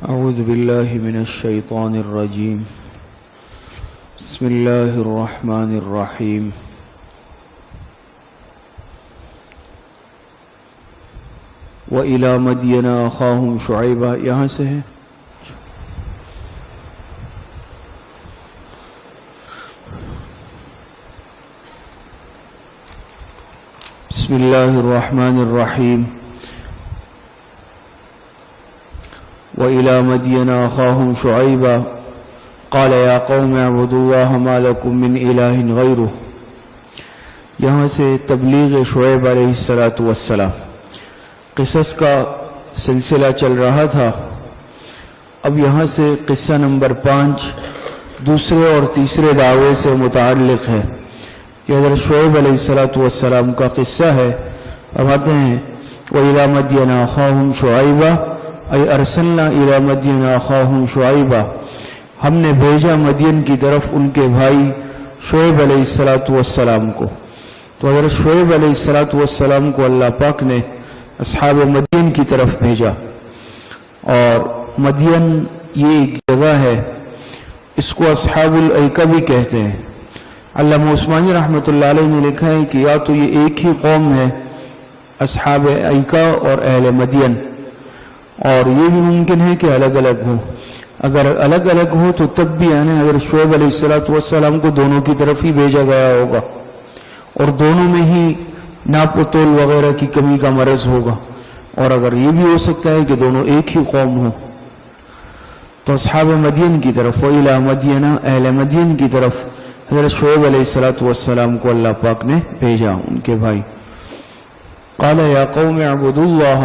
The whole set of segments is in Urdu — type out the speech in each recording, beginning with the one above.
أعوذ بالله من الشيطان الرجيم. بسم الله الرحمن الرحيم. وإلى مدين أخاهم شعيبا. یہاں سے ہے. بسم الله الرحمن الرحيم. وإلى مدين أخاهم شعيبا قال يا قوم اعبدوا الله ما لكم من إله غيره. یہاں سے تبلیغ شعیب علیہ السلام. قصص کا سلسلہ چل رہا تھا. اب یہاں سے قصہ نمبر 5 دوسرے اور تیسرے دعوے سے متعلق ہے. یہ حضرت شعیب علیہ السلام کا قصہ ہے. اب آتے ہیں وَإِلَى مَدْيَنَ أَخَاهُمْ شُعَيْبًا اَيْ أَرْسَلْنَا إِلَى مَدْيَنَ أَخَاهُمْ شُعَيْبًا. ہم نے بھیجا مدین کی طرف ان کے بھائی شعیب علیہ السلام کو. تو حضرت شعیب علیہ السلام کو اللہ پاک نے اصحاب مدین کی طرف بھیجا. اور مدین یہ ایک جگہ ہے, اس کو اصحاب الایکہ بھی کہتے ہیں. علامہ عثمانی رحمۃ اللہ علیہ نے لکھا ہے کہ یا تو یہ ایک ہی قوم ہے اصحاب ایکہ اور اہل مدین, اور یہ بھی ممکن ہے کہ الگ الگ ہو. اگر الگ الگ ہو تو تب بھی یعنی حضرت شعیب علیہ السلام کو دونوں کی طرف ہی بھیجا گیا ہوگا, اور دونوں میں ہی ناپ و تول وغیرہ کی کمی کا مرض ہوگا. اور اگر یہ بھی ہو سکتا ہے کہ دونوں ایک ہی قوم ہوں. تو اصحاب مدین کی طرف وَإِلَى مَدْيَنَ اہل مدین کی طرف حضرت شعیب علیہ السلام کو اللہ پاک نے بھیجا, ان کے بھائی. قال یا قوم اعبدوا اللہ.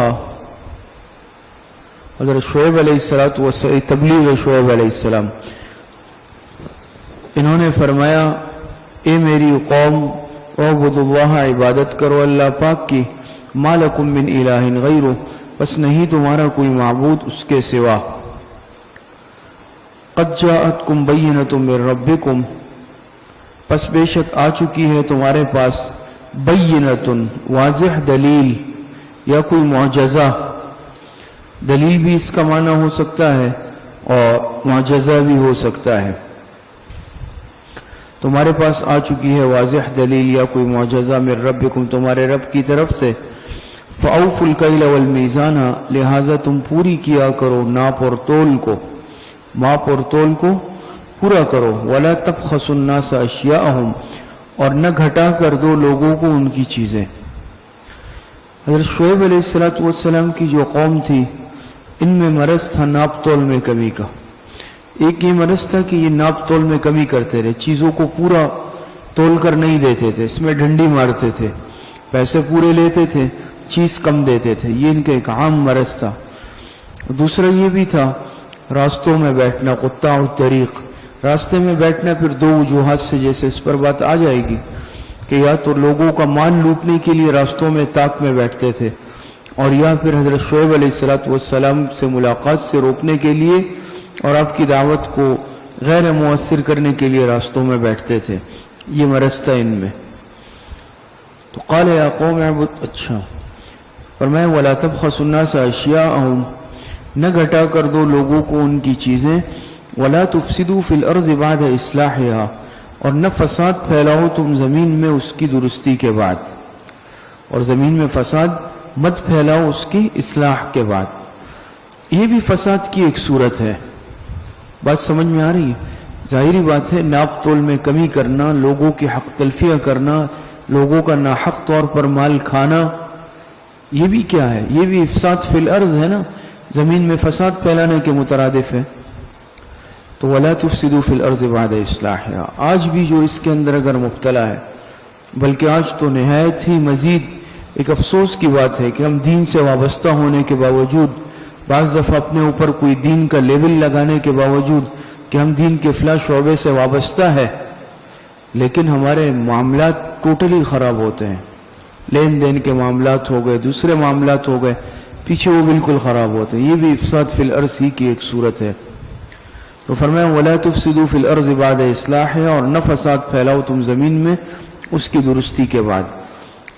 حضرت شعیب علیہ السلام تبلیغ شعیب علیہ السلام, انہوں نے فرمایا اے میری قوم اعبدوا اللہ, عبادت کرو اللہ پاک کی. ما لکم من الہ غیرہ, بس نہیں تمہارا کوئی معبود اس کے سوا. قد جاءتکم بینۃ من ربکم, پس بے شک آ چکی ہے تمہارے پاس بینۃ واضح دلیل یا کوئی معجزہ. دلیل بھی اس کا معنی ہو سکتا ہے اور معجزہ بھی ہو سکتا ہے. تمہارے پاس آ چکی ہے واضح دلیل یا کوئی معجزہ من ربکم, تمہارے رب کی طرف سے. فَأَوْفُوا الْكَيْلَ وَالْمِيزَانَ, لہذا تم پوری کیا کرو ناپ اور تول کو, ماپ اور تول کو پورا کرو. وَلَا تَبْخَسُوا النَّاسَ أَشْيَاءَهُمْ, اور نہ گھٹا کر دو لوگوں کو ان کی چیزیں. حضرت شعیب علیہ السلام کی جو قوم تھی ان میں مرض تھا ناپ تول میں کمی کا. ایک یہ مرض تھا کہ یہ ناپ تول میں کمی کرتے رہے, چیزوں کو پورا تول کر نہیں دیتے تھے, اس میں ڈنڈی مارتے تھے, پیسے پورے لیتے تھے, چیز کم دیتے تھے. یہ ان کا ایک عام مرض تھا. دوسرا یہ بھی تھا راستوں میں بیٹھنا, قطاع الطریق, راستے میں بیٹھنا. پھر دو وجوہات سے جیسے اس پر بات آ جائے گی کہ یا تو لوگوں کا مال لوٹنے کے لیے راستوں میں طاق میں بیٹھتے تھے, اور یا پھر حضرت شعیب علیہ السلام سے ملاقات سے روکنے کے لیے اور آپ کی دعوت کو غیر مؤثر کرنے کے لیے راستوں میں بیٹھتے تھے. یہ مرض تھا ان میں. تو قال یا قوم اعبدوا, اچھا فرمایا وَلَا تَبْخَسُوا النَّاسَ أَشْيَاءَهُمْ, نہ گھٹا کر دو لوگوں کو ان کی چیزیں. وَلَا تُفْسِدُوا فِي الْأَرْضِ بَعْدَ إِصْلَاحِهَا, اور نہ فساد پھیلاؤ تم زمین میں اس کی درستی کے بعد, اور زمین میں فساد مت پھیلاؤ اس کی اصلاح کے بعد. یہ بھی فساد کی ایک صورت ہے. بات سمجھ میں آ رہی ہے؟ ظاہری بات ہے ناپ تول میں کمی کرنا, لوگوں کی حق تلفیہ کرنا, لوگوں کا ناحق طور پر مال کھانا, یہ بھی کیا ہے؟ یہ بھی افساد فی الارض ہے نا, زمین میں فساد پھیلانے کے مترادف ہے. تو وَلَا تُفْسِدُوا فِي الْأَرْضِ بَعْدَ إِصْلَاحِهَا, آج بھی جو اس کے اندر اگر مبتلا ہے, بلکہ آج تو نہایت ہی مزید ایک افسوس کی بات ہے کہ ہم دین سے وابستہ ہونے کے باوجود, بعض دفعہ اپنے اوپر کوئی دین کا لیبل لگانے کے باوجود کہ ہم دین کے فلاں شعبے سے وابستہ ہے, لیکن ہمارے معاملات ٹوٹلی خراب ہوتے ہیں. لین دین کے معاملات ہو گئے, دوسرے معاملات ہو گئے, پیچھے وہ بالکل خراب ہوتے ہیں. یہ بھی افساد فی الارض ہی کی ایک صورت ہے. تو فرمایا وَلَا تُفْسِدُوا فِي الْأَرْضِ بَعْدَ إِصْلَاحِهَا, اور نہ فساد پھیلاؤ تم زمین میں اس کی درستی کے بعد.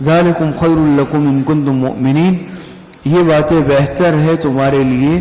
ذَلِكُمْ خَيْرٌ لَكُمْ إِن كُنتُم مُؤْمِنِينَ, یہ باتیں بہتر ہے تمہارے لیے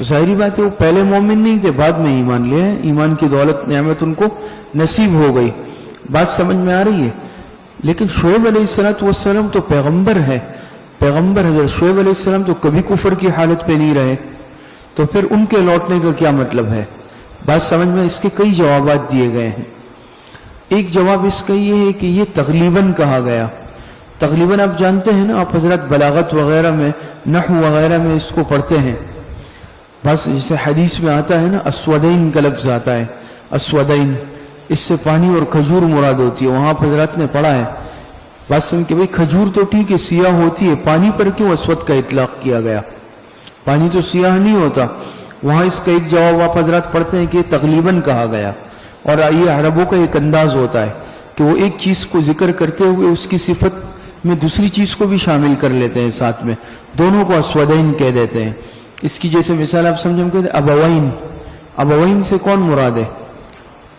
تو ظاہری بات ہے وہ پہلے مومن نہیں تھے، بعد میں ایمان لے آئے، ایمان کی دولت نعمت ان کو نصیب ہو گئی. بات سمجھ میں آ رہی ہے؟ لیکن شعیب علیہ السلام تو پیغمبر ہے، پیغمبر حضرت شعیب علیہ السلام تو کبھی کفر کی حالت پہ نہیں رہے، تو پھر ان کے لوٹنے کا کیا مطلب ہے؟ بات سمجھ میں؟ اس کے کئی جوابات دیے گئے ہیں. ایک جواب اس کا یہ ہے کہ یہ تغلیباً کہا گیا. تغلیباً آپ جانتے ہیں نا، آپ حضرات بلاغت وغیرہ میں، نحو وغیرہ میں اس کو پڑھتے ہیں. بس جیسے حدیث میں آتا ہے نا، اسودین کا لفظ آتا ہے، اسودین، اس سے پانی اور کھجور مراد ہوتی ہے. وہاں آپ حضرات نے پڑھا ہے. بات سمجھ کہ بھئی کھجور تو ٹھیک ہے سیاہ ہوتی ہے، پانی پر کیوں اسود کا اطلاق کیا گیا؟ پانی تو سیاہ نہیں ہوتا. وہاں اس کا ایک جواب آپ حضرات پڑھتے ہیں کہ یہ تغلیباً کہا گیا. اور یہ عربوں کا ایک انداز ہوتا ہے کہ وہ ایک چیز کو ذکر کرتے ہوئے اس کی صفت میں دوسری چیز کو بھی شامل کر لیتے ہیں ساتھ میں، دونوں کو اسودین کہہ دیتے ہیں. اس کی جیسے مثال آپ سمجھیں، ہم کہتے ہیں ابوین. ابوین سے کون مراد ہے؟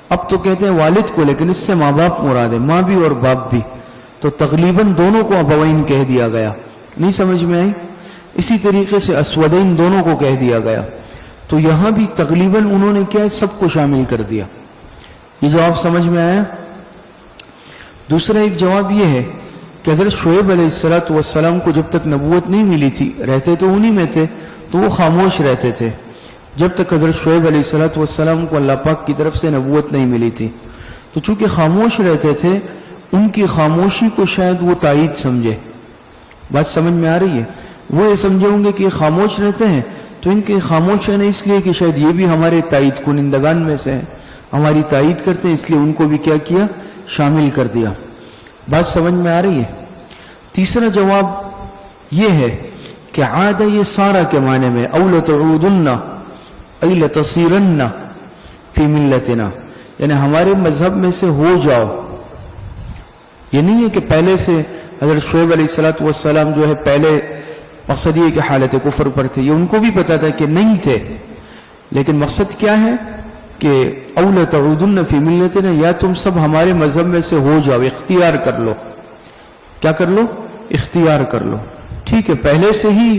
اب تو کہتے ہیں والد کو، لیکن اس سے ماں باپ مراد ہے، ماں بھی اور باپ بھی. تو تغلیباً دونوں کو ابوین کہہ دیا گیا. نہیں سمجھ میں آئی؟ اسی طریقے سے اسودین دونوں کو کہہ دیا گیا. تو یہاں بھی تغلیباً انہوں نے کیا ہے، سب کو شامل کر دیا. یہ جواب سمجھ میں آیا؟ دوسرا ایک جواب یہ ہے کہ حضرت شعیب علیہ السلام کو جب تک نبوت نہیں ملی تھی، رہتے تو انہی میں تھے، تو وہ خاموش رہتے تھے جب تک حضرت شعیب علیہ السلام کو اللہ پاک کی طرف سے نبوت نہیں ملی تھی. تو چونکہ خاموش رہتے تھے، ان کی خاموشی کو شاید وہ تائید سمجھے. بات سمجھ میں آ رہی ہے؟ وہ یہ سمجھے ہوں گے کہ یہ خاموش رہتے ہیں تو ان کے خاموش رہنے اس لیے کہ شاید یہ بھی ہمارے تائید کنندگان میں سے ہیں، ہماری تائید کرتے ہیں، اس لیے ان کو بھی کیا کیا، شامل کر دیا. بات سمجھ میں آ رہی ہے؟ تیسرا جواب یہ ہے کہ عاد یہ سارا کے معنی میں، او لتعودن ای لتصیرن فی ملتنا، یعنی ہمارے مذہب میں سے ہو جاؤ. یہ نہیں ہے کہ پہلے سے حضرت شعیب علیہ السلام جو ہے پہلے مقصد یہ کہ حالت کفر پر تھے، یہ ان کو بھی پتا تھا کہ نہیں تھے، لیکن مقصد کیا ہے کہ او لتعودن فی ملتنا، یا تم سب ہمارے مذہب میں سے ہو جاؤ، اختیار کر لو. کیا کر لو؟ اختیار کر لو. ٹھیک ہے، پہلے سے ہی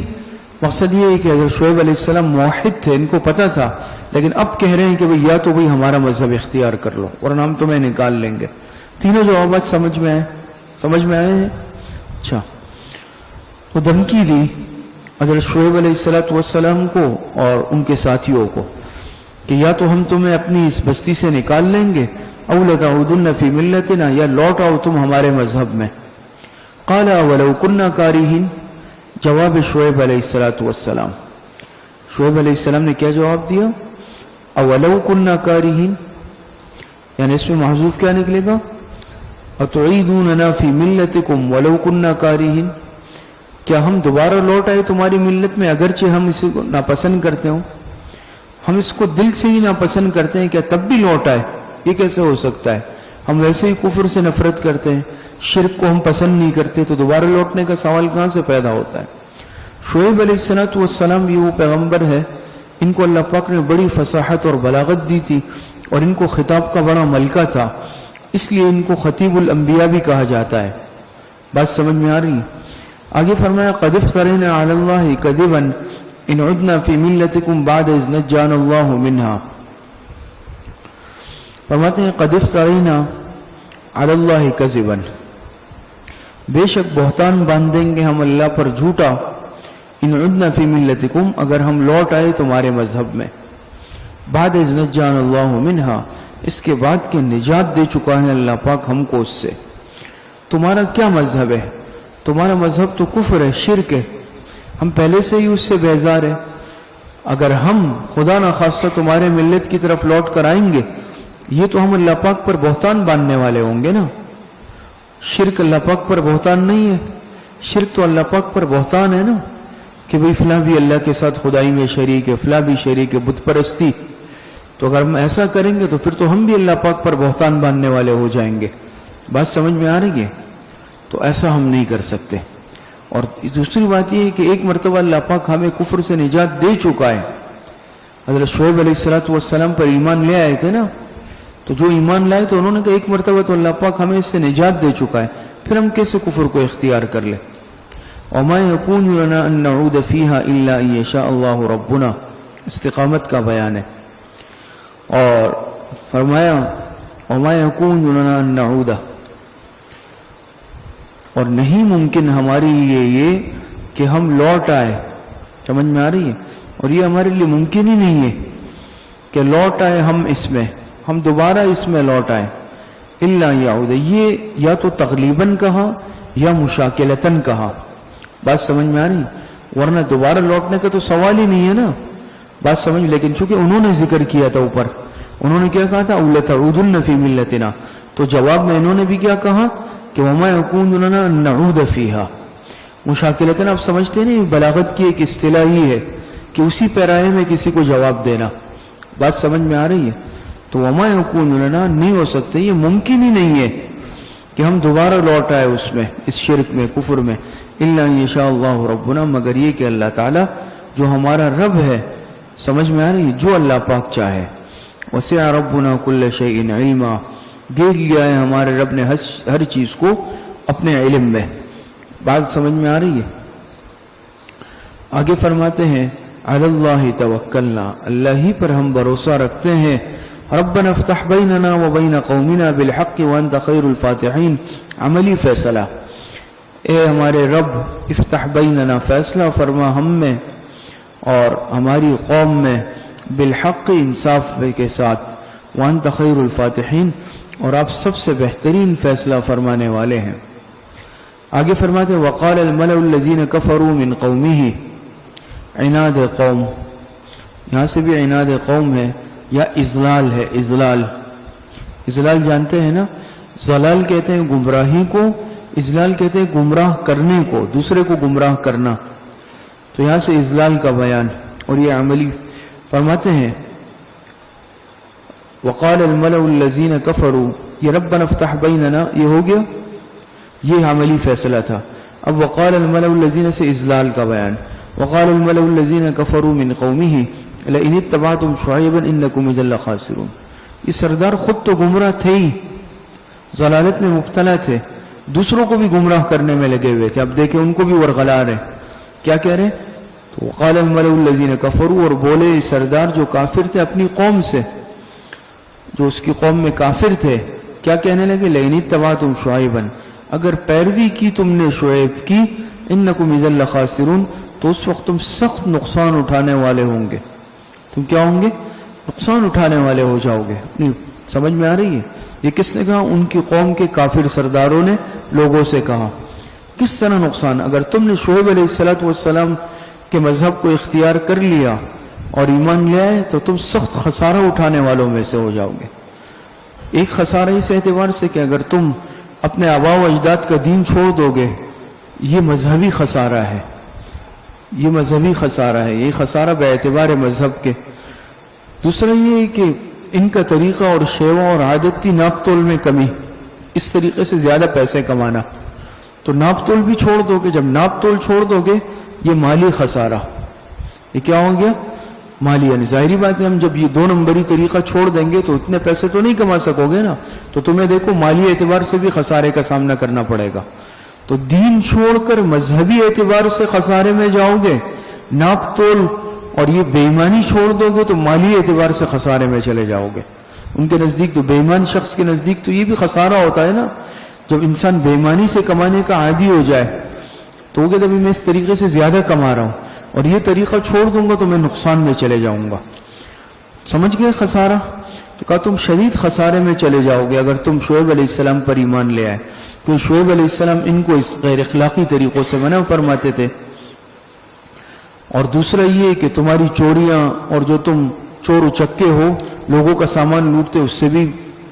مقصد یہ ہے کہ حضرت شعیب علیہ السلام موحد تھے، ان کو پتا تھا، لیکن اب کہہ رہے ہیں کہ یا تو بھئی ہمارا مذہب اختیار کر لو ورنہ ہم تمہیں نکال لیں گے. تینوں جوابات سمجھ میں آئے؟ سمجھ میں آئے ہیں؟ اچھا، وہ دھمکی دی حضرت شعیب علیہ السلام کو اور ان کے ساتھیوں کو کہ یا تو ہم تمہیں اپنی اس بستی سے نکال لیں گے، او لتعودن فی ملتنا، یا لوٹ آؤ تم ہمارے مذہب میں. قال ولو كنا كارهين، جواب شعیب علیہ السلام. شعیب علیہ السلام نے کیا جواب دیا؟ اولو كنا كارهين، یعنی اس میں محذوف کیا نکلے گا؟ اتعیدوننا فی ملتکم ولو كنا كارهين، کیا ہم دوبارہ لوٹ آئے تمہاری ملت میں اگرچہ ہم اسے ناپسند کرتے ہوں؟ ہم اس کو دل سے ہی ناپسند کرتے ہیں، کیا تب بھی لوٹ آئے؟ یہ کیسے ہو سکتا ہے؟ ہم ویسے ہی کفر سے نفرت کرتے ہیں، شرک کو ہم پسند نہیں کرتے، تو دوبارہ لوٹنے کا سوال کہاں سے پیدا ہوتا ہے؟ شعیب علیہ السلام بھی وہ پیغمبر ہے، ان کو اللہ پاک نے بڑی فصاحت اور بلاغت دی تھی، اور ان کو خطاب کا بڑا ملکہ تھا، اس لیے ان کو خطیب الانبیاء بھی کہا جاتا ہے. بات سمجھ میں آ رہی ہے؟ آگے فرمایا قد افترینا علی اللہ کذبا ان عدنا فی ملتکم بعد اذ نجانا اللہ منہا. فرماتے ہیں قد افترینا علی اللہ کذبا، بے شک بہتان باندھیں گے ہم اللہ پر جھوٹا، ان عدنا فی ملتکم، اگر ہم لوٹ آئے تمہارے مذہب میں، بعد اذ نجانا اللہ منہا، اس کے بعد کہ نجات دے چکا ہے اللہ پاک ہم کو اس سے. تمہارا کیا مذہب ہے؟ تمہارا مذہب تو کفر ہے، شرک ہے، ہم پہلے سے ہی اس سے بیزار ہیں. اگر ہم خدا نخواستہ تمہارے ملت کی طرف لوٹ کر آئیں گے، یہ تو ہم اللہ پاک پر بہتان باندھنے والے ہوں گے نا. شرک اللہ پاک پر بہتان نہیں ہے، شرک تو اللہ پاک پر بہتان ہے نا، کہ بھئی فلاں بھی اللہ کے ساتھ خدائی میں شریک ہے، فلاں بھی شریک ہے، بت پرستی. تو اگر ہم ایسا کریں گے تو پھر تو ہم بھی اللہ پاک پر بہتان باندھنے والے ہو جائیں گے. بات سمجھ میں آ رہی ہے؟ تو ایسا ہم نہیں کر سکتے. اور دوسری بات یہ ہے کہ ایک مرتبہ اللہ پاک ہمیں کفر سے نجات دے چکا ہے. حضرت شعیب علیہ السلام پر ایمان لے آئے تھے نا، تو جو ایمان لائے تو انہوں نے کہا ایک مرتبہ تو اللہ پاک ہمیں اس سے نجات دے چکا ہے، پھر ہم کیسے کفر کو اختیار کر لیں؟ وَمَا يَكُونُ لَنَا أَن نَّعُودَ فِيهَا إِلَّا أَن يَشَاءَ اللَّهُ رَبُّنَا استقامت کا بیان ہے. اور فرمایا وما یکون لنا ان نعود، اور نہیں ممکن ہمارے لیے یہ کہ ہم لوٹ آئے. سمجھ میں آ رہی ہے؟ اور یہ ہمارے لیے ممکن ہی نہیں ہے کہ لوٹ آئے ہم دوبارہ اس میں لوٹ آئے. الا یعود، یہ یا تو تغلیباً کہا یا مشاکلتاً کہا. بات سمجھ میں آ رہی ہے؟ ورنہ دوبارہ لوٹنے کا تو سوال ہی نہیں ہے نا. بات سمجھ، لیکن چونکہ انہوں نے ذکر کیا تھا اوپر، انہوں نے کیا کہا تھا؟ اولتعودن فی ملتنا، تو جواب میں انہوں نے بھی کیا کہا کہ وما یکون لنا ان نعود فیہا. مشاکلتاً آپ سمجھتے ہیں نا، بلاغت کی ایک اصطلاح ہی ہے کہ اسی پیرائے میں کسی کو جواب دینا. بات سمجھ میں آ رہی ہے؟ تو وما یکون لنا نہیں ہو سکتے، یہ ممکن ہی نہیں ہے کہ ہم دوبارہ لوٹ آئے اس میں، اس شرک میں، کفر میں. الا ان یشاء اللہ ربنا، مگر یہ کہ اللہ تعالیٰ جو ہمارا رب ہے، سمجھ میں آ رہی ہے، جو اللہ پاک چاہے. وسع ربنا کل شیء علما، گھیر لیا ہے ہمارے رب نے ہر چیز کو اپنے علم میں. بات سمجھ میں آ رہی ہے؟ آگے فرماتے ہیں علی اللہ توکلنا، اللہ ہی پر ہم بھروسہ رکھتے ہیں. ربنا افتح بیننا وبین قومنا بالحق وانت خیر الفاتحین، عملی فیصلہ. اے ہمارے رب، افتح بیننا، فیصلہ فرما ہم میں اور ہماری قوم میں، بالحق، انصاف کے ساتھ، وانت خیر الفاتحین، اور آپ سب سے بہترین فیصلہ فرمانے والے ہیں. آگے فرماتے وقال الملأ الذین کفروا من قومہ، عناد قوم، یہاں سے بھی عناد قوم ہے یا اضلال ہے. اضلال جانتے ہیں نا؟ ضلال کہتے ہیں گمراہی کو، اضلال کہتے ہیں گمراہ کرنے کو، دوسرے کو گمراہ کرنا. تو یہاں سے اضلال کا بیان، اور یہ عملی فرماتے ہیں وقال الملأ الذین کفروا، یہ ربنا افتح بیننا یہ ہو گیا، یہ عملی فیصلہ تھا. اب وقال الملأ الذین سے اضلال کا بیان. وقال الملأ الذین کفروا من قومہ لئن اتبعتم شعیبا انکم اذا لخاسرون. یہ سردار خود تو گمراہ تھے ہی، ضلالت میں مبتلا تھے، دوسروں کو بھی گمراہ کرنے میں لگے ہوئے تھے. اب دیکھیں ان کو بھی ورغلا رہے، کیا کہہ رہے؟ تو وقال الملأ الذین کفروا، اور بولے سردار جو کافر تھے اپنی قوم سے، جو اس کی قوم میں کافر تھے، کیا کہنے لگے؟ لئن اتبعتم شعیبا، اگر پیروی کی تم نے شعیب کی، انکم اذا لخاسرون، تو اس وقت تم سخت نقصان اٹھانے والے ہوں گے. تم کیا ہوں گے؟ نقصان اٹھانے والے ہو جاؤ گے. اپنی سمجھ میں آ رہی ہے؟ یہ کس نے کہا؟ ان کی قوم کے کافر سرداروں نے لوگوں سے کہا. کس طرح نقصان؟ اگر تم نے شعیب علیہ السلام کے مذہب کو اختیار کر لیا اور ایمان لے آئے تو تم سخت خسارہ اٹھانے والوں میں سے ہو جاؤ گے. ایک خسارہ اس اعتبار سے کہ اگر تم اپنے آباء و اجداد کا دین چھوڑ دو گے، یہ مذہبی خسارہ ہے، یہ مذہبی خسارہ ہے، یہ خسارہ بے اعتبار مذہب کے. دوسرا یہ ہے کہ ان کا طریقہ اور شیوا اور عادت تھی ناپ تول میں کمی، اس طریقے سے زیادہ پیسے کمانا. تو ناپ تول بھی چھوڑ دو گے، جب ناپ تول چھوڑ دو گے یہ مالی خسارہ. یہ کیا ہو گیا؟ مالی. یعنی ظاہری بات ہے ہم جب یہ 2 نمبری طریقہ چھوڑ دیں گے تو اتنے پیسے تو نہیں کما سکو گے نا، تو تمہیں دیکھو مالی اعتبار سے بھی خسارے کا سامنا کرنا پڑے گا. تو دین چھوڑ کر مذہبی اعتبار سے خسارے میں جاؤ گے، ناپ تول اور یہ بے ایمانی چھوڑ دو گے تو مالی اعتبار سے خسارے میں چلے جاؤ گے. ان کے نزدیک تو بے ایمان شخص کے نزدیک تو یہ بھی خسارہ ہوتا ہے نا. جب انسان بے ایمانی سے کمانے کا عادی ہو جائے تو وہ کہتے ہیں میں اس طریقے سے زیادہ کما رہا ہوں اور یہ طریقہ چھوڑ دوں گا تو میں نقصان میں چلے جاؤں گا. سمجھ گئے خسارہ؟ تو کہا تم شدید خسارے میں چلے جاؤ گے اگر تم شعیب علیہ السلام پر ایمان لے آئے، کیونکہ شعیب علیہ السلام ان کو اس غیر اخلاقی طریقوں سے منع فرماتے تھے. اور دوسرا یہ کہ تمہاری چوریاں اور جو تم چور اچکے ہو، لوگوں کا سامان لوٹتے، اس سے بھی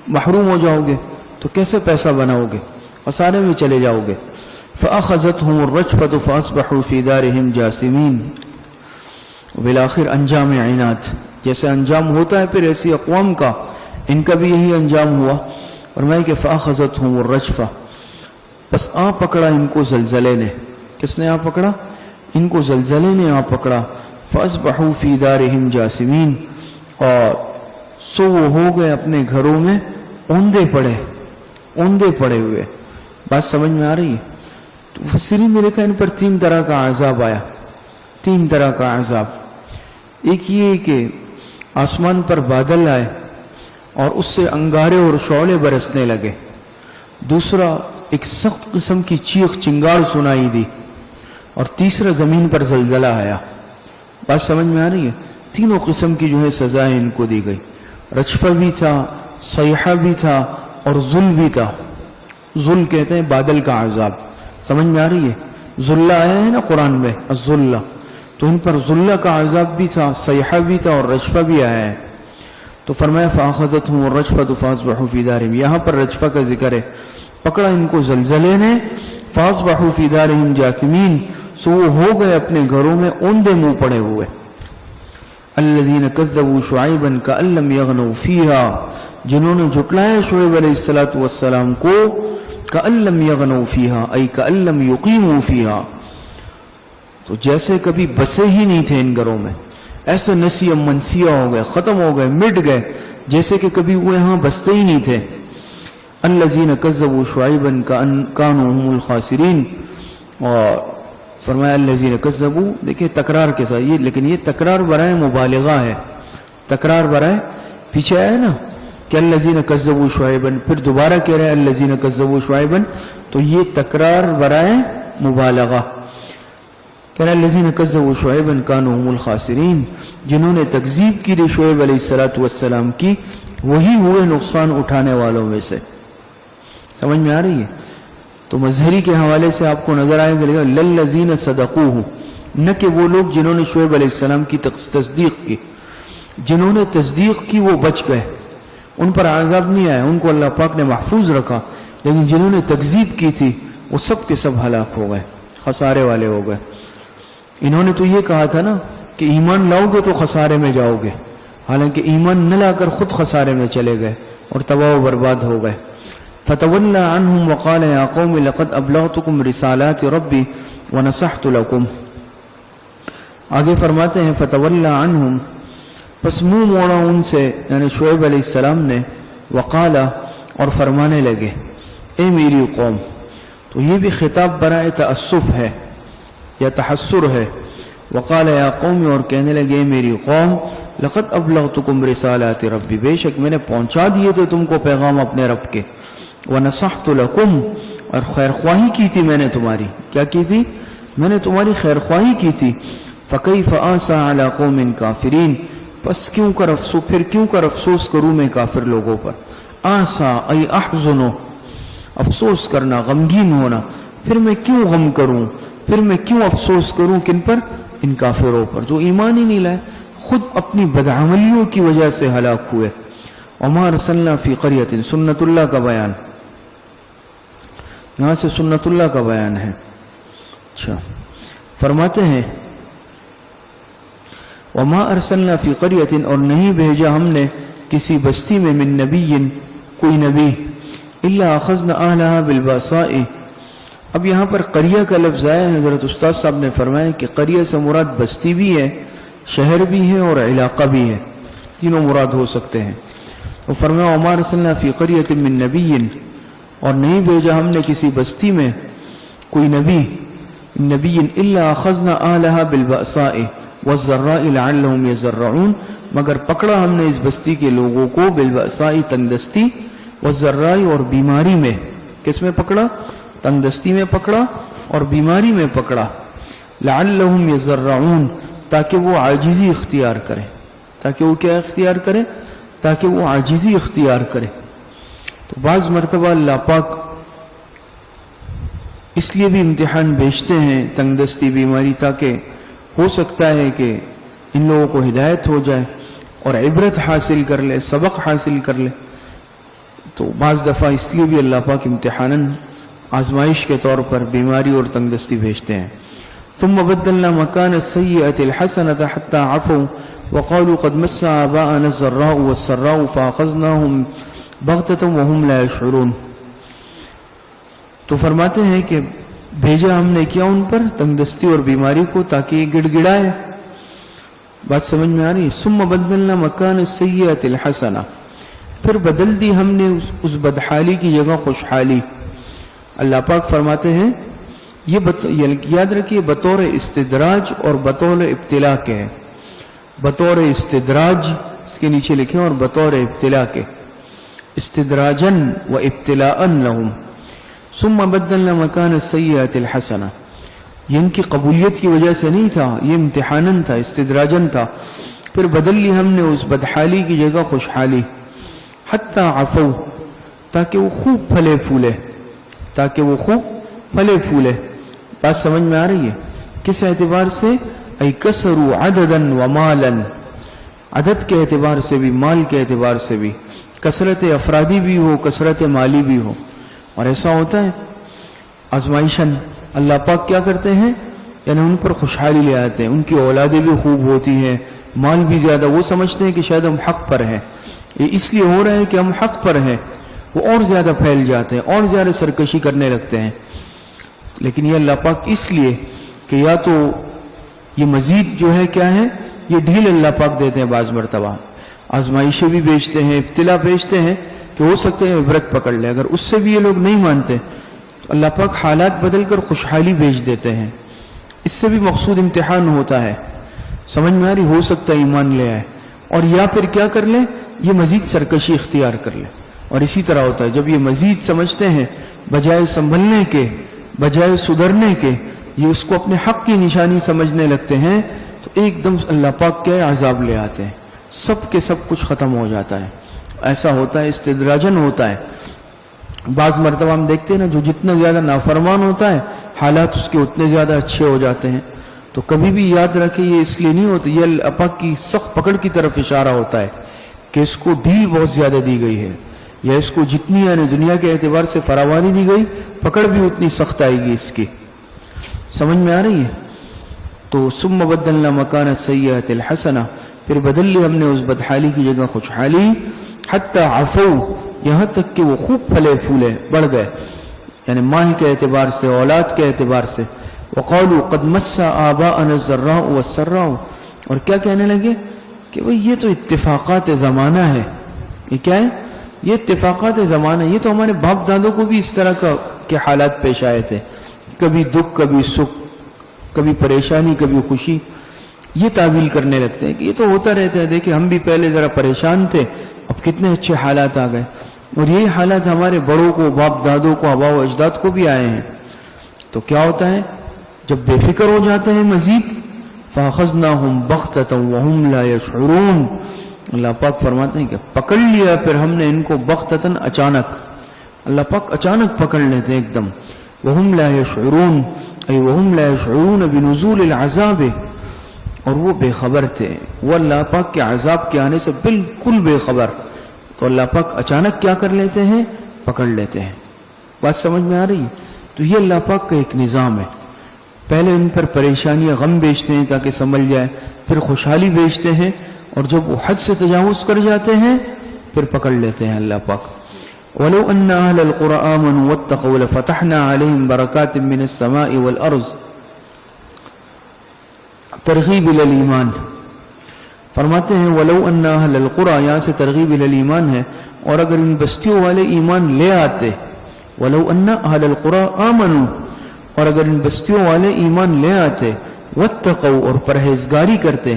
محروم ہو جاؤ گے. تو کیسے پیسہ بناؤ گے؟ خسارے میں چلے جاؤ گے. فَأَخَذَتْهُمُ الرَّجْفَةُ فَأَصْبَحُوا فِي دَارِهِمْ جَاثِمِينَ. بالآخر انجام عناد، جیسے انجام ہوتا ہے پھر ایسی اقوام کا، ان کا بھی یہی انجام ہوا. فرمایا کہ فَأَخَذَتْهُمُ الرَّجْفَةُ، بس آ پکڑا ان کو زلزلے نے. کس نے آ پکڑا؟ ان کو زلزلے نے آ پکڑا. فَأَصْبَحُوا فِي دَارِهِمْ جَاثِمِينَ، اور سو وہ ہو گئے اپنے گھروں میں اوندے پڑے ہوئے. بات سمجھ میں آ رہی ہے؟ مفسرین نے لکھا ان پر 3 طرح کا عذاب آیا. 3 طرح کا عذاب. ایک یہ کہ آسمان پر بادل آئے اور اس سے انگارے اور شعلے برسنے لگے، دوسرا ایک سخت قسم کی چیخ چنگار سنائی دی، اور تیسرا زمین پر زلزلہ آیا۔ بات سمجھ میں آ رہی ہے؟ تینوں قسم کی جو ہے سزائیں ان کو دی گئی، رجفہ بھی تھا، صیحہ بھی تھا، اور ذل بھی تھا۔ ذل کہتے ہیں بادل کا عذاب، سمجھ میں آ رہی ہے؟ ذلہ آیا ہے نا قرآن میں، الذلہ، تو ان پر ذلہ کا عذاب بھی تھا، صیحہ بھی تھا، اور رجفہ بھی آیا ہے۔ تو فرمایا فَأَخَذَتْهُمُ الرَّجْفَةُ فَأَصْبَحُوا فِي دَارِهِمْ، یہاں پر رجفہ کا ذکر ہے، پکڑا ان کو زلزلے نے، فَأَصْبَحُوا فِي دَارِهِمْ جَاثِمِينَ، سو وہ ہو گئے اپنے گھروں میں اوندے منہ پڑے ہوئے۔ الَّذِينَ كَذَّبُوا شُعَيْبًا كَأَن لَّمْ يَغْنَوْا فِيهَا، جنہوں نے جھٹلایا شعیب علیہ السلام کو، كَأَن لَّمْ يَغْنَوْا فِيهَا أي كَأَن لَّمْ يُقِيمُوا فِيهَا، تو جیسے کبھی بسے ہی نہیں تھے ان گھروں میں، ایسے نسیہ منسیہ ہو گئے، ختم ہو گئے، مٹ گئے، جیسے کہ کبھی وہ یہاں بستے ہی نہیں تھے۔ الذین کذبوا شعیبا کانوا هم الخاسرین، اور فرمایا الذین کذبوا، دیکھیں تکرار کے ساتھ، یہ لیکن یہ تکرار برائے مبالغہ ہے، تکرار برائے، پیچھے آیا نا کہ الذین کذبوا شعیبا، پھر دوبارہ کہہ رہے ہیں الذین کذبوا شعیبا، تو یہ تکرار برائے مبالغہ، کہ الذین کذبوا شعیبا کانوا هم الخاسرین، جنہوں نے تکذیب کی شعیب علیہ السلام کی، وہی ہوئے نقصان اٹھانے والوں میں سے۔ سمجھ میں آ رہی ہے؟ تو مظہری کے حوالے سے آپ کو نظر آئے گا للذین صدقوہ، نہ کہ وہ لوگ جنہوں نے شعیب علیہ السلام کی تصدیق کی، جنہوں نے تصدیق کی وہ بچ گئے، ان پر عذاب نہیں آیا، ان کو اللہ پاک نے محفوظ رکھا، لیکن جنہوں نے تکذیب کی تھی وہ سب کے سب ہلاک ہو گئے، خسارے والے ہو گئے۔ انہوں نے تو یہ کہا تھا نا کہ ایمان لاؤ گے تو خسارے میں جاؤ گے، حالانکہ ایمان نہ لا کر خود خسارے میں چلے گئے اور تباہ و برباد ہو گئے۔ فَتَوَلَّى عَنْهُمْ وَقَالَ يَا قَوْمِ لَقَدْ أَبْلَغْتُكُمْ رِسَالَاتِ رَبِّي وَنَصَحْتُ لَكُمْ، آگے فرماتے ہیں فَتَوَلَّى عَنْهُمْ، پس منہ موڑا ان سے، یعنی شعیب علیہ السلام نے، وقال، اور فرمانے لگے، اے میری قوم، تو یہ بھی خطاب برائے تأسف ہے یا تحسر ہے، وقال یا قوم، اور کہنے لگے میری قوم، لقد ابلغتکم رسالات ربی، بے شک میں نے پہنچا دیے تھے تم کو پیغام اپنے رب کے، ونصحت لکم، اور خیر خواہی کی تھی میں نے تمہاری، کیا کی تھی؟ میں نے تمہاری خیر خواہی کی تھی، فکیف آسیٰ علی قوم کافرین، پس کیوں کر افسوس، پھر کیوں کر افسوس کروں میں کافر لوگوں پر، آسیٰ ای احزنو، افسوس کرنا، غمگین ہونا، پھر میں کیوں غم کروں، پھر میں کیوں افسوس کروں، کن پر؟ ان کافروں پر جو ایمان ہی نہیں لائے، خود اپنی بدعملیوں کی وجہ سے ہلاک ہوئے۔ وما ارسلنا فی قریۃ، سنت اللہ کا بیان، یہاں سے سنت اللہ کا بیان ہے۔ اچھا، فرماتے ہیں وما ارسلنا فی قریۃ، اور نہیں بھیجا ہم نے کسی بستی میں، من نبی، کوئی نبی، الا اخذنا اہلها بالباساء، اب یہاں پر قریہ کا لفظ آیا ہے، حضرت استاد صاحب نے فرمایا کہ قریہ سے مراد بستی بھی ہے، شہر بھی ہے، اور علاقہ بھی ہے، تینوں مراد ہو سکتے ہیں۔ وہ فرمایا وما ارسلنا فی قریۃ من نبی، اور نہیں بھیجا ہم نے کسی بستی میں کوئی نبی، نبی الا اخذنا اہلها بالباساء والضراء لعلهم يضرعون، مگر پکڑا ہم نے اس بستی کے لوگوں کو بالباساء، تنگدستی، والضراء، اور بیماری میں، کس میں پکڑا؟ تنگدستی میں پکڑا اور بیماری میں پکڑا، لعلہم یضرعون، تاکہ وہ عاجزی اختیار کریں، تاکہ وہ کیا اختیار کریں؟ تاکہ وہ عاجزی اختیار کریں۔ تو بعض مرتبہ اللہ پاک اس لیے بھی امتحان بھیجتے ہیں، تنگدستی، بیماری، تاکہ ہو سکتا ہے کہ ان لوگوں کو ہدایت ہو جائے اور عبرت حاصل کر لے، سبق حاصل کر لے۔ تو بعض دفعہ اس لیے بھی اللہ پاک امتحاناً، آزمائش کے طور پر بیماری اور تنگدستی بھیجتے ہیں۔ ثم بدلنا مکان السیئۃ الحسنۃ حتی عفوا وقالوا قد مس آباءنا الضراء والسراء فاخذناهم بغتة وهم لا يشعرون، تو فرماتے ہیں کہ بھیجا ہم نے کیا ان پر تنگدستی اور بیماری کو، تاکہ یہ گڑ گڑائے۔ بات سمجھ میں آ رہی ہے؟ ثم بدلنا مکان السیئۃ الحسنۃ، پھر بدل دی ہم نے اس بدحالی کی جگہ خوشحالی۔ اللہ پاک فرماتے ہیں یہ یاد رکھیے بطور استدراج اور بطور ابتلا کے ہیں۔ بطور استدراج، اس کے نیچے لکھیں، اور بطور ابتلا کے، استدراجن و ابتلاء لهم ثم بدلنا مکان السیئۃ الحسنہ. یہ ان کی قبولیت کی وجہ سے نہیں تھا، یہ امتحانن تھا، استدراجن تھا. پھر بدل لی ہم نے اس بدحالی کی جگہ خوشحالی. حتی عفو، تاکہ وہ خوب پھلے پھولے، تاکہ وہ خوب پھلے پھولے. بات سمجھ میں آ رہی ہے؟ کس اعتبار سے؟ ای کسروا عددا ومالا، عدد کے اعتبار سے بھی، مال کے اعتبار سے بھی، کثرت افرادی بھی ہو، کثرت مالی بھی ہو. اور ایسا ہوتا ہے آزمائشن، اللہ پاک کیا کرتے ہیں، یعنی ان پر خوشحالی لے آتے ہیں. ان کی اولادیں بھی خوب ہوتی ہیں، مال بھی زیادہ. وہ سمجھتے ہیں کہ شاید ہم حق پر ہیں، یہ اس لیے ہو رہا ہے کہ ہم حق پر ہیں. وہ اور زیادہ پھیل جاتے ہیں، اور زیادہ سرکشی کرنے لگتے ہیں. لیکن یہ اللہ پاک اس لیے کہ یا تو یہ مزید جو ہے کیا ہے، یہ ڈھیل اللہ پاک دیتے ہیں. بعض مرتبہ آزمائشیں بھی بیچتے ہیں، ابتلا بیچتے ہیں کہ ہو سکتے ہیں عبرت پکڑ لے. اگر اس سے بھی یہ لوگ نہیں مانتے تو اللہ پاک حالات بدل کر خوشحالی بیچ دیتے ہیں. اس سے بھی مقصود امتحان ہوتا ہے. سمجھ میں آ رہی؟ ہو سکتا ہے ایمان لے آئے، اور یا پھر کیا کر لیں، یہ مزید سرکشی اختیار کر لیں. اور اسی طرح ہوتا ہے جب یہ مزید سمجھتے ہیں، بجائے سنبھلنے کے، بجائے سدھرنے کے، یہ اس کو اپنے حق کی نشانی سمجھنے لگتے ہیں، تو ایک دم اللہ پاک کے عذاب لے آتے ہیں. سب کے سب کچھ ختم ہو جاتا ہے. ایسا ہوتا ہے، استدراجن ہوتا ہے. بعض مرتبہ ہم دیکھتے ہیں نا، جو جتنا زیادہ نافرمان ہوتا ہے حالات اس کے اتنے زیادہ اچھے ہو جاتے ہیں. تو کبھی بھی یاد رکھیں یہ اس لیے نہیں ہوتا، یہ اللہ پاک کی سخت پکڑ کی طرف اشارہ ہوتا ہے کہ اس کو ڈھیل بہت زیادہ دی گئی ہے، یا اس کو جتنی یعنی دنیا کے اعتبار سے فراوانی دی گئی، پکڑ بھی اتنی سخت آئے گی اس کی. سمجھ میں آ رہی ہے؟ تو ثم بدلنا مکان السیئۃ الحسنہ، پھر بدل لی ہم نے اس بدحالی کی جگہ خوشحالی. حتی عفو، یہاں تک کہ وہ خوب پھلے پھولے، بڑھ گئے، یعنی مال کے اعتبار سے، اولاد کے اعتبار سے. وقالوا قد مس آباءنا الضراء والسراء، اور کیا کہنے لگے کہ بھئی یہ تو اتفاقات زمانہ ہے. یہ کیا ہے؟ یہ اتفاقات زمانہ. یہ تو ہمارے باپ دادوں کو بھی اس طرح کے حالات پیش آئے تھے، کبھی دکھ، کبھی سکھ، کبھی پریشانی، کبھی خوشی. یہ تعویل کرنے لگتے ہیں کہ یہ تو ہوتا رہتا ہے، دیکھیں ہم بھی پہلے ذرا پریشان تھے، اب کتنے اچھے حالات آ گئے. اور یہی حالات ہمارے بڑوں کو، باپ دادوں کو، آباء و اجداد کو بھی آئے ہیں. تو کیا ہوتا ہے جب بے فکر ہو جاتے ہیں مزید، فَأَخَذْنَاهُمْ بَغْتَةً وَهُمْ لَا يَشْعُرُونَ، اللہ پاک فرماتے ہیں کہ پکڑ لیا پھر ہم نے ان کو بغتتاً، اچانک. اللہ پاک اچانک پکڑ لیتے ایک دم. وَهُمْ لَا يَشْعُرُونَ، ای وَهُمْ لَا يَشْعُرُونَ بِنُزُولِ الْعَذَابِ، اور وہ بے خبر تھے، وہ اللہ پاک کے عذاب کے آنے سے بالکل بے خبر. تو اللہ پاک اچانک کیا کر لیتے ہیں، پکڑ لیتے ہیں. بات سمجھ میں آ رہی ہے؟ تو یہ اللہ پاک کا ایک نظام ہے. پہلے ان پر پریشانیاں، غم بیچتے ہیں تاکہ سنبھل جائے، پھر خوشحالی بیچتے ہیں، اور جب وہ حد سے تجاوز کر جاتے ہیں پھر پکڑ لیتے ہیں اللہ پاک. وَلَوْ أَنَّ أَهْلَ الْقُرَىٰ آمَنُوا وَاتَّقَوْا لَفَتَحْنَا عَلَيْهِمْ بَرَكَاتٍ مِّنَ السَّمَاءِ وَالْأَرْضِ. ترغیب الی الایمان. فرماتے ہیں وَلَوْ أَنَّ أَهْلَ الْقُرَىٰ، یہاں سے ترغیب الی الایمان ہے. اور اگر ان بستیوں والے ایمان لے آتے، وَلَوْ أَنَّ أَهْلَ الْقُرَىٰ آمَنُوا، اور اگر ان بستیوں والے ایمان لے آتے، وَاتَّقَوْا، اور پرہیزگاری کرتے،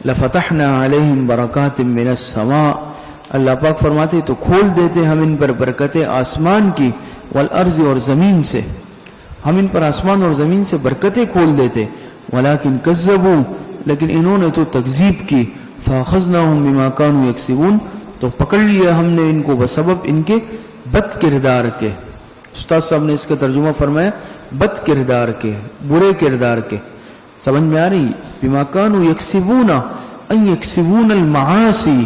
لَفَتَحْنَا عَلَيْهِمْ بَرَكَاتٍ مِّنَ السَّمَاءِ، اللہ پاک فرماتے تو کھول دیتے ہم ان پر برکتیں آسمان کی، والارض، اور زمین سے. ہم ان پر آسمان اور زمین سے برکتیں کھول دیتے. وَلَكِنْ كَذَّبُوا، لیکن انہوں نے تو تکذیب کی. فَأَخَذْنَاهُمْ بِمَا كَانُوا يَكْسِبُونَ، تو پکڑ لیا ہم نے ان کو بسبب ان کے بد کردار کے. استاد صاحب نے اس کا ترجمہ فرمایا بد کردار کے، برے کردار کے. سمجھ میں آ رہی؟ بِمَا كَانُوا يَكْسِبُونَ أَن يَكْسِبُونَ الْمَعَاصِي،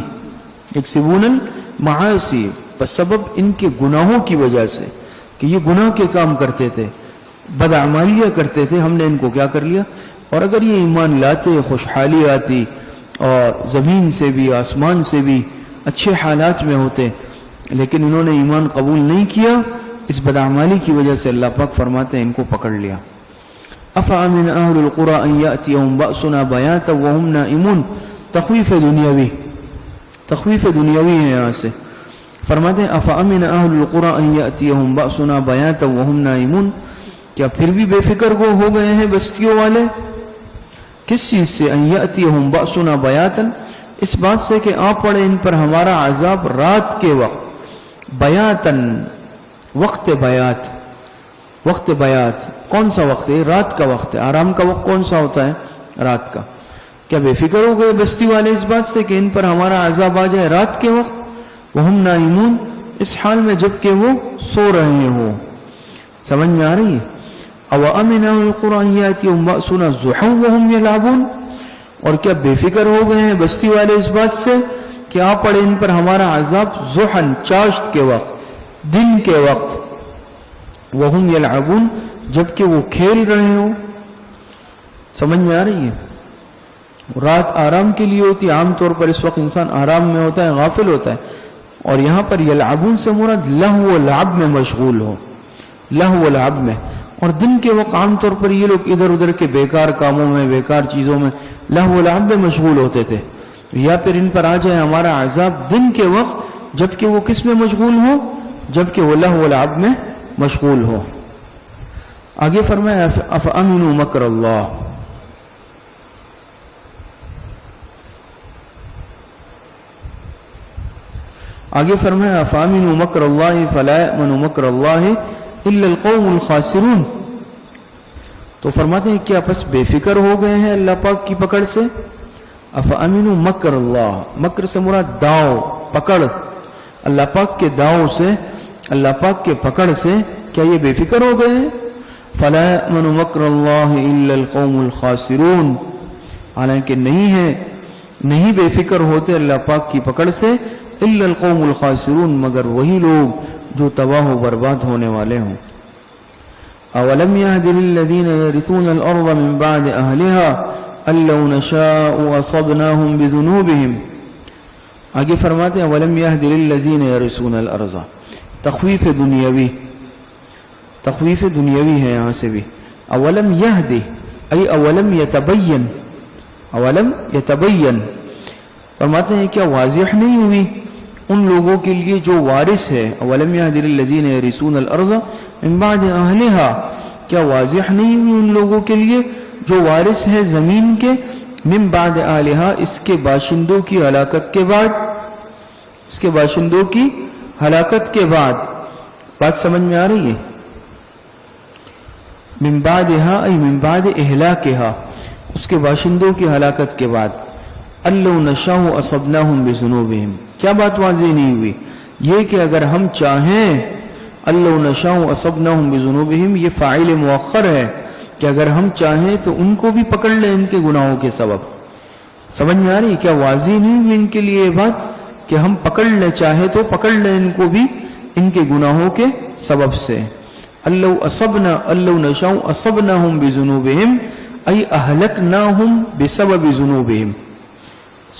يَكْسِبُونَ الْمَعَاصِي، بسبب ان کے گناہوں کی وجہ سے، کہ یہ گناہ کے کام کرتے تھے، بدعمالیاں کرتے تھے، ہم نے ان کو کیا کر لیا. اور اگر یہ ایمان لاتے، خوشحالی آتی، اور زمین سے بھی آسمان سے بھی اچھے حالات میں ہوتے، لیکن انہوں نے ایمان قبول نہیں کیا. اس بدعمالی کی وجہ سے اللہ پاک فرماتے ہیں ان کو پکڑ لیا. افامن اہل القرى ان یاتیہم بأسنا بیاتا وہم نائمون، تخویف دنیاوی، تخویف دنیاوی ہے یہاں سے. فرماتے ہیں افامن اہل القرى ان یاتیہم بأسنا بیاتا وہم نائمون، کیا پھر بھی بے فکر ہو گئے ہیں بستیوں والے؟ کس چیز سے؟ ان یأتیہم بأسنا بیاتن، اس بات سے کہ آ پڑے ان پر ہمارا عذاب رات کے وقت، بیاتن وقت بیات، وقت بیات کون سا وقت ہے؟ رات کا وقت ہے۔ آرام کا وقت کون سا ہوتا ہے؟ رات کا۔ کیا بے فکر ہو گئے بستی والے اس بات سے کہ ان پر ہمارا عذاب آ جائے رات کے وقت؟ وہم نائمون، اس حال میں جب کہ وہ سو رہے ہوں۔ سمجھ میں آ رہی ہے؟ او امن القرى ان یاتیہم بأسنا ضحی وہم یلعبون، اور کیا بے فکر ہو گئے ہیں بستی والے اس بات سے کہ آ پڑے ان پر ہمارا عذاب ضحن چاشت کے وقت، دن کے وقت، وہم یلعبون جبکہ وہ کھیل رہے ہوں۔ سمجھ میں آ رہی ہے؟ رات آرام کے لیے ہوتی ہے، عام طور پر اس وقت انسان آرام میں ہوتا ہے، غافل ہوتا ہے، اور یہاں پر یلعبون سے مراد لہو و لعب میں مشغول ہو، لہو و لعب میں۔ اور دن کے وقت عام طور پر یہ لوگ ادھر ادھر کے بیکار کاموں میں، بیکار چیزوں میں، لہو و لعب میں مشغول ہوتے تھے، یا پھر ان پر آ جائے ہمارا عذاب دن کے وقت جبکہ وہ کس میں مشغول ہو؟ جبکہ وہ لہو و لعب میں مشغول ہو۔ آگے فرمایا افامنوا مکر اللہ، آگے فرمایا افامنوا مکر اللہ فلا یأمن مکر اللہ الا القوم الخاسرون، تو فرماتے ہیں کیا پس بے فکر ہو گئے ہیں اللہ پاک کی پکڑ سے؟ افامنوا مکر اللہ، مکر سے مراد داؤ، پکڑ، اللہ پاک کے داؤ سے، اللہ پاک کے پکڑ سے کیا یہ بے فکر ہو گئے ہیں؟ فلا یأمن مکر اللہ الا القوم الخاسرون، حالانکہ نہیں بے فکر ہوتے اللہ پاک کی پکڑ سے الا القوم الخاسرون، مگر وہی لوگ جو تباہ و برباد ہونے والے ہوں۔ اولم یہد للذین یرثون الارض من بعد اہلها ان لو نشاء اصبناہم بذنوبہم، آگے فرماتے ہیں اولم یہد للذین یرثون الارض، تخویف دنیاوی، تخویف دنیاوی ہے یہاں سے بھی۔ اولم یہد ای اولم یتبین، اولم یتبین فرماتے ہیں کیا واضح نہیں ہوئی ان لوگوں کے لیے جو وارث ہے؟ اولم یہد للذین یرثون الارض من بعد اہلها، کیا واضح نہیں ہوئی ان لوگوں کے لیے جو وارث ہے زمین کے، من بعد اہلها اس کے باشندوں کی ہلاکت کے بعد، اس کے باشندوں کی ہلاکت کے بعد۔ بات سمجھ میں آ رہی ہے؟ من بعدها ای من بعد اہلاکها، اس کے باشندوں کی ہلاکت کے بعد۔ ان لو نشاء اصبناہم بذنوبہم، کیا بات واضح نہیں ہوئی؟ یہ کہ اگر ہم چاہیں، ان لو نشاء اصبناہم بذنوبہم یہ فاعل مؤخر ہے کہ اگر ہم چاہیں تو ان کو بھی پکڑ لیں ان کے گناہوں کے سبب۔ سمجھ میں آ رہی ہے؟ کیا واضح نہیں ہوئی ان کے لیے یہ بات کہ ہم پکڑ لیں، چاہے تو پکڑ لیں ان کو بھی ان کے گناہوں کے سبب سے۔ ان لو نشاء اصبناہم بذنوبہم ای اہلکناہم بسبب ذنوبہم۔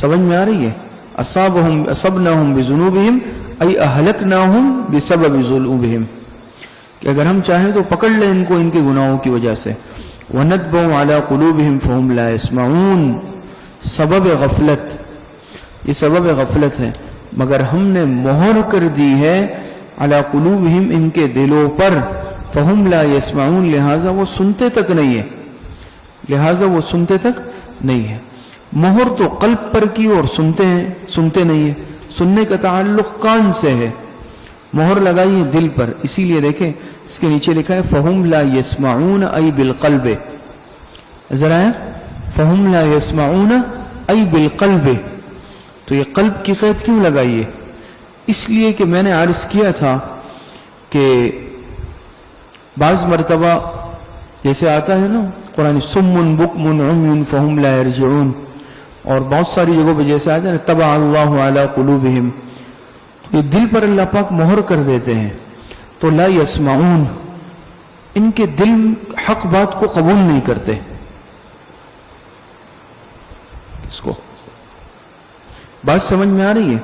سمجھ میں آ رہی ہے؟ اصبناہم بذنوبہم ای اہلکناہم بسبب ذنوبہم، کہ اگر ہم چاہیں تو پکڑ لیں ان کو ان کے گناہوں کی وجہ سے۔ وَنَتْبَعُ عَلَىٰ قُلُوبِهِمْ فَهُمْ لَا يَسْمَعُونَ، سبب غفلت، یہ سبب غفلت ہے، مگر ہم نے مہر کر دی ہے عَلَىٰ قُلُوبِهِمْ ان کے دلوں پر، فَهُمْ لَا يَسْمَعُونَ لہذا وہ سنتے تک نہیں ہے، لہذا وہ سنتے تک نہیں ہے۔ مہر تو قلب پر کی اور سنتے نہیں ہے، سننے کا تعلق کان سے ہے، مہر لگائی ہے دل پر، اسی لیے دیکھیں اس کے نیچے لکھا ہے فَهُمْ لَا يَسْمَعُونَ ای بِالْقَلْبِ، ذرا ہے فَهُمْ لَا يَسْمَعُونَ ای بِالْقَلْبِ، تو یہ قلب کی قید کیوں لگائی ہے؟ اس لیے کہ میں نے عرض کیا تھا کہ بعض مرتبہ جیسے آتا ہے نا قرآن سم بکم عمی فہم لا یرجعون، اور بہت ساری جگہوں پہ جیسے آتا ہے نا طبع اللہ علی قلوبہم، تو یہ دل پر اللہ پاک مہر کر دیتے ہیں، تو لا یسمعون ان کے دل حق بات کو قبول نہیں کرتے، اس کو بات سمجھ میں آ رہی ہے؟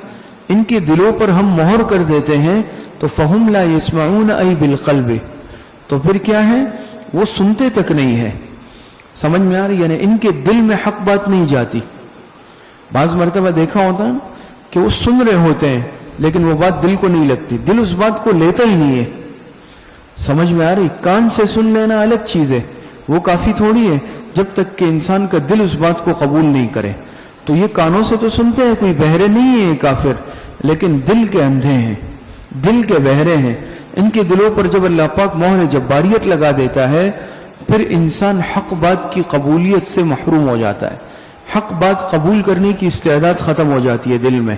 ان کے دلوں پر ہم مہر کر دیتے ہیں تو فہم لا یسمعون ای بالقلب، تو پھر کیا ہے وہ سنتے تک نہیں ہے۔ سمجھ میں آ رہی ہے؟ یعنی ان کے دل میں حق بات نہیں جاتی۔ بعض مرتبہ دیکھا ہوتا ہے کہ وہ سن رہے ہوتے ہیں لیکن وہ بات دل کو نہیں لگتی، دل اس بات کو لیتا ہی نہیں ہے۔ سمجھ میں آ رہی؟ کان سے سن لینا الگ چیز ہے، وہ کافی تھوڑی ہے جب تک کہ انسان کا دل اس بات کو قبول نہیں کرے. تو یہ کانوں سے تو سنتے ہیں, کوئی بہرے نہیں ہے یہ کافر, لیکن دل کے اندھے ہیں, دل کے بہرے ہیں. ان کے دلوں پر جب اللہ پاک مہر جباریت لگا دیتا ہے, پھر انسان حق بات کی قبولیت سے محروم ہو جاتا ہے. حق بات قبول کرنے کی استعداد ختم ہو جاتی ہے دل میں.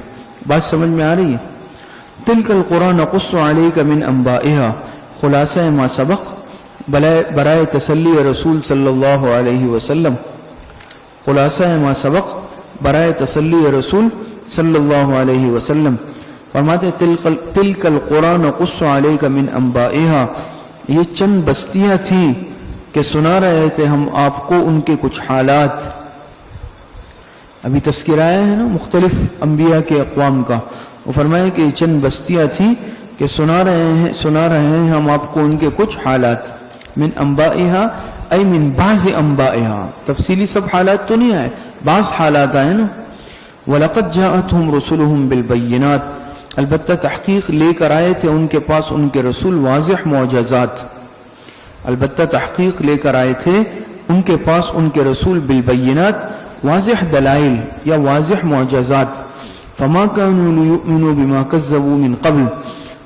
بات سمجھ میں آ رہی ہے؟ تلک القرآن نقص علیک من انبائها, خلاصہ ما سبق برائے تسلی رسول صلی اللہ علیہ وسلم. خلاصہ ما سبق برائے تسلی رسول صلی اللہ علیہ وسلم. فرماتے تلک القرآن نقص علیک من انبائها, یہ چند بستیاں تھیں کہ سنا رہے تھے ہم آپ کو ان کے کچھ حالات. ابھی تذکرہ آیا ہے نا مختلف انبیاء کے اقوام کا, وہ فرمایا کہ یہ چند بستیاں تھیں کہ سنا رہے ہیں ہم آپ کو ان کے کچھ حالات. من انبائها ای من بعض انبائها, تفصیلی سب حالات تو نہیں آئے, بعض حالات آئے نا. وَلَقَدْ جَاءَتْهُمْ رُسُلُهُمْ بِالْبَيِّنَاتِ, البتہ تحقیق لے کر آئے تھے ان کے پاس ان کے رسول واضح معجزات. البتہ تحقیق لے کر آئے تھے ان کے پاس ان کے رسول بالبینات, واضح دلائل یا واضح معجزات. فما كانوا ليؤمنوا بما كذبوا من قبل,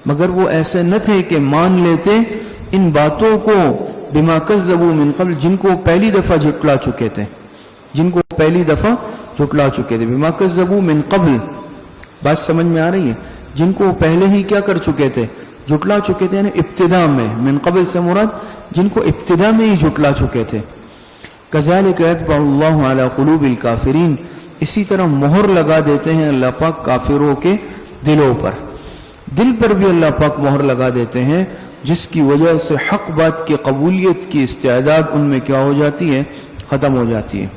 مگر وہ ایسے نہ تھے کہ مان لیتے ان باتوں کو بما كذبوا من قبل, جن کو پہلی دفعہ جھٹلا چکے تھے, جن کو پہلی دفعہ جھٹلا چکے تھے. بما كذبوا من قبل, بات سمجھ میں آ رہی ہے؟ جن کو پہلے ہی کیا کر چکے تھے, جھٹلا چکے تھے, یعنی ابتدا میں. من قبل سے مراد جن کو ابتدا میں ہی جھٹلا چکے تھے. کذالک یطبع اللہ علی قلوب الکافرین, اسی طرح مہر لگا دیتے ہیں اللہ پاک کافروں کے دلوں پر. دل پر بھی اللہ پاک مہر لگا دیتے ہیں, جس کی وجہ سے حق بات کی قبولیت کی استعداد ان میں کیا ہو جاتی ہے, ختم ہو جاتی ہے.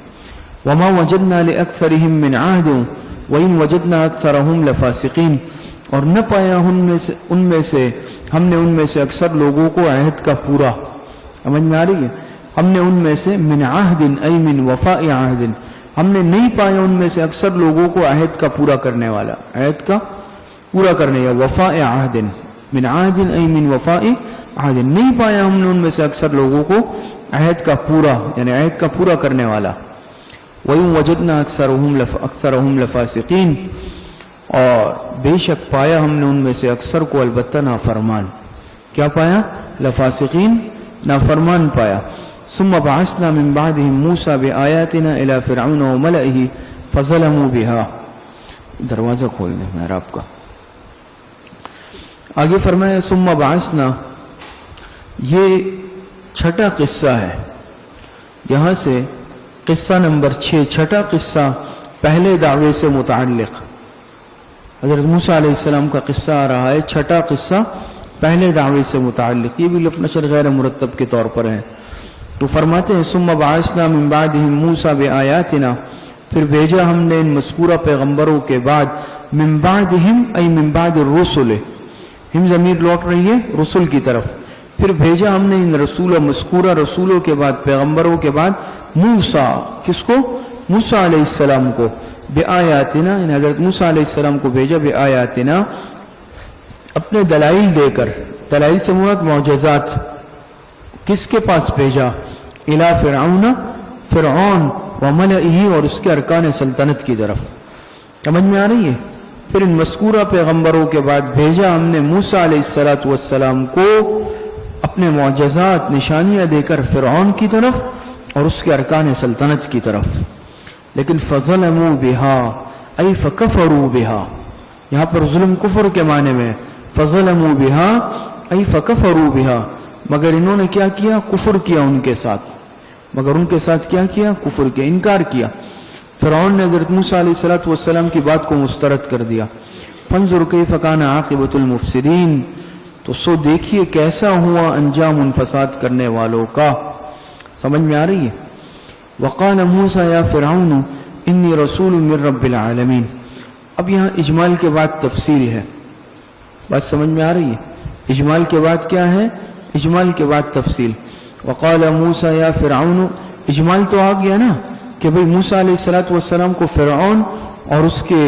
وما وجدنا لأکثرهم من عہد وإن وجدنا أکثرهم لفاسقین, اور نہ پایا ان میں سے ہم نے ان میں سے اکثر لوگوں کو عہد کا پورا. سمجھ میں آ رہی ہے؟ ہم نے ان میں سے من عہد ای من وفاء عہد, ہم نے نہیں پایا ان میں سے اکثر لوگوں کو عہد کا پورا کرنے والا, عہد کا پورا کرنے, یا وفاء عہد, من عہد ای من وفاء عہد, نہیں پایا ہم نے ان میں سے اکثر لوگوں کو عہد کا پورا, یعنی عہد کا پورا کرنے والا. وَإِن وَجَدْنَا أَكْثَرَهُمْ لَفَاسِقِينَ, اور بے شک پایا ہم نے ان میں سے اکثر کو البتہ نافرمان. کیا پایا؟ لفاسقین, نافرمان پایا. ثم بعثنا من بعدهم موسى بآياتنا إلى فرعون وملئه فظلموا بها. دروازہ کھول دیں محراب کا. آگے فرمایا ثم بعثنا, یہ چھٹا قصہ ہے. یہاں سے قصہ نمبر 6, چھٹا قصہ پہلے دعوے سے متعلق. حضرت موسیٰ علیہ السلام کا قصہ آ رہا ہے, چھٹا قصہ پہلے دعوے سے متعلق. یہ بھی لفظ نشر غیر مرتب کے طور پر ہے. تو فرماتے ہیں ثم بعثنا من بعدهم موسیٰ بآیاتنا, پھر بھیجا ہم نے ان مذکورہ پیغمبروں کے بعد, من بعدهم ای من بعد الرسل, ہم ضمیر لوٹ رہی ہے رسول کی طرف. پھر بھیجا ہم نے ان مذکورہ رسولوں کے بعد, پیغمبروں کے بعد, موسیٰ, کس کو؟ موسیٰ علیہ السلام کو, بآیاتنا, یعنی حضرت موسیٰ علیہ السلام کو بھیجا بآیاتنا, اپنے دلائل دے کر. دلائل سے مراد معجزات. کس کے پاس بھیجا؟ الی فرعون, فرعون وملئہ, اور اس کے ارکان سلطنت کی طرف. سمجھ میں آ رہی ہے؟ پھر ان مذکورہ پیغمبروں کے بعد بھیجا ہم نے موسیٰ علیہ السلام کو اپنے معجزات, نشانیاں دے کر فرعون کی طرف اور اس کے ارکان سلطنت کی طرف. لیکن فظلموا بها ای فکفروا بها, یہاں پر ظلم کفر کے معنی میں. فظلموا بها ای فکفروا بها, مگر انہوں نے کیا کیا؟ کفر کیا ان کے ساتھ. مگر ان کے ساتھ کیا کیا؟ کفر کیا, انکار کیا. فرعون نے حضرت موسیٰ علیہ السلام کی بات کو مسترد کر دیا. فانظر کیف کان عاقبۃ المفسدین, تو سو دیکھیے کیسا ہوا انجام ان فساد کرنے والوں کا. سمجھ میں آ رہی ہے؟ وقال موسیٰ یا فرعون انی رسول من رب العالمین. اب یہاں اجمال کے بعد تفصیل ہے. بات سمجھ میں آ رہی ہے؟ اجمال کے بعد کیا ہے؟ اجمال کے بعد تفصیل. وقال موسیٰ یا فرعون, اجمال تو آ گیا نا کہ بھئی موسیٰ علیہ السلام کو فرعون اور اس کے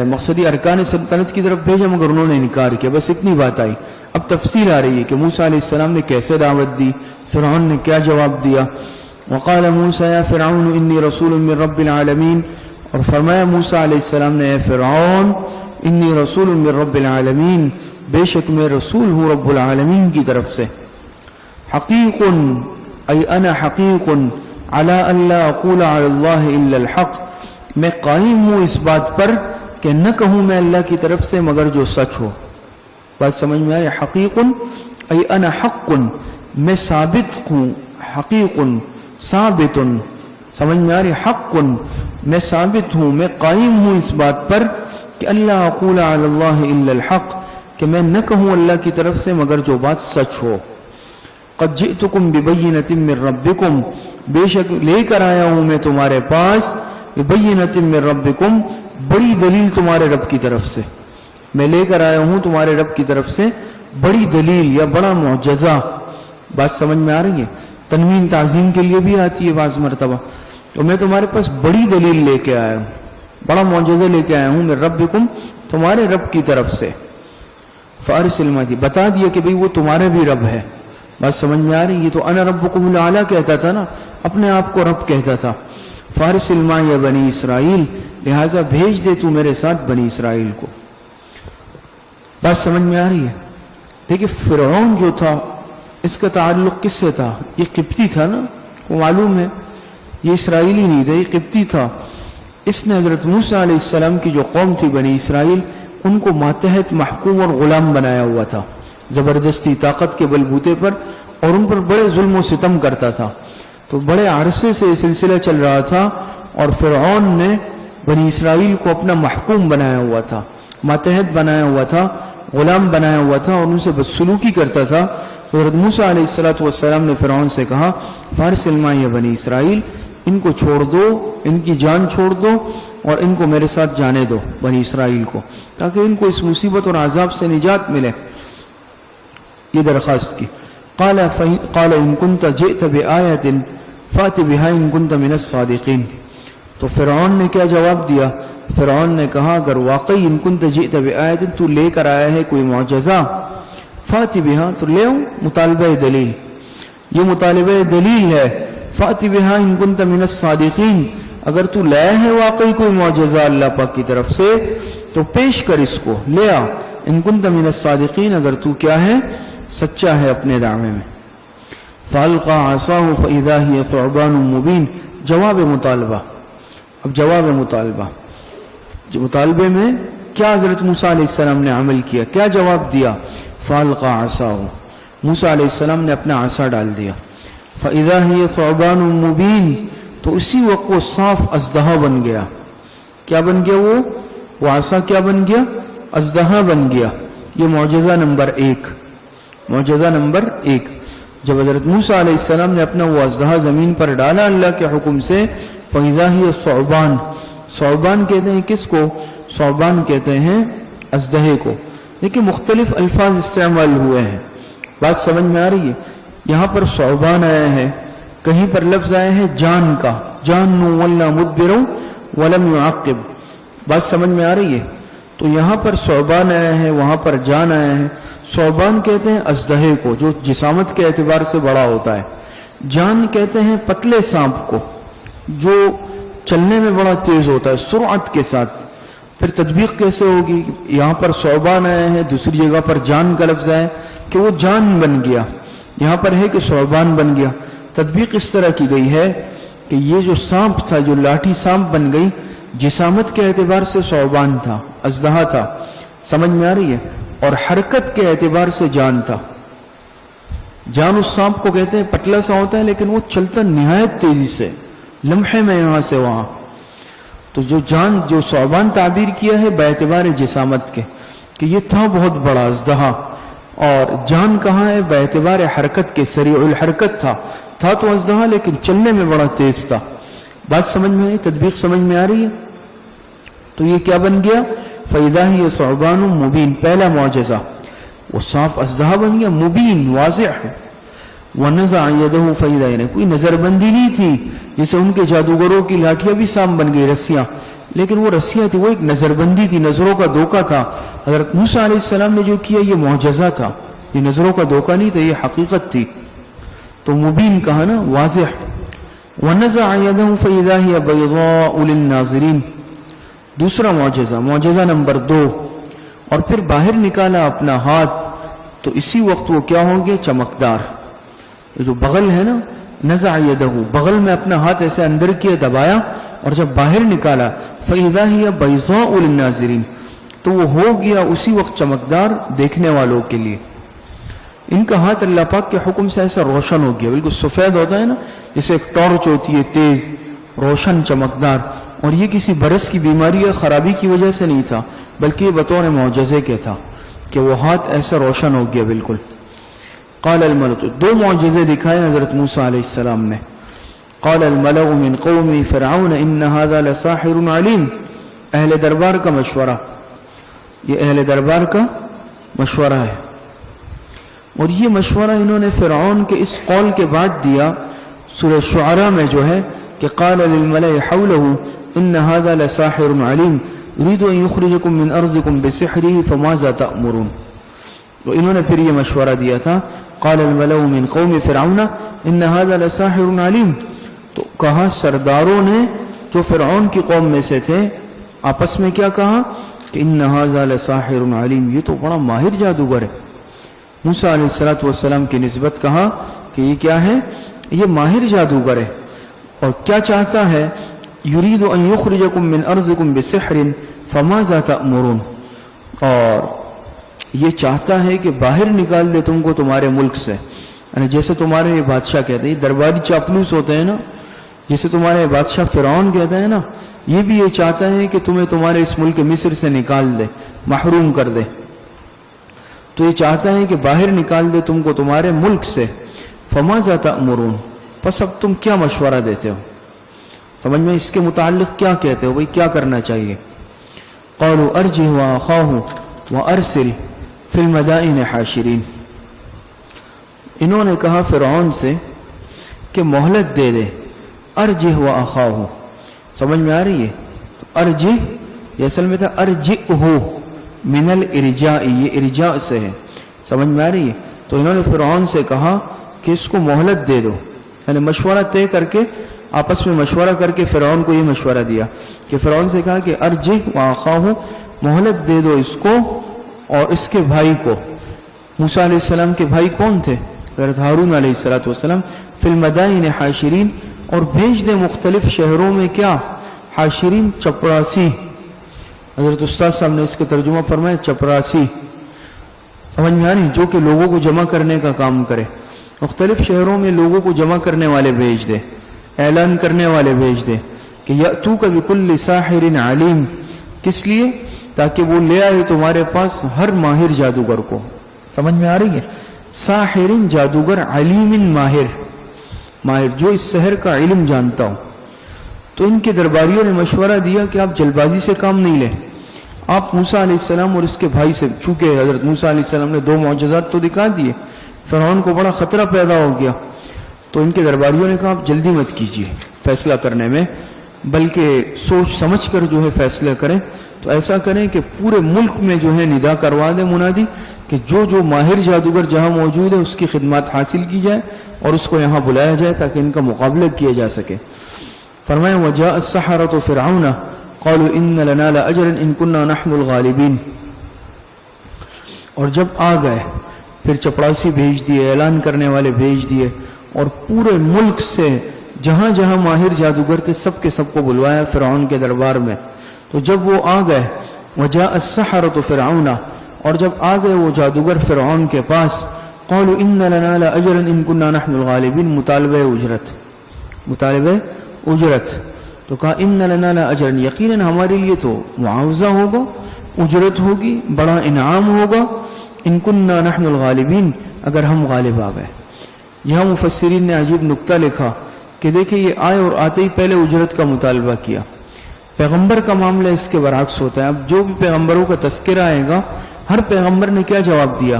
مقصدی ارکان سلطنت کی طرف بھیجا, مگر انہوں نے انکار کیا. بس اتنی بات آئی. اب تفصیل آ رہی ہے کہ موسیٰ علیہ السلام نے کیسے دعوت دی, فرعون نے کیا جواب دیا. وقال موسیٰ یا فرعون انی رسول من رب العالمین، اور فرمایا موسیٰ علیہ السلام نے، اے فرعون انی رسول من رب العالمین، بے شک میں رسول ہوں رب العالمین کی طرف سے. حقیق ای انا حقیق علی ان لا اقول علی اللہ الا الحق، میں قائم ہوں اس بات پر کہ نہ کہوں میں اللہ کی طرف سے مگر جو سچ ہو. بات سمجھ میں آئی؟ حقیق ای انا حق، میں ثابت ہوں، حقیق ثابت، سمجھ میں آ رہی؟ حق میں ثابت ہوں، میں قائم ہوں اس بات پر کہ اللہ اقول علی اللہ الا الحق، کہ میں نہ کہوں اللہ کی طرف سے مگر جو بات سچ ہو. قد جئتکم ببینۃ من ربکم، بے شک لے کر آیا ہوں میں تمہارے پاس، ببینۃ من ربکم، بڑی دلیل تمہارے رب کی طرف سے. میں لے کر آیا ہوں تمہارے رب کی طرف سے بڑی دلیل یا بڑا معجزہ. بات سمجھ میں آ رہی ہے؟ تنوین تعظیم کے لیے بھی آتی ہے بعض مرتبہ. تو میں تمہارے پاس بڑی دلیل لے کے آیا ہوں، بڑا معجزہ لے کے آیا ہوں من ربکم، تمہارے رب کی طرف سے. فارسل معی، بتا دیا کہ بھئی وہ تمہارے بھی رب ہے. بات سمجھ میں آ رہی ہے؟ یہ تو انا ربکم الاعلی کہتا تھا نا، اپنے آپ کو رب کہتا تھا. فارسل معی بنی اسرائیل، لہٰذا بھیج دے تو میرے ساتھ بنی اسرائیل کو. بات سمجھ میں آ رہی ہے؟ دیکھیں فرعون جو تھا اس کا تعلق کس سے تھا؟ یہ قبطی تھا نا، وہ معلوم ہے، یہ اسرائیلی نہیں تھا، یہ قبطی تھا. اس نے حضرت موسیٰ علیہ السلام کی جو قوم تھی بنی اسرائیل، ان کو ماتحت محکوم اور غلام بنایا ہوا تھا زبردستی طاقت کے بلبوتے پر، اور ان پر بڑے ظلم و ستم کرتا تھا. تو بڑے عرصے سے یہ سلسلہ چل رہا تھا، اور فرعون نے بنی اسرائیل کو اپنا محکوم بنایا ہوا تھا، ماتحت بنایا ہوا تھا، غلام بنایا ہوا تھا، اور ان سے بدسلوکی کرتا تھا. حضرت موسیٰ علیہ السلام نے فرعون سے کہا فارسل معی بنی اسرائیل، ان کو چھوڑ دو، ان کی جان چھوڑ دو، اور ان کو میرے ساتھ جانے دو بنی اسرائیل کو، تاکہ ان کو اس مصیبت اور عذاب سے نجات ملے. یہ درخواست کی. قال ان كنت جئت بآیۃ فأت بها ان كنت من الصادقین. تو فرعون نے کیا جواب دیا؟ فرعون نے کہا اگر واقعی ان كنت جئت بآیۃ، تو لے کر آیا ہے کوئی معجزہ، فأت بها، تو لے آؤ مطالبہ دلیل. یہ مطالبہ دلیل ہے. فأت بها ان كنت من الصادقین، اگر تو لایا ہے واقعی کوئی معجزہ اللہ پاک کی طرف سے تو پیش کر، اس کو لے آ. ان كنت من الصادقین، اگر تو کیا ہے؟ سچا ہے اپنے دعوے میں. فالقى عصاه فاذا هي ثعبان مبين، جواب مطالبہ. اب جواب مطالبہ، مطالبے میں کیا حضرت موسیٰ علیہ السلام نے عمل کیا، کیا جواب دیا؟ فالقى عصاه، موسیٰ علیہ السلام نے اپنا عصا ڈال دیا. فاذا هي ثعبان مبين، تو اسی وقت وہ صاف اژدہا بن گیا. کیا بن گیا؟ وہ عصا کیا بن گیا؟ اژدہا بن گیا. یہ معجزہ نمبر 1. معجزہ نمبر 1، جب حضرت موسیٰ علیہ السلام نے اپنا وہ اژدہا زمین پر ڈالا اللہ کے حکم سے، فَإِذَا هِيَ ثُعْبَانٌ، ثعبان کہتے ہیں کس کو؟ ثعبان کہتے ہیں اژدہے کو. لیکن مختلف الفاظ استعمال ہوئے ہیں. بات سمجھ میں آ رہی ہے؟ یہاں پر ثعبان آیا ہے، کہیں پر لفظ آیا ہے جان کا، جان وَلَّا مُدْبِرٌ وَلَمْ يُعَقِّبْ. بات سمجھ میں آ رہی ہے؟ تو یہاں پر ثعبان آیا ہے، وہاں پر جان آیا ہے. ثعبان کہتے ہیں اژدہے کو جو جسامت کے اعتبار سے بڑا ہوتا ہے. جان کہتے ہیں پتلے سانپ کو جو چلنے میں بڑا تیز ہوتا ہے سرعت کے ساتھ. پھر تطبیق کیسے ہوگی؟ یہاں پر ثعبان آیا ہے، دوسری جگہ پر جان کا لفظ ہے کہ وہ جان بن گیا، یہاں پر ہے کہ ثعبان بن گیا. تطبیق اس طرح کی گئی ہے کہ یہ جو سانپ تھا، جو لاٹھی سانپ بن گئی، جسامت کے اعتبار سے ثعبان تھا، اژدہا تھا. سمجھ میں آ رہی ہے؟ اور حرکت کے اعتبار سے جان تھا. جان اس سانپ کو کہتے ہیں پتلا سا ہوتا ہے لیکن وہ چلتا نہایت تیزی سے، لمحے میں یہاں سے وہاں. تو جو جان، جو ثعبان تعبیر کیا ہے باعتبار جسامت کے کہ یہ تھا بہت بڑا اژدہا، اور جان کہاں ہے؟ باعتبار حرکت کے، سریع الحرکت تھا تو اژدہا لیکن چلنے میں بڑا تیز تھا. بات سمجھ میں آئی؟ تطبیق سمجھ میں آ رہی ہے؟ تو یہ کیا بن گیا؟ فَإِذَا هِيَ ثُعْبَانٌ مُبِينٌ، پہلا معجزہ وہ صاف اژدہا بن گیا، مبین واضح. وَنَزَعَ يَدَهُ فَإِذَا، یعنی کوئی نظر بندی نہیں تھی جیسے ان کے جادوگروں کی لاٹھیاں بھی سام بن گئی، رسیاں، لیکن وہ رسیاں تھی، وہ ایک نظر بندی تھی، نظروں کا دھوکہ تھا. حضرت موسیٰ علیہ السلام نے جو کیا یہ معجزہ تھا، یہ نظروں کا دھوکہ نہیں تھا، یہ حقیقت تھی. تو مبین کہا نا، واضح. وَنَزَعَ يَدَهُ فَإِذَا هِيَ بَيْضَاءُ لِلنَّاظِرِينَ. دوسرا معجزہ نمبر 2، اور پھر باہر نکالا اپنا ہاتھ تو اسی وقت وہ کیا ہو گیا؟ چمکدار. یہ جو بغل ہے نا، نزع یدہ، بغل میں اپنا ہاتھ ایسے اندر کیا، دبایا، اور جب باہر نکالا فَإِذَا هِيَ بَيْضَاءُ لِلنَّاظِرِينَ، تو وہ ہو گیا اسی وقت چمکدار دیکھنے والوں کے لیے. ان کا ہاتھ اللہ پاک کے حکم سے ایسا روشن ہو گیا، بالکل سفید ہوتا ہے نا، جیسے ایک ٹارچ ہوتی ہے، تیز روشن چمکدار. اور یہ کسی برس کی بیماری یا خرابی کی وجہ سے نہیں تھا، بلکہ یہ بطور معجزے کے تھا کہ وہ ہاتھ ایسا روشن ہو گیا بالکل. قال الملأ، 2 معجزے دکھائے حضرت موسیٰ علیہ السلام نے. قال الملأ من قوم فرعون ان هذا لساحر علیم. اہل دربار کا مشورہ، یہ اہل دربار کا مشورہ ہے، اور یہ مشورہ انہوں نے فرعون کے اس قول کے بعد دیا سورہ شعراء میں جو ہے کہ قال للملأ حوله ان هذا لساحر علیم يريد ان يخرجكم من ارضكم بسحره فماذا تأمرون. تو انہوں نے پھر یہ مشورہ دیا تھا، قال الملأ من قوم فرعون ان هذا لساحر علیم. تو کہا سرداروں نے جو فرعون کی قوم میں سے تھے آپس میں کیا کہا کہ ان هذا لساحر علیم، یہ تو بڑا ماہر جادوگر ہے. موسیٰ علیہ السلام کی نسبت کہا کہ یہ کیا ہے؟ یہ ماہر جادوگر ہے. اور کیا چاہتا ہے؟ یرید ان یخرجکم من ارضکم بسحر فماذا تأمرون، اور یہ چاہتا ہے کہ باہر نکال دے تم کو تمہارے ملک سے. یعنی جیسے تمہارے یہ بادشاہ کہتے ہیں، درباری چاپلوس ہوتے ہیں نا، جیسے تمہارے بادشاہ فرعون کہتا ہے نا، یہ بھی یہ چاہتا ہے کہ تمہیں تمہارے اس ملک مصر سے نکال دے، محروم کر دے. تو یہ چاہتا ہے کہ باہر نکال دے تم کو تمہارے ملک سے. فماذا تأمرون، پس اب تم کیا مشورہ دیتے ہو؟ سمجھ میں اس کے متعلق کیا کہتے ہو بھئی، کیا کرنا چاہیے؟ قالوا ارجه واخاه وارسل فی المدائن حاشرین. انہوں نے کہا فرعون سے کہ مہلت دے دے، ارجه واخاه، سمجھ میں آ رہی ہے؟ تو ارجه یہ اصل میں تھا ارجئه من الارجاء، یہ ارجاء سے ہے، سمجھ میں آ رہی ہے؟ تو انہوں نے فرعون سے کہا کہ اس کو مہلت دے دو، یعنی مشورہ طے کر کے، آپس میں مشورہ کر کے فرعون کو یہ مشورہ دیا کہ فرعون سے کہا کہ ارجہ واخاہ، مہلت دے دو اس کو اور اس کے بھائی کو. موسیٰ علیہ السلام کے بھائی کون تھے؟ حضرت ہارون علیہ السلام. فی المدائن حاشرین، اور بھیج دے مختلف شہروں میں کیا؟ حاشرین، چپراسی. حضرت استاد صاحب نے اس کے ترجمہ فرمایا چپراسی. سمجھ میں آ رہی؟ جو کہ لوگوں کو جمع کرنے کا کام کرے. مختلف شہروں میں لوگوں کو جمع کرنے والے بھیج دے، اعلان کرنے والے بھیج دے کہ یأتوک بکل ساحر علیم. کس لیے؟ تاکہ وہ لے آئے تمہارے پاس ہر ماہر جادوگر کو. سمجھ میں آ رہی ہے؟ ساحر جادوگر، علیم ماہر جو اس سحر کا علم جانتا ہو. تو ان کے درباریوں نے مشورہ دیا کہ آپ جلد بازی سے کام نہیں لیں، آپ موسیٰ علیہ السلام اور اس کے بھائی سے، چونکہ حضرت موسیٰ علیہ السلام نے 2 معجزات تو دکھا دیے، فرعون کو بڑا خطرہ پیدا ہو گیا. تو ان کے درباریوں نے کہا آپ جلدی مت کیجیے فیصلہ کرنے میں، بلکہ سوچ سمجھ کر جو ہے فیصلہ کریں. تو ایسا کریں کہ پورے ملک میں جو ہے ندا کروا دیں، منادی، کہ جو ماہر جادوگر جہاں موجود ہے اس کی خدمات حاصل کی جائے اور اس کو یہاں بلایا جائے تاکہ ان کا مقابلہ کیا جا سکے. فرمایا وجاء السحرة فرعون قالوا ان لنا لاجرا ان كنا نحن الغالبین. اور جب آ گئے پھر چپڑاسی بھیج دیے، اعلان کرنے والے بھیج دیے، اور پورے ملک سے جہاں جہاں ماہر جادوگر تھے سب کے سب کو بلوایا فرعون کے دربار میں. تو جب وہ آ گئے وجاء السحرة فرعون، اور جب آ گئے وہ جادوگر فرعون کے پاس، قالوا ان لنا لاجرا ان كنا نحن الغالبین، مطالبہ اجرت. تو کہا ان لنا لاجرا، یقیناً ہمارے لیے تو معاوضہ ہوگا، اجرت ہوگی، بڑا انعام ہوگا، ان كنا نحن الغالبین، اگر ہم غالب آ گئے. یہاں مفسرین نے عجیب نکتہ لکھا کہ دیکھیں یہ آئے اور آتے ہی پہلے اجرت کا مطالبہ کیا. پیغمبر کا معاملہ اس کے برعکس ہوتا ہے. اب جو بھی پیغمبروں کا تذکرہ آئے گا، ہر پیغمبر نے کیا جواب دیا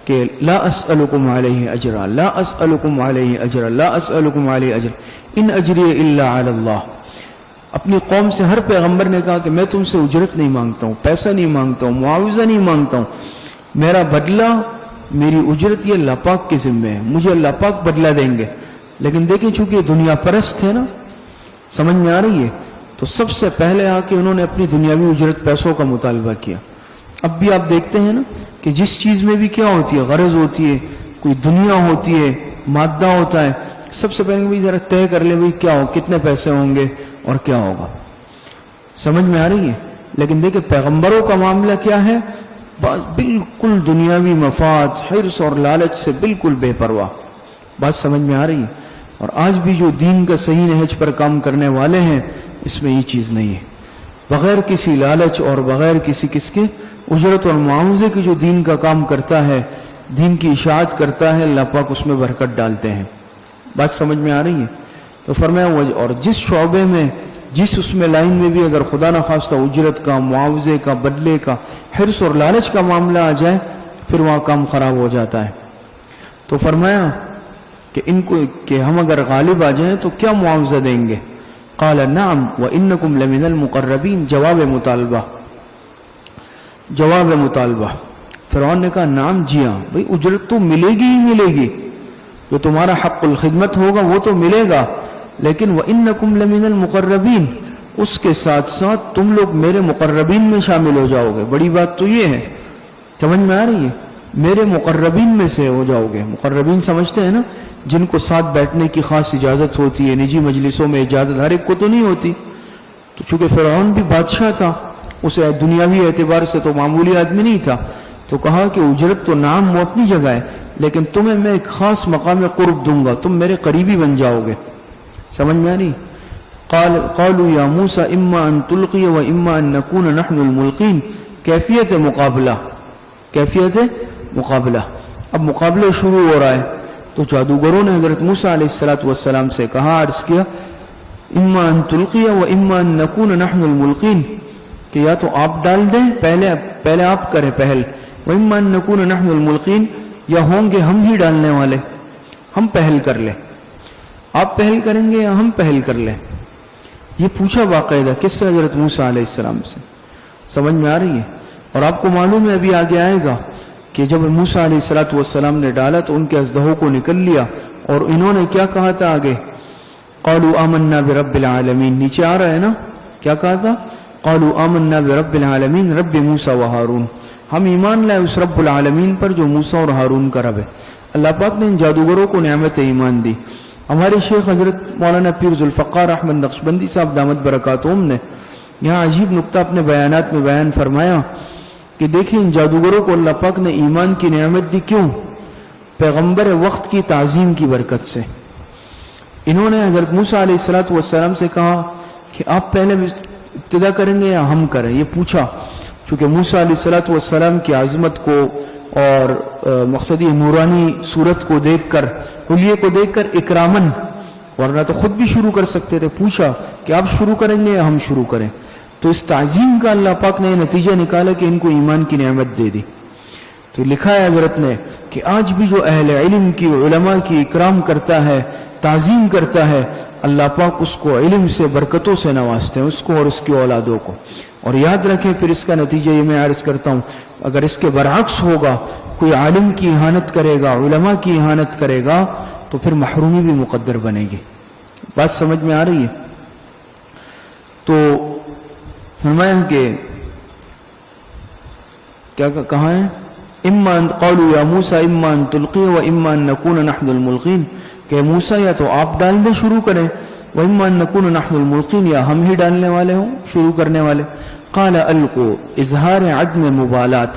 کہ لا اسألکم علیہ اجرا، لا اسألکم علیہ اجرا، لا اسألکم علیہ اجرا، ان اجری الا علی اللہ. اپنی قوم سے ہر پیغمبر نے کہا کہ میں تم سے اجرت نہیں مانگتا ہوں، پیسہ نہیں مانگتا ہوں، معاوضہ نہیں مانگتا ہوں، میرا بدلہ، میری اجرت یہ اللہ پاک کے ذمہ ہے، مجھے اللہ پاک بدلہ دیں گے. لیکن دیکھیں چونکہ دنیا پرست تھے نا، سمجھ میں آ رہی ہے، تو سب سے پہلے آ کے انہوں نے اپنی دنیاوی اجرت پیسوں کا مطالبہ کیا۔ اب بھی آپ دیکھتے ہیں نا کہ جس چیز میں بھی کیا ہوتی ہے، غرض ہوتی ہے، کوئی دنیا ہوتی ہے، مادہ ہوتا ہے، سب سے پہلے بھی ذرا طے کر لے بھائی کیا ہو، کتنے پیسے ہوں گے اور کیا ہوگا، سمجھ میں آ رہی ہے۔ لیکن دیکھیں پیغمبروں کا معاملہ کیا ہے، بالکل دنیاوی مفاد، حرص اور لالچ سے بالکل بے پرواہ، بات سمجھ میں آ رہی ہے۔ اور آج بھی جو دین کا صحیح نہج پر کام کرنے والے ہیں، اس میں یہ چیز نہیں ہے، بغیر کسی لالچ اور بغیر کسی کس کے اجرت اور معاوضے کی جو دین کا کام کرتا ہے، دین کی اشاعت کرتا ہے، اللہ پاک اس میں برکت ڈالتے ہیں، بات سمجھ میں آ رہی ہے۔ تو فرمایا اور جس شعبے میں، جس اس میں لائن میں بھی اگر خدا نخواستہ اجرت کا، معاوضے کا، بدلے کا، حرص اور لالچ کا معاملہ آ جائے، پھر وہاں کام خراب ہو جاتا ہے۔ تو فرمایا کہ ان کو کہ ہم اگر غالب آ جائیں تو کیا معاوضہ دیں گے؟ قال نعم وانکم لمن المقربین، جواب مطالبہ، جواب مطالبہ۔ فرعون نے کہا نعم، جی ہاں بھئی اجرت تو ملے گی ہی ملے گی، جو تمہارا حق الخدمت ہوگا وہ تو ملے گا، لیکن وانکم لمن المقربین، اس کے ساتھ ساتھ تم لوگ میرے مقربین میں شامل ہو جاؤ گے۔ بڑی بات تو یہ ہے، سمجھ میں آ رہی ہے، میرے مقربین میں سے ہو جاؤ گے۔ مقربین سمجھتے ہیں نا، جن کو ساتھ بیٹھنے کی خاص اجازت ہوتی ہے، نجی مجلسوں میں اجازت ہر ایک کو تو نہیں ہوتی۔ تو چونکہ فرعون بھی بادشاہ تھا، اسے دنیاوی اعتبار سے تو معمولی آدمی نہیں تھا، تو کہا کہ اجرت تو نام وہ اپنی جگہ ہے، لیکن تمہیں میں ایک خاص مقام قرب دوں گا، تم میرے قریبی بن جاؤ گے، سمجھ میں آ رہی؟ قالوا یا موسیٰ اما ان تلقی و اما ان نکون نحن الملقین، کیفیت مقابلہ، کیفیت مقابلہ۔ اب مقابلہ شروع ہو رہا ہے، تو جادوگروں نے حضرت موسیٰ علیہ السلام سے کہا، عرض کیا اما ان تلقی و اما ان نکون نحن الملقین، کہ یا تو آپ ڈال دیں، پہلے آپ کریں پہل، و اما ان نکون نحن الملقین، یا ہوں گے ہم ہی ڈالنے والے، ہم پہل کر لیں، آپ پہل کریں گے یا ہم پہل کر لیں۔ یہ پوچھا باقاعدہ کس سے؟ حضرت موسیٰ علیہ السلام سے، سمجھ میں آ رہی ہے۔ اور آپ کو معلوم ہے ابھی آگے آئے گا کہ جب موسیٰ علیہ السلام نے ڈالا تو ان کے اژدہوں کو نکل لیا، اور انہوں نے کیا کہا تھا آگے؟ قالوا آمنا برب العالمین، نیچے آ رہا ہے نا، کیا کہا تھا؟ قالوا آمنا برب العالمین رب موسیٰ و ہارون، ہم ایمان لائے اس رب العالمین پر جو موسیٰ اور ہارون کا رب ہے۔ اللہ پاک نے ان جادوگروں کو نعمت ایمان دی۔ ہمارے شیخ حضرت مولانا پیر ذوالفقار احمد نقشبندی صاحب دامت برکاتہم نے یہاں عجیب نقطہ اپنے بیانات میں بیان فرمایا کہ دیکھیں ان جادوگروں کو اللہ پاک نے ایمان کی نعمت دی، کیوں؟ پیغمبر وقت کی تعظیم کی برکت سے۔ انہوں نے حضرت موسیٰ علیہ السلام سے کہا کہ آپ پہلے ابتدا کریں گے یا ہم کریں، یہ پوچھا، چونکہ موسیٰ علیہ السلام کی عظمت کو اور مقصدی نورانی صورت کو دیکھ کر، حلیے کو دیکھ کر اکرامن، ورنہ تو خود بھی شروع کر سکتے تھے، پوچھا کہ آپ شروع کریں گے یا ہم شروع کریں، تو اس تعظیم کا اللہ پاک نے نتیجہ نکالا کہ ان کو ایمان کی نعمت دے دی۔ تو لکھا ہے حضرت نے کہ آج بھی جو اہل علم کی، علماء کی اکرام کرتا ہے، تعظیم کرتا ہے، اللہ پاک اس کو علم سے، برکتوں سے نوازتے ہیں، اس کو اور اس کی اولادوں کو۔ اور یاد رکھیں پھر اس کا نتیجہ یہ میں عرض کرتا ہوں، اگر اس کے برعکس ہوگا، کوئی عالم کی اہانت کرے گا، علماء کی اہانت کرے گا، تو پھر محرومی بھی مقدر بنے گی۔ بات سمجھ میں آ رہی ہے؟ تو فرمایا کہ کیا کہاں ہے؟ اما ان قالوا یا موسیٰ اما ان تلقی و اما ان نکون نحن الملقین، کہ موسیٰ یا تو آپ ڈال دیں شروع کریں، و اما ان نکون نحن الملقین، یا ہم ہی ڈالنے والے ہوں، شروع کرنے والے۔ قال القوا، اظہار عدم مبالات،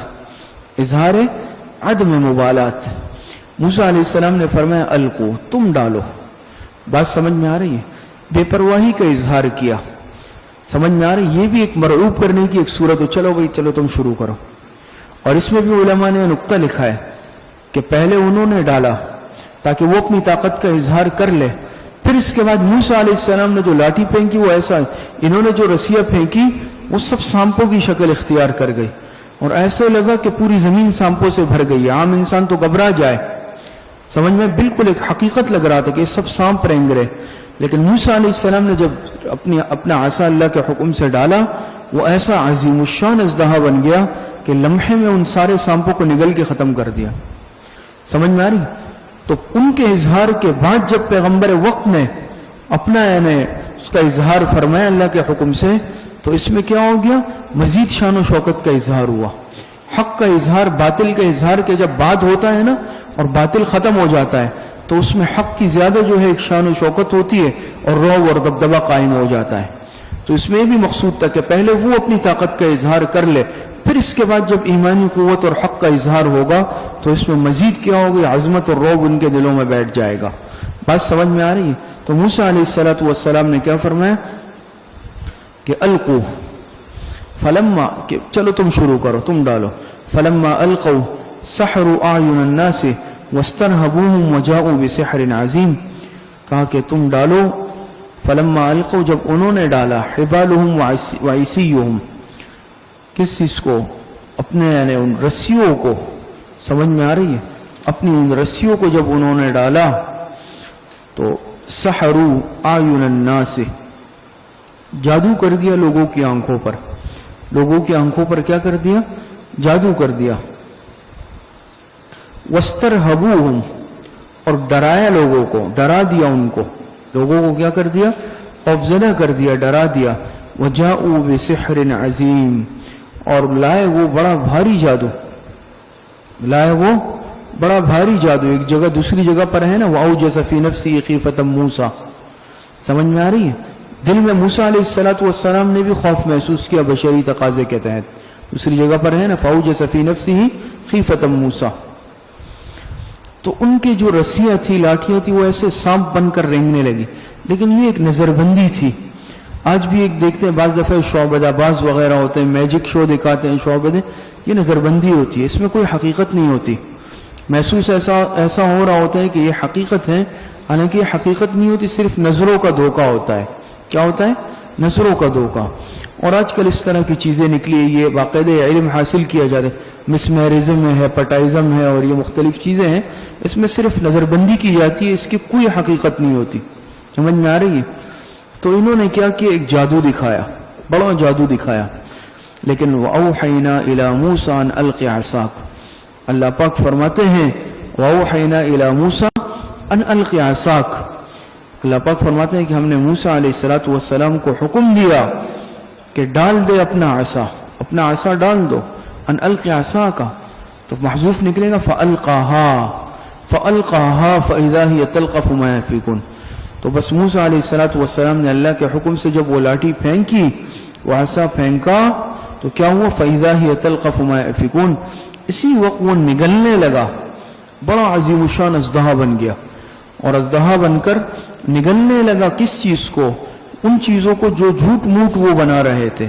اظہار عدم مبالات۔ موسیٰ علیہ السلام نے فرمایا القوا، تم ڈالو۔ بات سمجھ میں آ رہی ہے؟ بے پرواہی کا اظہار کیا، سمجھ میں آ رہی ہے؟ یہ بھی ایک مرعوب کرنے کی ایک صورت ہو، چلو بھائی چلو تم شروع کرو۔ اور اس میں بھی علماء نے نقطہ لکھا ہے کہ پہلے انہوں نے ڈالا تاکہ وہ اپنی طاقت کا اظہار کر لے، پھر اس کے بعد موسیٰ علیہ السلام نے جو لاٹھی پھینکی وہ ایسا، انہوں نے جو رسیاں پھینکی وہ سب سانپوں کی شکل اختیار کر گئی، اور ایسے لگا کہ پوری زمین سانپوں سے بھر گئی، عام انسان تو گھبرا جائے، سمجھ میں بالکل ایک حقیقت لگ رہا تھا کہ سب سانپ رینگ رہے، لیکن موسیٰ علیہ السلام نے جب اپنا عصا اللہ کے حکم سے ڈالا، وہ ایسا عظیم الشان اژدہا بن گیا کہ لمحے میں ان سارے سانپوں کو نگل کے ختم کر دیا۔ سمجھ میں آ رہی؟ تو ان کے اظہار کے بعد جب پیغمبر وقت نے اپنا یعنی اس کا اظہار فرمایا اللہ کے حکم سے، تو اس میں کیا ہو گیا؟ مزید شان و شوکت کا اظہار ہوا۔ حق کا اظہار باطل کے اظہار کے جب بعد ہوتا ہے نا اور باطل ختم ہو جاتا ہے تو اس میں حق کی زیادہ جو ہے ایک شان و شوکت ہوتی ہے اور رعب اور دبدبہ قائم ہو جاتا ہے۔ تو اس میں بھی مقصود تھا کہ پہلے وہ اپنی طاقت کا اظہار کر لے، پھر اس کے بعد جب ایمانی قوت اور حق کا اظہار ہوگا تو اس میں مزید کیا ہوگی؟ عظمت اور رعب ان کے دلوں میں بیٹھ جائے گا۔ بات سمجھ میں آ رہی ہے؟ تو موسیٰ علیہ السلام نے کیا فرمایا کہ القو فلما، کہ چلو تم شروع کرو، تم ڈالو۔ فلما القوا سحروا اعین الناس واسترهبوهم وجاءوا بسحر عظیم، کہا کہ تم ڈالو۔ فلما القوا، جب انہوں نے ڈالا، حبالهم وعصیهم، کس چیز کو؟ اپنے یعنی ان رسیوں کو، سمجھ میں آ رہی ہے؟ اپنی ان رسیوں کو جب انہوں نے ڈالا تو سحروا اعین الناس، جادو کر دیا لوگوں کی آنکھوں پر، لوگوں کی آنکھوں پر کیا کر دیا؟ جادو کر دیا۔ وَاسْتَرْهَبُوهُمْ، اور ڈرایا لوگوں کو، ڈرا دیا ان کو، لوگوں کو کیا کر دیا؟ خوفزدہ کر دیا، ڈرا دیا۔ وَجَاءُوا بِسِحْرٍ عَظِيمٍ، اور لائے وہ بڑا بھاری جادو، لائے وہ بڑا بھاری جادو۔ ایک جگہ دوسری جگہ پر ہے نا وَأَوْجَسَ فِي نَفْسِهِ خِيفَةً مُوسَىٰ، سمجھ میں آ رہی ہے؟ دل میں موسیٰ علیہ السلام نے بھی خوف محسوس کیا بشری تقاضے کے تحت۔ دوسری جگہ پر ہے نا فَأَوْجَسَ فِي نَفْسِهِ خِيفَةً مُوسَىٰ، تو ان کی جو رسیاں تھی، لاٹھیاں تھی، وہ ایسے سانپ بن کر رینگنے لگی، لیکن یہ ایک نظر بندی تھی۔ آج بھی ایک دیکھتے ہیں بعض دفعہ شعبدہ باز وغیرہ ہوتے ہیں، میجک شو دکھاتے ہیں شعبدے، یہ نظر بندی ہوتی ہے، اس میں کوئی حقیقت نہیں ہوتی۔ محسوس ایسا ہو رہا ہوتا ہے کہ یہ حقیقت ہے، حالانکہ یہ حقیقت نہیں ہوتی، صرف نظروں کا دھوکہ ہوتا ہے۔ کیا ہوتا ہے؟ نظروں کا دھوکہ۔ اور آج کل اس طرح کی چیزیں نکلی ہے، یہ باقاعدہ علم حاصل کیا جا رہا ہے، مسمیرزم ہے، ہیپاٹائزم ہے، اور یہ مختلف چیزیں ہیں، اس میں صرف نظر بندی کی جاتی ہے، اس کی کوئی حقیقت نہیں ہوتی۔ سمجھ میں آ رہی ہے؟ تو انہوں نے کیا کیا؟ ایک جادو دکھایا، بڑا جادو دکھایا۔ لیکن وَأَوْحَيْنَا إِلَى مُوسَىٰ أَنْ أَلْقِ عَصَاكَ، اللہ پاک فرماتے ہیں وَأَوْحَيْنَا إِلَى مُوسَىٰ أَنْ أَلْقِ عَصَاكَ، اللہ پاک فرماتے ہیں کہ ہم نے موسیٰ علیہ السلام کو حکم دیا کہ ڈال دے اپنا عصا، اپنا عصا ڈال دو۔ ان القی عصاک، تو محذوف نکلے گا فالقاها، فالقاها فاذا هي تلقف ما يفكون۔ تو بس موسیٰ علیہ السلام نے اللہ کے حکم سے جب وہ لاٹھی پھینکی، وہ عصا پھینکا، تو کیا ہوا؟ فاذا هي تلقف ما يفكون، اسی وقت وہ نگلنے لگا، بڑا عظیم الشان اژدہا بن گیا، اور اژدہا بن کر نگلنے لگا کس چیز کو؟ ان چیزوں کو جو جھوٹ موٹ وہ بنا رہے تھے۔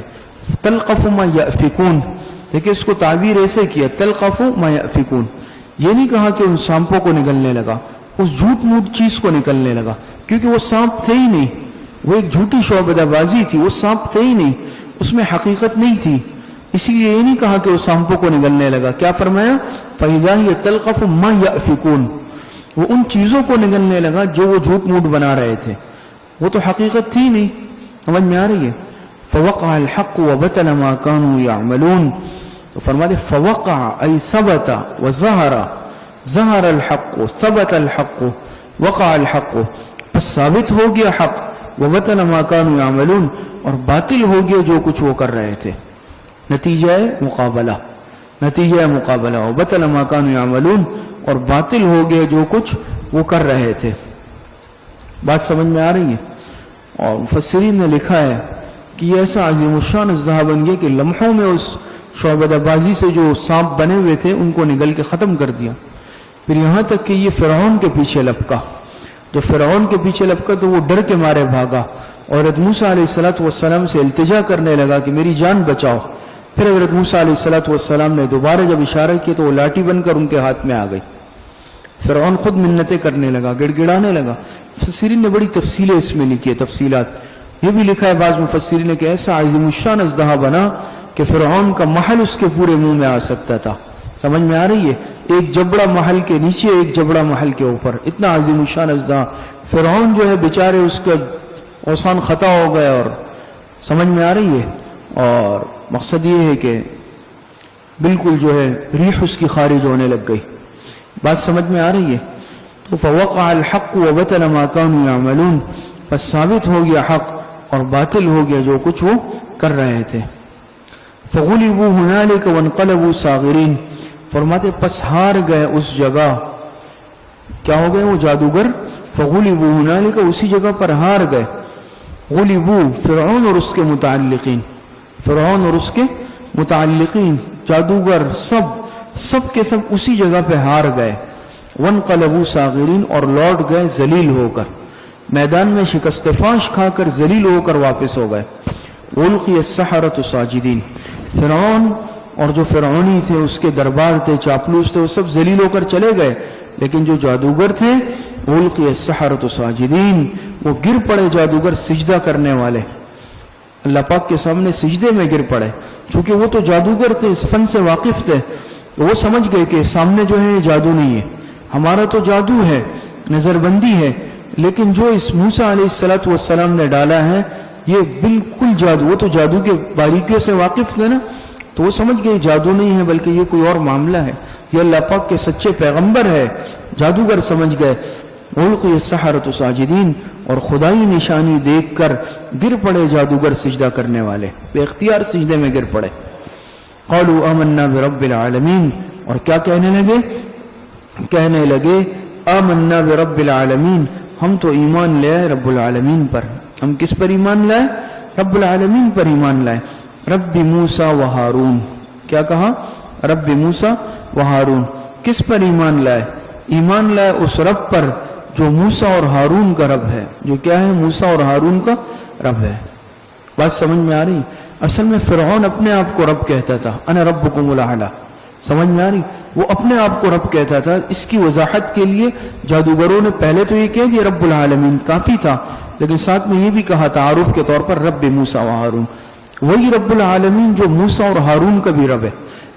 تلقف ما یأفکون، دیکھیں اس کو تعبیر ایسے کیا، تلقف ما یأفکون، یہ نہیں کہا کہ ان سانپوں کو نگلنے لگا، اس جھوٹ موٹ چیز کو نکلنے لگا، کیونکہ وہ سانپ تھے ہی نہیں، وہ ایک جھوٹی شعبدہ بازی تھی، وہ سانپ تھے ہی نہیں، اس میں حقیقت نہیں تھی، اسی لیے یہ نہیں کہا کہ وہ سانپوں کو نگلنے لگا۔ کیا فرمایا؟ فَإِذَا هِيَ تَلْقَفُ مَا يَأْفِكُونَ، وہ ان چیزوں کو نگلنے لگا جو وہ جھوٹ موٹ بنا رہے تھے، وہ تو حقیقت تھی نہیں۔ سمجھ میں آ رہی ہے؟ فوقع الحق وبطل ما كانوا يعملون، تو فرماتے فوقع ای ثبت وظہر، ظہر الحق، ثبت الحق، وقع الحق، پس ثابت ہو گیا حق، وبطل ما كانوا يعملون، اور باطل ہو گیا جو کچھ وہ کر رہے تھے۔ نتیجہ مقابلہ، نتیجہ مقابلہ، وبطل ما كانوا يعملون، اور باطل ہو گیا جو کچھ وہ کر رہے تھے۔ بات سمجھ میں آ رہی ہے؟ اور مفسرین نے لکھا ہے کہ یہ ایسا عظیم الشان اژدہا بن گیا کہ لمحوں میں اس شعبدہ بازی سے جو سانپ بنے ہوئے تھے ان کو نگل کے ختم کر دیا۔ پھر یہاں تک کہ یہ فرعون کے پیچھے لپکا، جو فرعون کے پیچھے لپکا تو وہ ڈر کے مارے بھاگا، اور حضرت موسیٰ علیہ السلام سے التجا کرنے لگا کہ میری جان بچاؤ۔ پھر حضرت موسیٰ علیہ السلام نے دوبارہ جب اشارہ کیا تو وہ لاٹھی بن کر ان کے ہاتھ میں آ گئی۔ فرعون خود منتیں کرنے لگا، گڑ گڑانے لگا۔ مفسرین نے بڑی تفصیلیں اس میں لکھی ہے، تفصیلات یہ بھی لکھا ہے بعض مفسرین نے کہ ایسا عظیم الشان اژدہا بنا کہ فرعون کا محل اس کے پورے منہ میں آ سکتا تھا۔ سمجھ میں آ رہی ہے؟ ایک جبڑا محل کے نیچے، ایک جبڑا محل کے اوپر، اتنا عظیم الشان اژدہا۔ فرعون جو ہے بیچارے اس کا اوسان خطا ہو گئے، اور سمجھ میں آ رہی ہے؟ اور مقصد یہ ہے کہ بالکل جو ہے ریح اس کی خارج ہونے لگ گئی۔ بات سمجھ میں آ رہی ہے؟ تو فوقع الحق وبطل ما كانوا يعملون، پس ثابت ہو گیا حق اور باطل ہو گیا جو کچھ وہ کر رہے تھے. فغلبوا هنالك وانقلبوا صاغرين، فرماتے پس ہار گئے اس جگہ. کیا ہو گئے وہ جادوگر؟ فغلبوا هنالك، اسی جگہ پر ہار گئے. غلبوا فرعون اور اس کے متعلقین، فرعون اور اس کے متعلقین جادوگر سب کے سب اسی جگہ پہ ہار گئے. وانقلبوا صاغرین، اور لوٹ گئے ذلیل ہو کر، میدان میں شکست فاش کھا کر ذلیل ہو کر واپس ہو گئے. القی السحرۃ ساجدین، فرعون اور جو فرعونی تھے، اس کے دربار تھے، چاپلوس تھے، وہ سب ذلیل ہو کر چلے گئے، لیکن جو جادوگر تھے القی السحرۃ ساجدین، وہ گر پڑے جادوگر سجدہ کرنے والے، اللہ پاک کے سامنے سجدے میں گر پڑے. چونکہ وہ تو جادوگر تھے، اس فن سے واقف تھے، وہ سمجھ گئے کہ سامنے جو ہے جادو نہیں ہے، ہمارا تو جادو ہے، نظر بندی ہے، لیکن جو اس موسیٰ علیہ السلام نے ڈالا ہے یہ بالکل جادو. وہ تو جادو کے باریکیوں سے واقف تھے نا، تو وہ سمجھ گئے جادو نہیں ہے بلکہ یہ کوئی اور معاملہ ہے، یہ اللہ پاک کے سچے پیغمبر ہے. جادوگر سمجھ گئے. القی السحرۃ ساجدین، اور خدائی نشانی دیکھ کر گر پڑے جادوگر سجدہ کرنے والے، بے اختیار سجدے میں گر پڑے. قالوا آمنا برب العالمین، اور کیا کہنے لگے آمنا برب العالمین، ہم تو ایمان لے آئے رب العالمین پر. ہم کس پر ایمان لائے؟ رب العالمین پر ایمان لائے. رب موسیٰ و ہارون، کیا کہا؟ رب موسیٰ و ہارون. کس پر ایمان لائے؟ ایمان لائے اس رب پر جو موسیٰ اور ہارون کا رب ہے. جو کیا ہے؟ موسیٰ اور ہارون کا رب ہے. بات سمجھ میں آ رہی؟ اصل میں فرعون اپنے آپ کو رب کہتا تھا، انا ربکم الاعلی. سمجھ میں آ رہی؟ وہ اپنے آپ کو رب کہتا تھا. اس کی وضاحت کے لیے جادوگروں نے پہلے تو یہ کہہ دیا رب العالمین، کافی تھا، لیکن ساتھ میں یہ بھی کہا تعارف کے طور پر رب موسیٰ و ہارون. وہی رب العالمین جو موسیٰ اور ہارون کا بھی رب ہے،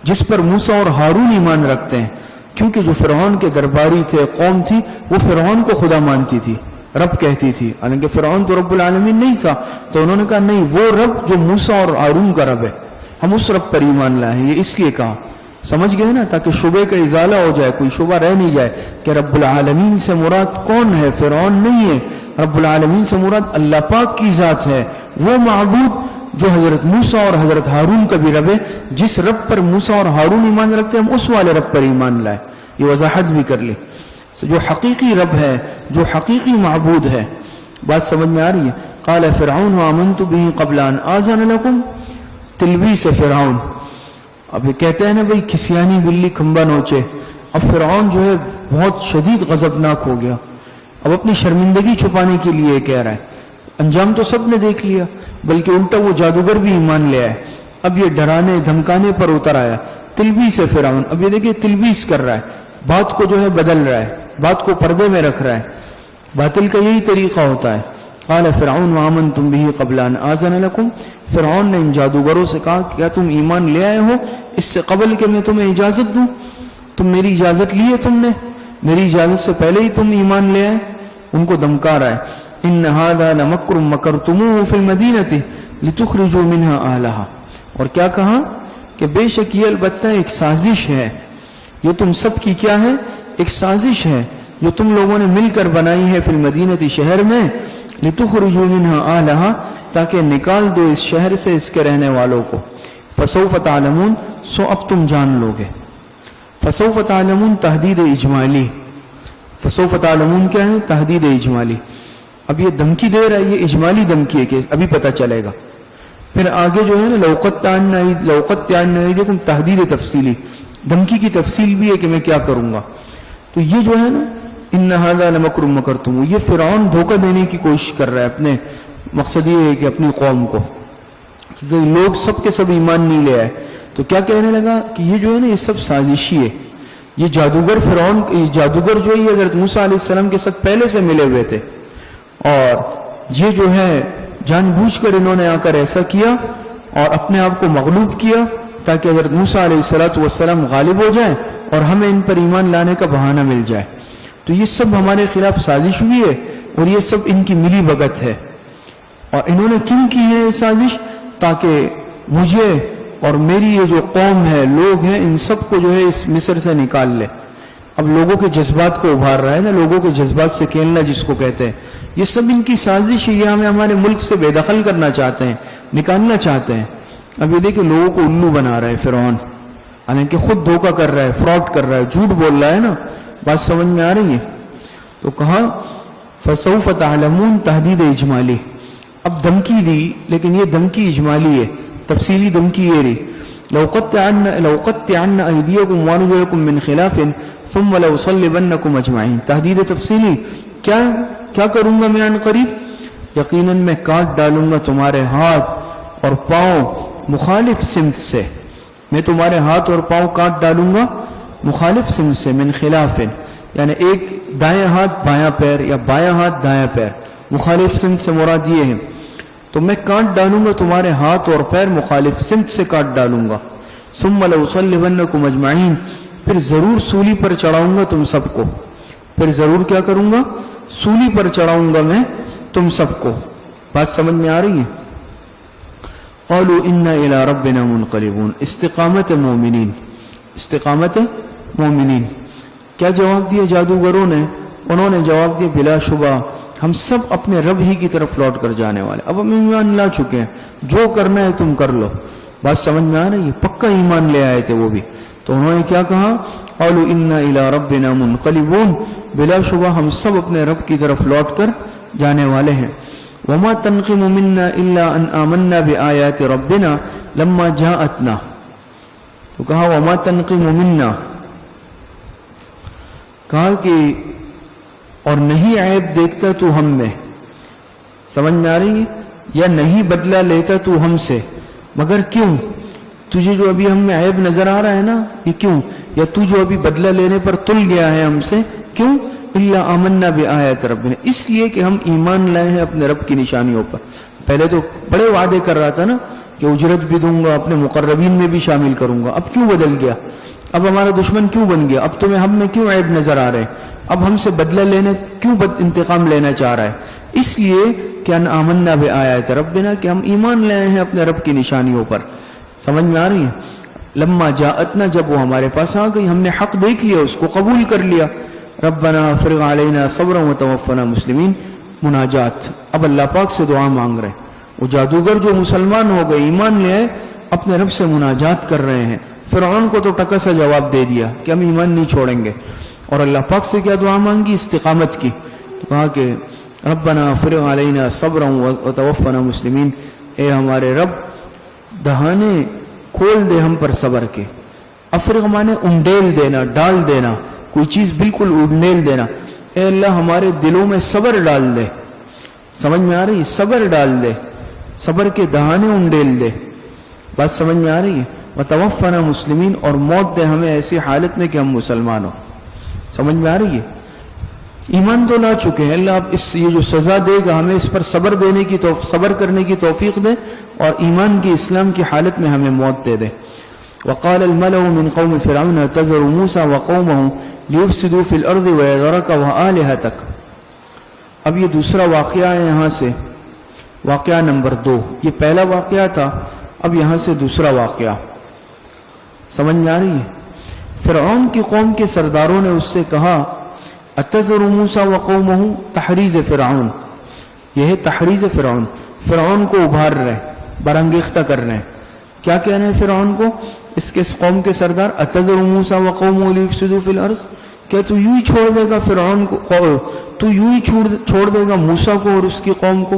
جس پر موسیٰ اور ہارون ایمان رکھتے ہیں. کیونکہ جو فرعون کے درباری تھے، قوم تھی، وہ فرعون کو خدا مانتی تھی، رب کہتی تھی، حالانکہ فرعون تو رب العالمین نہیں تھا. تو انہوں نے کہا نہیں، وہ رب جو موسیٰ اور ہارون کا رب ہے، ہم اس رب پر ایمان لائے ہیں. یہ اس لیے کہا، سمجھ گئے نا، تاکہ شبہ کا ازالہ ہو جائے، کوئی شبہ رہ نہیں جائے کہ رب العالمین سے مراد کون ہے؟ فرعون نہیں ہے. رب العالمین سے مراد اللہ پاک کی ذات ہے، وہ معبود جو حضرت موسیٰ اور حضرت ہارون کا بھی رب ہے. جس رب پر موسیٰ اور ہارون ایمان رکھتے ہیں، ہم اس والے رب پر ایمان لائے. یہ وضاحت بھی کر لی، جو حقیقی رب ہے، جو حقیقی معبود ہے. بات سمجھ میں آ رہی ہے؟ قال فرعون آمنت به قبل ان آذن لكم، تلبیس فرعون. اب یہ کہتے ہیں نا بھائی کھسیانی بلی کھمبا نوچے. اب فرعون جو ہے بہت شدید غضبناک ہو گیا. اب اپنی شرمندگی چھپانے کے لیے کہہ رہا ہے. انجام تو سب نے دیکھ لیا، بلکہ الٹا وہ جادوگر بھی ایمان لے آئے. اب یہ ڈرانے دھمکانے پر اتر آیا. تلبیس فرعون، اب یہ دیکھیں تلبیس کر رہا ہے، بات کو جو ہے بدل رہا ہے، بات کو پردے میں رکھ رہا ہے. باطل کا یہی طریقہ ہوتا ہے. قال فرعون آمنتم به قبل ان آذن لكم، فرعون نے ان جادوگروں سے کہا کیا تم ایمان لے آئے ہو اس سے قبل کہ میں تمہیں اجازت دوں؟ تم میری اجازت لی ہے؟ تم نے میری اجازت سے پہلے ہی تم ایمان لے آئے؟ ان کو دھمکا رہا ہے. ان هذا لمکر مکرتموه فی المدینۃ لتخرجوا منها اهلها، اور کیا کہا کہ بے شک یہ البتہ ایک سازش ہے. یہ تم سب کی کیا ہے؟ ایک سازش ہے جو تم لوگوں نے مل کر بنائی ہے. فی المدینۃ، شہر میں. لتخرجوا منها اهلها، تاکہ نکال دو اس شہر سے اس کے رہنے والوں کو. فسوف تعلمون، سو اب تم جان لوگے. فسوف تعلمون تحدید اجمالی. فسوف تعلمون کیا ہے؟ تحدید اجمالی. اب یہ دھمکی دے رہا ہے، یہ اجمالی دھمکی ہے کہ ابھی پتہ چلے گا. پھر آگے جو ہے نا لوقت تعینکم تحدید تفصیلی، دھمکی کی تفصیل بھی ہے کہ میں کیا کروں گا. تو یہ جو ہے نا ان هذا لمکر مکرتم، یہ فرعون دھوکہ دینے کی کوشش کر رہا ہے. اپنے مقصد یہ ہے کہ اپنی قوم کو، کیونکہ لوگ سب کے سب ایمان نہیں لے آئے، تو کیا کہنے لگا کہ یہ جو ہے نا یہ سب سازشی ہے. یہ جادوگر فرعون، یہ جادوگر جو ہے یہ حضرت موسیٰ علیہ السلام کے ساتھ پہلے سے ملے ہوئے تھے، اور یہ جو ہے جان بوجھ کر انہوں نے آ کر ایسا کیا اور اپنے آپ کو مغلوب کیا تاکہ حضرت موسیٰ علیہ السلام غالب ہو جائیں اور ہمیں ان پر ایمان لانے کا بہانہ مل جائے. تو یہ سب ہمارے خلاف سازش ہوئی ہے اور یہ سب ان کی ملی بھگت ہے. اور انہوں نے کیوں کی ہے سازش؟ تاکہ مجھے اور میری یہ جو قوم ہے، لوگ ہیں، ان سب کو جو ہے اس مصر سے نکال لے. اب لوگوں کے جذبات کو ابھار رہا ہے نا، لوگوں کے جذبات سے کھیلنا جس کو کہتے ہیں، یہ سب ان کی سازش ہے، یہ ہمیں ہمارے ملک سے بے دخل کرنا چاہتے ہیں، نکالنا چاہتے ہیں۔ اب یہ دیکھیں لوگوں کو الو بنا رہا ہے فرعون، حالانکہ خود دھوکہ کر رہا ہے، فراڈ کر رہا ہے، جھوٹ بول رہا ہے نا، بات سمجھ میں آ رہی ہے؟ تو کہا فسوف تعلمون، تحدید اجمالی، اب دھمکی دی، لیکن یہ دھمکی اجمالی ہے، تفصیلی دھمکی یہ رہی، لَوْقَطِّعَنَّ أَيْدِيَكُمْ وَأَرْجُلَكُمْ مِنْ خِلَافٍ ثُمَّ لَأُصَلِّبَنَّكُمْ أَجْمَعِينَ، تحدید تفصیلی، کیا کروں گا میں عن قریب؟ یقیناً میں کاٹ ڈالوں گا تمہارے ہاتھ اور پاؤں مخالف سمت سے، میں تمہارے ہاتھ اور پاؤں کاٹ ڈالوں گا مخالف سمت سے، من خلاف یعنی ایک دائیں ہاتھ بایاں پیر یا بایاں ہاتھ دایاں پیر، مخالف سمت سے مراد یہ ہے، تو میں کاٹ ڈالوں گا تمہارے ہاتھ اور پیر مخالف سمت سے کاٹ ڈالوں گا، ثم لأصلبنکم اجمعین، پھر ضرور سولی پر چڑھاؤں گا تم سب کو، پھر ضرور کیا کروں گا؟ سولی پر چڑھاؤں گا میں تم سب کو۔ بات سمجھ میں آ رہی ہے؟ قالوا انا الى ربنا منقلبون، استقامت مومنین، استقامت مومنین، کیا جواب دیا جادوگروں نے؟ انہوں نے جواب دیا بلا شبہ ہم سب اپنے رب ہی کی طرف لوٹ کر جانے والے، اب ہم ایمان لا چکے ہیں، جو کرنا ہے تم کر لو۔ بات سمجھ میں آ رہی ہے؟ پکا ایمان لے آئے تھے وہ بھی، تو انہوں نے کیا کہا؟ قالوا انا الى ربنا منقلبون، بلا شبہ ہم سب اپنے رب کی طرف لوٹ کر جانے والے ہیں۔ وما تنقم منا الا ان آمنا بآیات ربنا لما جاءتنا، تو کہا وما تنقم منا، کہا کہ اور نہیں عیب دیکھتا تو ہم میں، سمجھ میں آ رہی ہے؟ یا نہیں بدلہ لیتا تو ہم سے، مگر کیوں؟ تجھے جو ابھی ہم میں عیب نظر آ رہا ہے نا، یہ کیوں؟ یا تو جو ابھی بدلہ لینے پر تل گیا ہے ہم سے، کیوں؟ الا آمنا بآیات ربنا، اس لیے کہ ہم ایمان لائے ہیں اپنے رب کی نشانیوں پر۔ پہلے تو بڑے وعدے کر رہا تھا نا کہ اجرت بھی دوں گا، اپنے مقربین میں بھی شامل کروں گا، اب کیوں بدل گیا؟ اب ہمارا دشمن کیوں بن گیا؟ اب تمہیں ہم میں کیوں عیب نظر آ رہے ہیں؟ اب ہم سے بدلہ لینے کیوں انتقام لینا چاہ رہا ہے؟ اس لیے کہ ان آمنا بآیات ربنا، کہ ہم ایمان لائے ہیں اپنے رب کی نشانیوں پر۔ سمجھ میں آ رہی ہے؟ لما جاءتنا، جب وہ ہمارے پاس آ گئی، ہم نے حق دیکھ لیا، اس کو قبول کر لیا۔ ربنا افرغ علینا صبرا وتوفنا مسلمین، مناجات، اب اللہ پاک سے دعا مانگ رہے ہیں۔ وہ جادوگر جو مسلمان ہو گئے، ایمان لے آئے، اپنے رب سے مناجات کر رہے ہیں۔ فرعون کو تو ٹکا سا جواب دے دیا کہ ہم ایمان نہیں چھوڑیں گے، اور اللہ پاک سے کیا دعا مانگی؟ استقامت کی، تو کہا کہ ربنا افرغ علینا صبرا وتوفنا مسلمین، اے ہمارے رب دہانے کھول دے ہم پر صبر کے۔ افرغ مانے انڈیل دینا، ڈال دینا، کوئی چیز بالکل انڈیل دینا، اے اللہ ہمارے دلوں میں صبر ڈال دے۔ سمجھ میں آ رہی ہے؟ صبر ڈال دے، صبر کے دہانے انڈیل دے۔ بات سمجھ میں آ رہی ہے؟ وتوفنا مسلمین، اور موت دے ہمیں ایسی حالت میں کہ ہم مسلمان ہوں۔ سمجھ میں آ رہی ہے؟ ایمان تو لا چکے ہیں، اللہ اب یہ جو سزا دے گا ہمیں اس پر صبر کرنے کی توفیق دے، اور ایمان کی اسلام کی حالت میں ہمیں موت دے دے۔ وقال الملأ من قوم فرعون تذر موسى وقومه ليفسدوا في الارض ويذرك وآلهتك۔ اب یہ دوسرا واقعہ ہے، یہاں سے واقعہ نمبر 2، یہ پہلا واقعہ تھا، اب یہاں سے دوسرا واقعہ۔ سمجھ میں آ رہی ہے؟ فرعون کی قوم کے سرداروں نے اس سے کہا اتذر موسیٰ وقومہ، تحریض فرعون، یہ ہے تحریض فرعون، فرعون کو ابھار رہے، برانگیختہ کر رہے ہیں۔ کیا کہہ رہے ہیں فرعون کو؟ اس کے قوم کے سردار اتذر موسیٰ وقومہ لیفسدوا فی الارض، کیا تو یوں ہی چھوڑ دے گا فرعون کو، تو یوں ہی چھوڑ دے گا موسیٰ کو اور اس کی قوم کو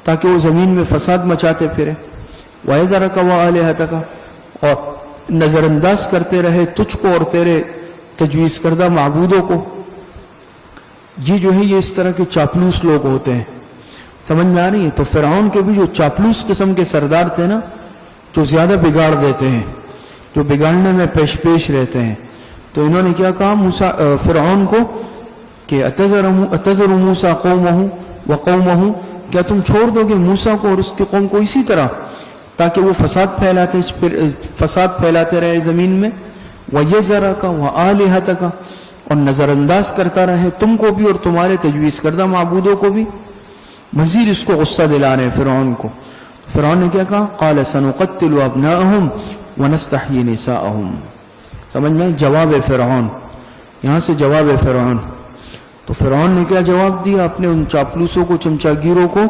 تاکہ وہ زمین میں فساد مچاتے پھرے؟ وَيَذَرَكَ وَآلِهَتَكَ، اور نظر انداز کرتے رہے تجھ کو اور تیرے تجویز کردہ معبودوں کو۔ یہ جو ہے یہ اس طرح کے چاپلوس لوگ ہوتے ہیں، سمجھ میں آ رہی ہے؟ تو فرعون کے بھی جو چاپلوس قسم کے سردار تھے نا، جو زیادہ بگاڑ دیتے ہیں، جو بگاڑنے میں پیش رہتے ہیں، تو انہوں نے کیا کہا فرعون کو کہ اتذر موسیٰ قومہ وقومہ، کیا تم چھوڑ دو گے موسیٰ کو اور اس کی قوم کو اسی طرح تاکہ وہ فساد پھیلاتے رہے زمین میں؟ وَيَذَرَكَ وَآلِهَتَكَ، اور نظر انداز کرتا رہے تم کو بھی اور تمہارے تجویز کردہ معبودوں کو بھی۔ مزید اس کو غصہ دلا رہے ہیں فرعون کو۔ فرعون نے کیا کہا؟ قَالَ سَنُقَتِّلُ أَبْنَاءَهُمْ وَنَسْتَحْيِي نِسَاءَهُمْ۔ سمجھ میں؟ جواب فرعون، یہاں سے جواب ہے فرعون. تو فرعون نے کیا جواب دیا اپنے ان چاپلوسوں کو, چمچاگیروں کو؟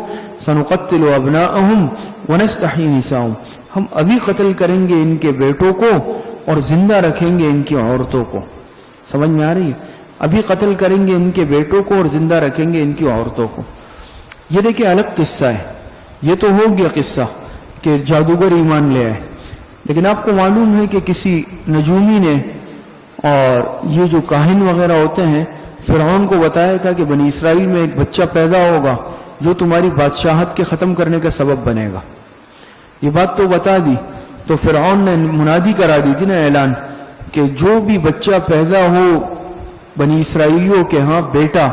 سنقتل ابناءہم ونستحیی نساءہم, ہم ابھی قتل کریں گے ان کے بیٹوں کو اور زندہ رکھیں گے ان کی عورتوں کو. سمجھ میں آ رہی ہے؟ ابھی قتل کریں گے ان کے بیٹوں کو اور زندہ رکھیں گے ان کی عورتوں کو. یہ دیکھیں الگ قصہ ہے. یہ تو ہو گیا قصہ کہ جادوگر ایمان لے آئے, لیکن آپ کو معلوم ہے کہ کسی نجومی نے اور یہ جو کاہن وغیرہ ہوتے ہیں فرعون کو بتایا تھا کہ بنی اسرائیل میں ایک بچہ پیدا ہوگا جو تمہاری بادشاہت کے ختم کرنے کا سبب بنے گا. یہ بات تو بتا دی. تو فرعون نے منادی کرا دی تھی نا, اعلان, کہ جو بھی بچہ پیدا ہو بنی اسرائیلیوں کے ہاں, بیٹا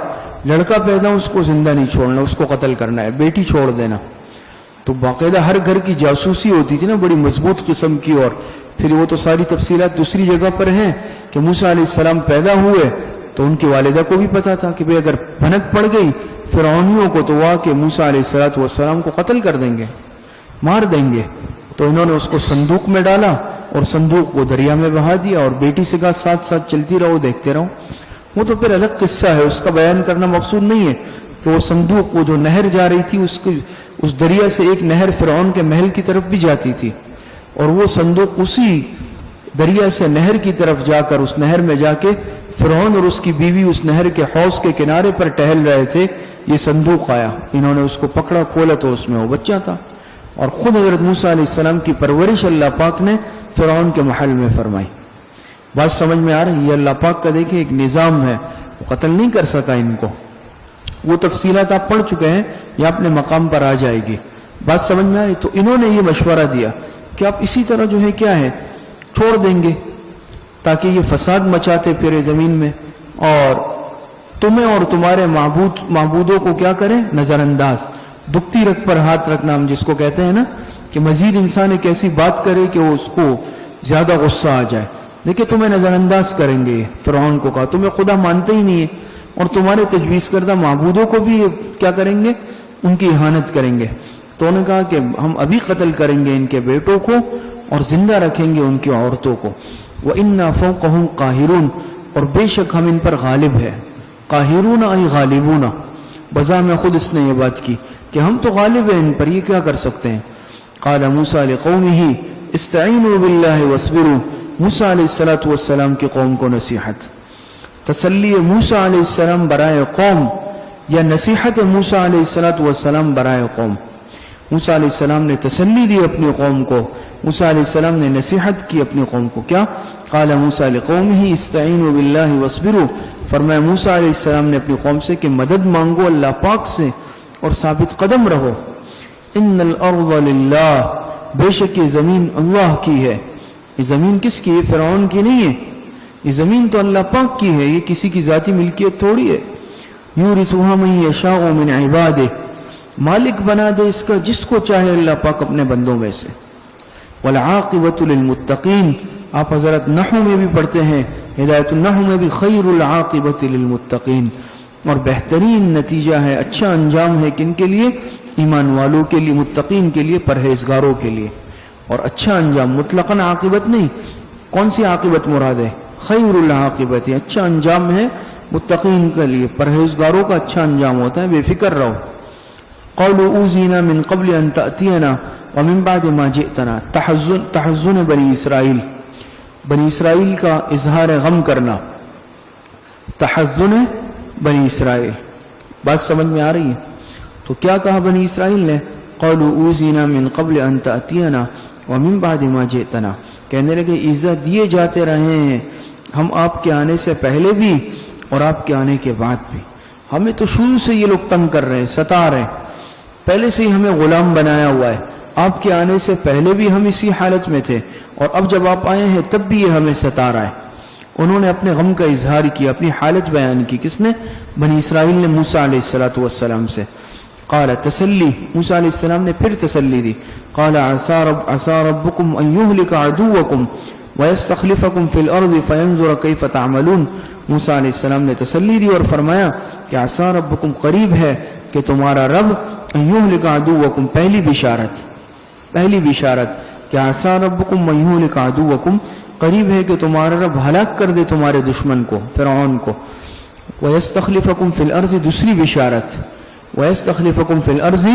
لڑکا پیدا ہو, اس کو زندہ نہیں چھوڑنا, اس کو قتل کرنا ہے, بیٹی چھوڑ دینا. تو باقاعدہ ہر گھر کی جاسوسی ہوتی تھی نا بڑی مضبوط قسم کی. اور پھر وہ تو ساری تفصیلات دوسری جگہ پر ہیں کہ موسیٰ علیہ السلام پیدا ہوئے تو ان کی والدہ کو بھی پتا تھا کہ اگر بھنک پڑ گئی فرعونیوں کو تو وہ کہ موسیٰ علیہ السلام کو قتل کر دیں گے, مار دیں گے. تو انہوں نے اس کو صندوق میں ڈالا اور صندوق کو دریا میں بہا دیا اور بیٹی سے کہا ساتھ ساتھ چلتی رہو, دیکھتے رہو. وہ تو پھر الگ قصہ ہے, اس کا بیان کرنا مقصود نہیں ہے کہ وہ صندوق, وہ جو نہر جا رہی تھی اس دریا سے ایک نہر فرعون کے محل کی طرف بھی جاتی تھی, اور وہ صندوق اسی دریا سے نہر کی طرف جا کر اس نہر میں جا کے فرعون اور اس کی بیوی اس نہر کے حوض کے کنارے پر ٹہل رہے تھے. یہ صندوق آیا, انہوں نے اس کو پکڑا, کھولا تو اس میں وہ بچہ تھا. اور خود حضرت موسیٰ علیہ السلام کی پرورش اللہ پاک نے فرعون کے محل میں فرمائی. بات سمجھ میں آ رہی ہے؟ یہ اللہ پاک کا دیکھیں ایک نظام ہے, وہ قتل نہیں کر سکا ان کو. وہ تفصیلات آپ پڑھ چکے ہیں, یہ اپنے مقام پر آ جائے گی. بات سمجھ میں آ رہی؟ تو انہوں نے یہ مشورہ دیا کہ آپ اسی طرح جو ہے کیا ہے چھوڑ دیں گے تاکہ یہ فساد مچاتے پھرے زمین میں, اور تمہیں اور تمہارے معبودوں کو کیا کریں, نظر انداز. دکھتی رگ پر ہاتھ رکھنا ہم جس کو کہتے ہیں نا, کہ مزید انسان ایک ایسی بات کرے کہ وہ اس کو زیادہ غصہ آ جائے. دیکھیں تمہیں نظر انداز کریں گے. فرعون کو کہا تمہیں خدا مانتے ہی نہیں ہے, اور تمہارے تجویز کردہ معبودوں کو بھی کیا کریں گے, ان کی اہانت کریں گے. تو انہوں نے کہا کہ ہم ابھی قتل کریں گے ان کے بیٹوں کو اور زندہ رکھیں گے ان کی عورتوں کو. وَإِنَّا فَوْقَهُمْ قَاهِرُونَ, اور بے شک ہم ان پر غالب ہے. قاہرون ای غالبون, بذا میں خود اس نے یہ بات کی کہ ہم تو غالب ہیں ان پر, یہ کیا کر سکتے ہیں. قال موسیٰ لقومہ استعینوا باللہ واصبروا, موسیٰ علیہ السلام کی قوم کو نصیحت. تسلی موسیٰ علیہ السلام برائے قوم یا نصیحت موسیٰ علیہ السلام برائے قوم. موسیٰ علیہ السلام نے تسلی دی اپنی قوم کو, موسیٰ علیہ السلام نے نصیحت کی اپنی قوم کو. کیا قال موسیٰ لقومہ استعینوا باللہ واصبروا, فرمایا موسیٰ علیہ السلام نے اپنی قوم سے کہ مدد مانگو اللہ پاک سے اور ثابت قدم رہو. ان الارض للہ, بے شک یہ زمین اللہ کی ہے. یہ زمین کس کی ہے؟ فرعون کی نہیں ہے. یہ زمین تو اللہ پاک کی ہے, یہ کسی کی ذاتی ملکیت تھوڑی ہے. یورثها من یشاء من عبادہ, مالک بنا دے اس کا جس کو چاہے اللہ پاک اپنے بندوں میں سے. والعاقبۃ للمتقین, آپ حضرت نحو میں بھی پڑھتے ہیں, ہدایت النحو میں بھی خیر العاقبۃ للمتقین, اور بہترین نتیجہ ہے, اچھا انجام ہے کن کے لیے؟ ایمان والوں کے لیے, متقین کے لیے, پرہیزگاروں کے لیے. اور اچھا انجام مطلقاً عاقبت نہیں. کون سی عاقبت مراد ہے؟ خیر العاقبت, اچھا انجام ہے متقین کے لیے, پرہیزگاروں کا اچھا انجام ہوتا ہے, بے فکر رہو. قولوا اوذینا من قبل ان تأتینا ومن بعد ما جئتنا, تحزن بنی اسرائیل, بنی اسرائیل کا اظہار غم کرنا, تحزن بنی اسرائیل. بات سمجھ میں آ رہی ہے؟ تو کیا کہا بنی اسرائیل نے؟ قولوا اوذینا من قبل ان تأتینا ومن بعد ما جئتنا, کہنے لگے ایذا دیے جاتے رہے ہیں ہم آپ کے آنے سے پہلے بھی اور آپ کے آنے کے بعد بھی. ہمیں تو شروع سے یہ لوگ تنگ کر رہے ہیں, ستا رہے ہیں, پہلے سے ہی ہمیں غلام بنایا ہوا ہے. آپ کے آنے سے پہلے بھی ہم اسی حالت میں تھے, اور اب جب آپ آئے ہیں تب بھی یہ ہمیں ستا رہا ہے. انہوں نے اپنے غم کا اظہار کیا, اپنی حالت بیان کی. کس نے؟ بنی اسرائیل نے موسیٰ علیہ السلام سے. قال تسلی, موسیٰ علیہ السلام نے پھر تسلی دی. قال عسى ربكم ان يهلك عدوكم ويستخلفكم في الارض فينظر كيف تعملون. موسیٰ علیہ السلام نے تسلی دی اور فرمایا کہ عسى ربكم, قریب ہے کہ تمہارا رب, ان يهلك عدوكم, پہلی بشارت کہ عسى ربكم ان يهلك عدوكم, قریب ہے کہ تمہارا رب ہلاک کر دے تمہارے دشمن کو، فرعون کو۔ وَيَسْتَخْلِفَكُمْ فِي الْأَرْضِ دوسری بشارت، وَيَسْتَخْلِفَكُمْ فِي الْأَرْضِ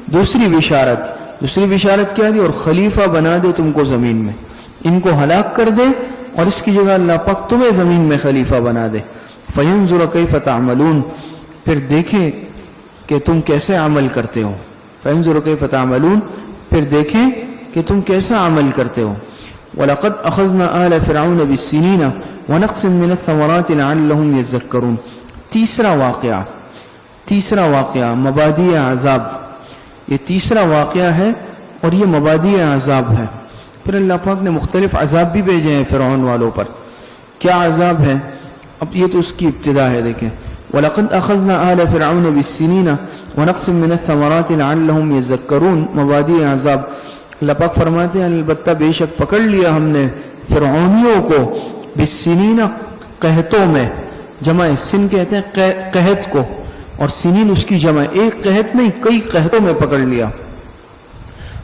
دوسری بشارت کیا دی؟ اور خلیفہ بنا دے تم کو زمین میں، ان کو ہلاک کر دے اور اس کی جگہ اللہ پاک تمہیں زمین میں خلیفہ بنا دے۔ فَيَنْظُرَ كَيْفَ تَعْمَلُونَ پھر دیکھیں کہ تم کیسے عمل کرتے ہو، فَيَنْظُرَ كَيْفَ تَعْمَلُونَ پھر دیکھیں کہ تم کیسا عمل کرتے ہو۔ وَلَقَدْ أَخَذْنَا آلَ فِرْعَوْنَ بِالسِّنِينَ وَنَقْصٍ مِّنَ الثَّمَرَاتِ لَعَلَّهُمْ يَذَّكَّرُونَ تیسرا واقعہ مبادئ عذاب، یہ تیسرا واقعہ ہے اور یہ مبادئ عذاب ہے۔ پھر اللہ پاک نے مختلف عذاب بھی بھیجے ہیں فرعون والوں پر۔ کیا عذاب ہے؟ اب یہ تو اس کی ابتدا ہے، دیکھیں وَلَقَدْ أَخَذْنَا آلَ فِرْعَوْنَ بِالسِّنِينَ وَنَقْصٍ مِّنَ الثَّمَرَاتِ لَعَلَّهُمْ يَذَّكَّرُونَ مبادئ عذاب۔ اللہ پاک فرماتے ہیں البتہ بے شک پکڑ لیا ہم نے فرعونیوں کو بالسنین قحطوں میں، جمع سن کہتے ہیں قحط کو، اور سنین اس کی جمع، ایک قحط نہیں کئی قحطوں میں پکڑ لیا۔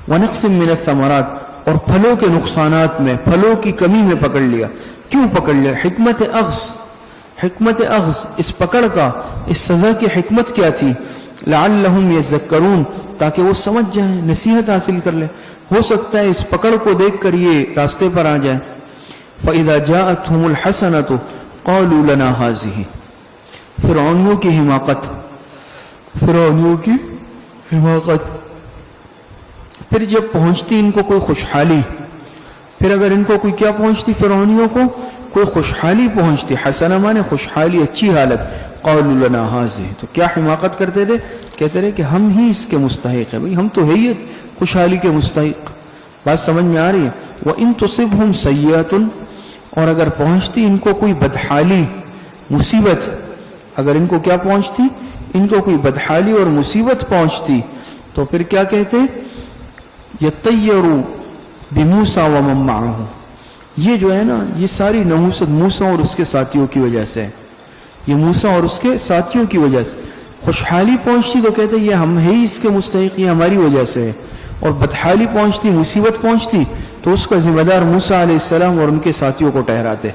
ونقص من الثمرات اور پھلوں کے نقصانات میں، پھلوں کی کمی میں پکڑ لیا۔ کیوں پکڑ لیا؟ حکمت اخذ اس پکڑ کا، اس سزا کی حکمت کیا تھی؟ لعلہم یذکرون تاکہ وہ سمجھ جائیں، نصیحت حاصل کر لیں، ہو سکتا ہے اس پکڑ کو دیکھ کر یہ راستے پر آ جائیں۔ فَإِذَا جَاءَتْهُمُ الْحَسَنَةُ قَالُوا لَنَا هَٰذِهِ فرعونیوں کی حماقت پھر جب پہنچتی ان کو کوئی خوشحالی، پھر اگر ان کو کوئی کیا پہنچتی، فرعونیوں کو کوئی خوشحالی پہنچتی، حسنہ مانے خوشحالی، اچھی حالت، قَالُوا لَنَا هَٰذِهِ تو کیا حماقت کرتے تھے؟ کہتے رہے کہ ہم ہی اس کے مستحق ہیں، بھئی ہم تو ہے ہی خوشحالی کے مستحق۔ بات سمجھ میں آ رہی ہے؟ وَإِن تُصِبْهُمْ سَيِّئَةٌ اور اگر پہنچتی ان کو کوئی بدحالی، مصیبت، اگر ان کو کیا پہنچتی، ان کو کوئی بدحالی اور مصیبت پہنچتی تو پھر کیا کہتے؟ يَطَّيَّرُوا بِمُوسَىٰ وَمَن مَّعَهُ یہ جو ہے نا، یہ ساری نحوست موسیٰ اور اس کے ساتھیوں کی وجہ سے، یہ موسیٰ اور اس کے ساتھیوں کی وجہ سے۔ خوشحالی پہنچتی تو کہتے یہ ہم ہے اس کے مستحق، یہ ہماری وجہ سے ہے، اور بدحالی پہنچتی، مصیبت پہنچتی تو اس کا ذمہ دار موسیٰ علیہ السلام اور ان کے ساتھیوں کو ٹھہراتے۔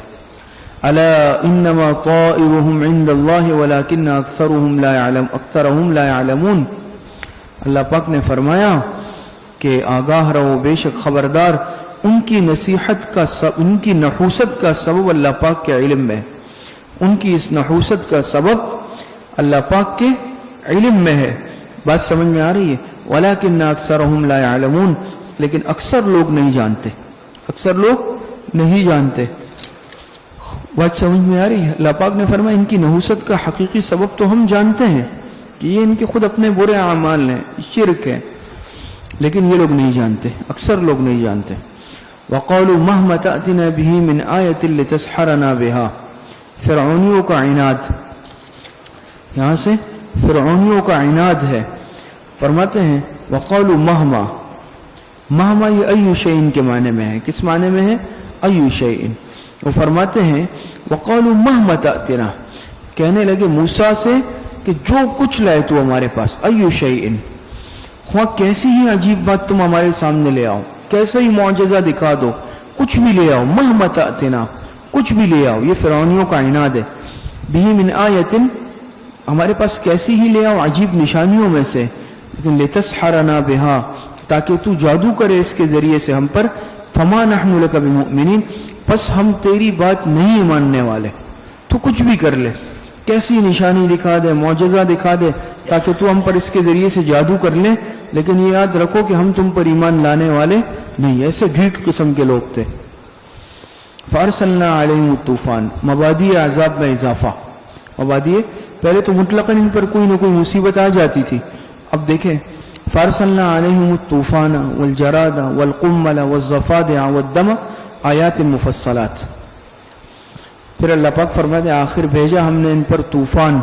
الا انما طائرهم عند الله ولكن اکثرهم لا يعلمون اللہ پاک نے فرمایا کہ آگاہ رہو، بے شک خبردار، ان کی نصیحت کا ان کی نحوست کا سبب اللہ پاک کے علم میں، ان کی اس نحوست کا سبب اللہ پاک کے علم میں ہے۔ بات سمجھ میں آ رہی ہے؟ وَلَكِنَّ أَكْثَرَهُمْ لَا يَعْلَمُونَ لیکن اکثر لوگ نہیں جانتے، اکثر لوگ نہیں جانتے۔ بات سمجھ میں آ رہی ہے؟ اللہ پاک نے فرمایا ان کی نحوست کا حقیقی سبب تو ہم جانتے ہیں کہ یہ ان کے خود اپنے برے اعمال ہیں، شرک ہے، لیکن یہ لوگ نہیں جانتے، اکثر لوگ نہیں جانتے۔ وَقَالُوا مَهْمَ تَأْتِنَا بِهِ مِنْ آيَةٍ لِتَسْحَرَنَا بِهَا فرعونیوں کا عناد، یہاں سے فرعونیوں کا عناد ہے۔ فرماتے ہیں وَقَالُوا مَهْمَ یہ أَيُّ شَيْءٍ کے معنی میں ہے، کس معنی میں ہے؟ أَيُّ شَيْءٍ۔ وہ فرماتے ہیں وَقَالُوا مَهْمَ تَأْتِنَا کہنے لگے موسیٰ سے کہ جو کچھ لائے تو ہمارے پاس، أَيُّ شَيْءٍ خواہ کیسی ہی عجیب بات تم ہمارے سامنے لے آؤ، کیسا ہی معجزہ دکھا دو، کچھ بھی لے آؤ، مَهْمَ تَأْتِنَا کچھ بھی لے آؤ۔ یہ فرعونیوں کا عناد ہے۔ بِهِ مِنْ آیَةٍ ہمارے پاس کیسی ہی لے آؤ عجیب نشانیوں میں سے، لیکن لِتَسْحَرَنَا بِهَا تاکہ تو جادو کرے اس کے ذریعے سے ہم پر، فَمَا نَحْنُ لَكَ بِمُؤْمِنِينَ بس ہم تیری بات نہیں ماننے والے، تو کچھ بھی کر لے، کیسی نشانی دکھا دے، معجزہ دکھا دے تاکہ تو ہم پر اس کے ذریعے سے جادو کر لے، لیکن یہ یاد رکھو کہ ہم تم پر ایمان لانے والے نہیں۔ ایسے ڈھیٹ قسم کے لوگ تھے۔ فَأَرْسَلْنَا عَلَيْهِمُ الطُّوفَانَ مبادئ عذاب میں اضافہ، مبادئ پہلے تو مطلقاً ان پر کوئی نہ کوئی مصیبت آ جاتی تھی، اب دیکھیں فَأَرْسَلْنَا عَلَيْهِمُ الطُّوفَانَ وَالْجَرَادَ وَالْقُمَّلَ وَالضَّفَادِعَ وَالدَّمَ آیات مفصلات۔ پھر اللہ پاک فرماتے ہیں آخر بھیجا ہم نے ان پر طوفان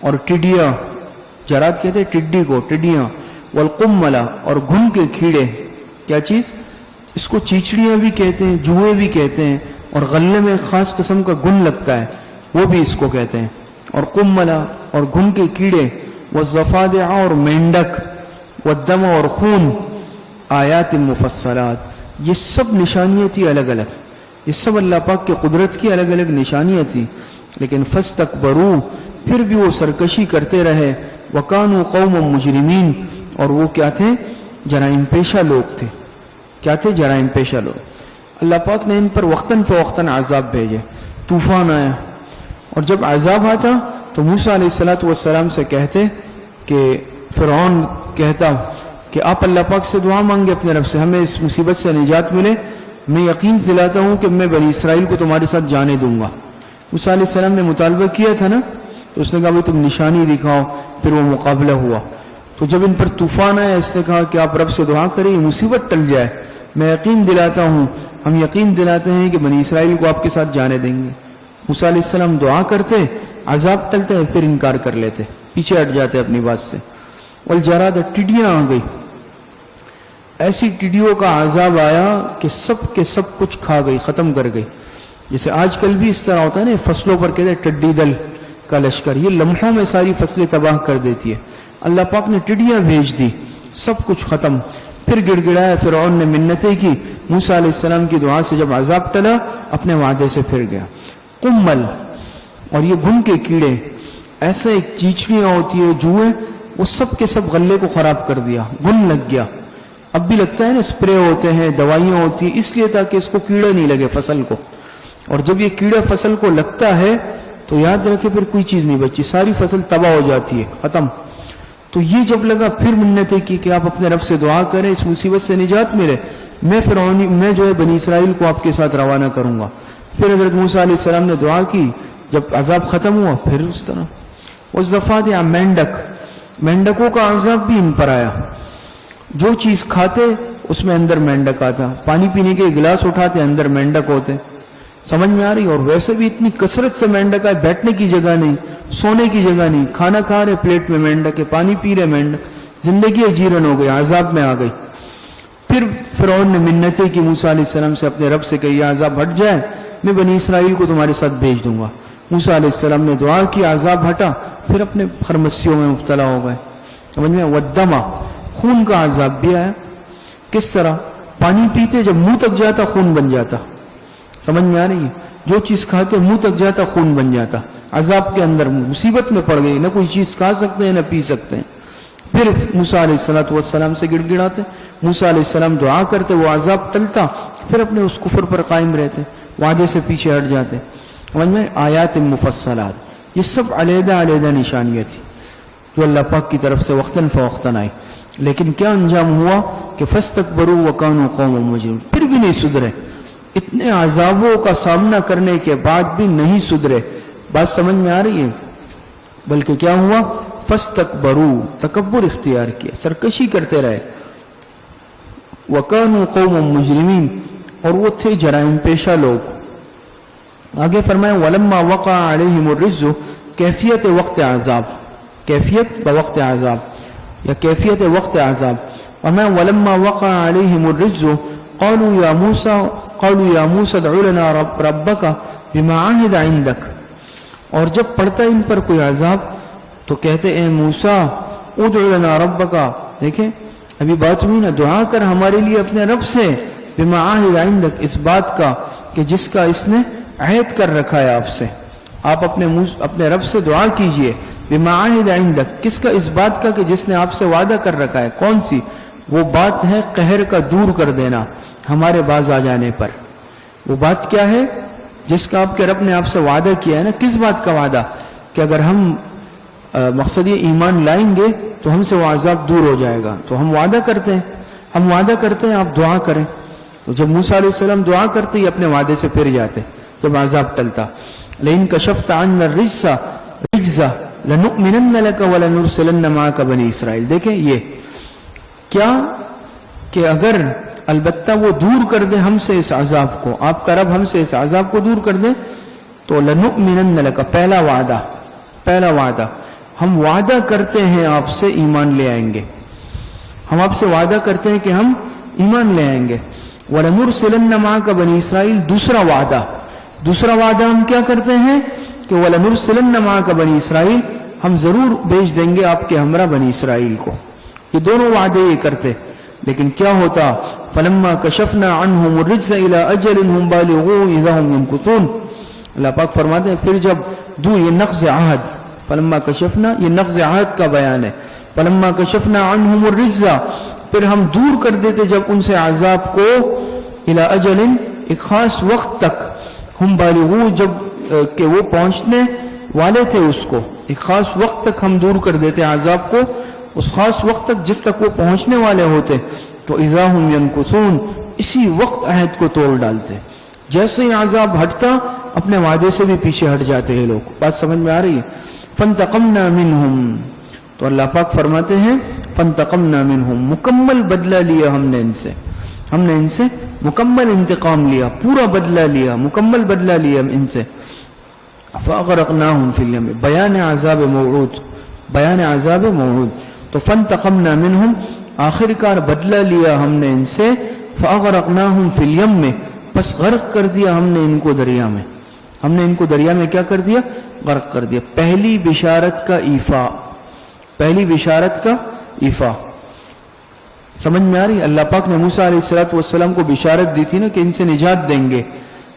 اور ٹڈیاں، جراد کہتے ہیں ٹڈی کو، ٹڈیاں، والقمل اور گھن کے کیڑے، کیا چیز؟ اس کو چیچڑیاں بھی کہتے ہیں، جوئے بھی کہتے ہیں، اور غلے میں خاص قسم کا گن لگتا ہے وہ بھی اس کو کہتے ہیں، اور قمل اور گھن کے کیڑے، والضفادع اور مینڈک، والدم اور خون، آیات مفصلات یہ سب نشانیاں تھی الگ الگ، یہ سب اللہ پاک کی قدرت کی الگ الگ نشانیاں تھیں، لیکن فاستکبروا، پھر بھی وہ سرکشی کرتے رہے، وکانوا قوما مجرمین، اور وہ کیا تھے؟ جرائم پیشہ لوگ تھے۔ کیا تھے؟ جرائم پیشہ لوگ۔ اللہ پاک نے ان پر وقتاً فوقتاً عذاب بھیجے، طوفان آیا، اور جب عذاب آتا تو موسیٰ علیہ السلام سے کہتے کہ فرعون کہتا کہ آپ اللہ پاک سے دعا مانگے اپنے رب سے، ہمیں اس مصیبت سے نجات ملے، میں یقین دلاتا ہوں کہ میں بنی اسرائیل کو تمہارے ساتھ جانے دوں گا۔ موسیٰ علیہ السلام نے مطالبہ کیا تھا نا، تو اس نے کہا بھائی تم نشانی دکھاؤ، پھر وہ مقابلہ ہوا۔ تو جب ان پر طوفان آیا، اس نے کہا کہ آپ رب سے دعا کریں، یہ مصیبت ٹل جائے، میں یقین دلاتا ہوں، ہم یقین دلاتے ہیں کہ بنی اسرائیل کو آپ کے ساتھ جانے دیں گے۔ موسیٰ علیہ السلام دعا کرتے، عذاب ٹلتے، پھر انکار کر لیتے، پیچھے ہٹ جاتے اپنی بات سے۔ والجراد، ٹڈیاں آ گئی، ایسی ٹڈیوں کا عذاب آیا کہ سب کے سب کچھ کھا گئی، ختم کر گئی۔ جیسے آج کل بھی اس طرح ہوتا ہے نا، فصلوں پر کہتے ہیں ٹڈی دل کا لشکر، یہ لمحوں میں ساری فصلیں تباہ کر دیتی ہے۔ اللہ پاک نے ٹڈیاں بھیج دی، سب کچھ ختم۔ پھر گڑ گڑایا، فرعون نے منتیں کی، موسیٰ علیہ السلام کی دعا سے جب عذاب ٹلا، اپنے وعدے سے پھر گیا۔ قمل، اور یہ گھن کے کیڑے، ایسے ایک چیچڑیاں ہوتی ہے، جوئے، وہ سب کے سب غلے کو خراب کر دیا، گھن لگ گیا۔ اب بھی لگتا ہے نا، اسپرے ہوتے ہیں، دوائیاں ہوتی ہیں، اس لیے تاکہ اس کو کیڑا نہیں لگے فصل کو، اور جب یہ کیڑا فصل کو لگتا ہے تو یاد رکھے پھر کوئی چیز نہیں بچی، ساری فصل تباہ ہو جاتی ہے، ختم۔ تو یہ جب لگا، پھر منتیں کی کہ آپ اپنے رب سے دعا کریں، اس مصیبت سے نجات ملے، میں جو ہے بنی اسرائیل کو آپ کے ساتھ روانہ کروں گا۔ پھر حضرت موسیٰ علیہ السلام نے دعا کی، جب عذاب ختم ہوا پھر اس طرح۔ والضفادع، مینڈک، مینڈکوں کا عذاب بھی ان پر آیا، جو چیز کھاتے اس میں اندر مینڈک آتا، پانی پینے کے گلاس اٹھاتے اندر مینڈک ہوتے۔ سمجھ میں آ رہی؟ اور ویسے بھی اتنی کثرت سے مینڈک آئے، بیٹھنے کی جگہ نہیں، سونے کی جگہ نہیں، کھانا کھا رہے پلیٹ میں مینڈک ہے، پانی پی رہے مینڈک، زندگی اجیرن ہو گئی، عذاب میں آ گئی۔ پھر فرعون نے منتیں کی موسیٰ علیہ السلام سے، اپنے رب سے کہ یہ عذاب ہٹ جائے، میں بنی اسرائیل کو تمہارے ساتھ بھیج دوں گا۔ موسیٰ علیہ السلام نے دعا کی، عذاب ہٹا، پھر اپنے خرمسیوں میں مبتلا ہو گئے۔ سمجھ میں؟ والدم، خون کا عذاب بھی آیا۔ کس طرح؟ پانی پیتے، جب منہ تک جاتا خون بن جاتا۔ سمجھ میں آ رہی ہے؟ جو چیز کھاتے منہ تک جاتا خون بن جاتا، عذاب کے اندر مصیبت میں پڑ گئی، نہ کوئی چیز کھا سکتے ہیں نہ پی سکتے ہیں۔ پھر موسیٰ علیہ السلام سے گڑ گڑاتے، موسیٰ علیہ السلام دعا کرتے، وہ عذاب ٹلتا، پھر اپنے اس کفر پر قائم رہتے، وعدے سے پیچھے ہٹ جاتے۔ سمجھ میں؟ آیات مفصلات، یہ سب علیحدہ علیحدہ نشانیاں تھیں جو اللہ پاک کی طرف سے وقتاً فوقتاً آئی، لیکن کیا انجام ہوا کہ فاستکبروا وکانوا قوما مجرمین، پھر بھی نہیں سدھرے، اتنے عذابوں کا سامنا کرنے کے بعد بھی نہیں سدھرے۔ بات سمجھ میں آ رہی ہے؟ بلکہ کیا ہوا؟ فاستکبروا، تکبر اختیار کیا، سرکشی کرتے رہے، وکانوا قوما مجرمین، اور وہ تھے جرائم پیشہ لوگ۔ آگے فرمایا ولما وقع علیہم الرجز، کیفیت وقت عذاب، کیفیت بوقت عذاب یا کیفیت وقت عذاب۔ فرمایا ولما وقع علیہم الرجز قالوا یا موسیٰ ادع لنا ربک بما عہد عندک، اور جب پڑتا ان پر کوئی عذاب تو کہتے اے موسیٰ ادع لنا ربک، دیکھیں ابھی بات ہوئی نا، دعا کر ہمارے لیے اپنے رب سے، بما عہد عندک، اس بات کا کہ جس کا اس نے عہد کر رکھا ہے آپ سے، آپ اپنے رب سے دعا کیجئے، بما عہد عندک، کس کا؟ اس بات کا کہ جس نے آپ سے وعدہ کر رکھا ہے۔ کون سی وہ بات ہے؟ قہر کا دور کر دینا ہمارے باز آ جانے پر۔ وہ بات کیا ہے جس کا آپ کے رب نے آپ سے وعدہ کیا ہے نا؟ کس بات کا وعدہ؟ کہ اگر ہم مقصد یہ ایمان لائیں گے تو ہم سے وہ عذاب دور ہو جائے گا، تو ہم وعدہ کرتے ہیں آپ دعا کریں۔ تو جب موسیٰ علیہ السلام دعا کرتے ہی اپنے وعدے سے پھر جاتے جب عذاب ٹلتا۔ لئن کشفت عنا الرجز لنؤمنن لك ولنرسلن معك بنی اسرائیل۔ دیکھیں یہ کیا کہ اگر البتہ وہ دور کر دے ہم سے اس عذاب کو، آپ کا رب ہم سے اس عذاب کو دور کر دے تو لنؤمنن لك، پہلا وعدہ ہم وعدہ کرتے ہیں آپ سے ایمان لے آئیں گے، ہم آپ سے وعدہ کرتے ہیں کہ ہم ایمان لے آئیں گے۔ وَلَنُرْسِلَنَّ مَعَكَ بَنِي اسرائیل، دوسرا وعدہ ہم کیا کرتے ہیں کہ وَلَنُرْسِلَنَّ مَعَكَ بَنِي اسرائیل، ہم ضرور بھیج دیں گے آپ کے ہمراہ بنی اسرائیل کو۔ یہ دونوں وعدے یہ کرتے، لیکن کیا ہوتا؟ فلما کشفنا عنہم الرجز الی اجل هم بالغوه اذا هم ينكثون. اللہ پاک فرماتے ہیں پھر جب یہ نقض عہد، فلما کشفنا، یہ نقض عہد کا بیان ہے. فلما کشفنا عنہم الرجز، پھر ہم دور کر دیتے جب ان سے عذاب کو، الی اجل، ایک خاص وقت تک، ہم بالغوه، جب کہ وہ پہنچنے والے تھے اس کو، ایک خاص وقت تک ہم دور کر دیتے عذاب کو، اس خاص وقت تک جس تک وہ پہنچنے والے ہوتے. تو اذا هم ينكثون، اسی وقت عہد کو توڑ ڈالتے. جیسے ہی عذاب ہٹتا اپنے وعدے سے بھی پیچھے ہٹ جاتے ہیں لوگ. بات سمجھ میں آ رہی ہے؟ فانتقمنا منهم، تو اللہ پاک فرماتے ہیں فانتقمنا منهم، مکمل بدلہ لیا ہم نے ان سے، ہم نے ان سے مکمل انتقام لیا، پورا بدلہ لیا، مکمل بدلہ لیا ان سے. فاغرقناهم في اليم، بیان عذاب موعود، بیان عذاب موعود. تو فانتقمنا منهم، آخر کار بدلہ لیا ہم نے ان سے. فاغرقناهم في اليم، پس غرق کر دیا ہم نے ان کو دریا میں. ہم نے ان کو دریا میں کیا کر دیا؟ غرق کر دیا. پہلی بشارت کا ایفا، پہلی بشارت کا ایفا. سمجھ میں آ رہی؟ اللہ پاک نے موسیٰ علیہ السلام کو بشارت دی تھی نا کہ ان سے نجات دیں گے،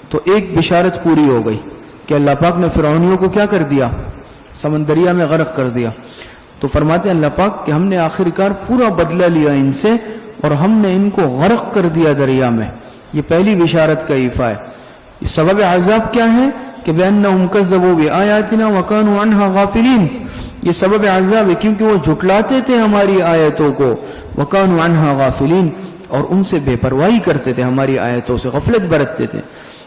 تو ایک بشارت پوری ہو گئی کہ اللہ پاک نے فرعونیوں کو کیا کر دیا؟ سمندریا میں غرق کر دیا. تو فرماتے ہیں اللہ پاک کہ ہم نے آخر کار پورا بدلہ لیا ان سے اور ہم نے ان کو غرق کر دیا دریا میں. یہ پہلی بشارت کا ایفا ہے. سبب عذاب کیا ہے؟ کہ بِأَنَّهُمْ كَذَّبُوا بِآيَاتِنَا وَكَانُوا عَنْهَا غَافِلِينَ. یہ سبب عذاب ہے کیونکہ وہ جھٹلاتے تھے ہماری آیتوں کو. وَكَانُوا عَنْهَا غَافِلِينَ، اور ان سے بے پرواہی کرتے تھے، ہماری آیتوں سے غفلت برتتے تھے.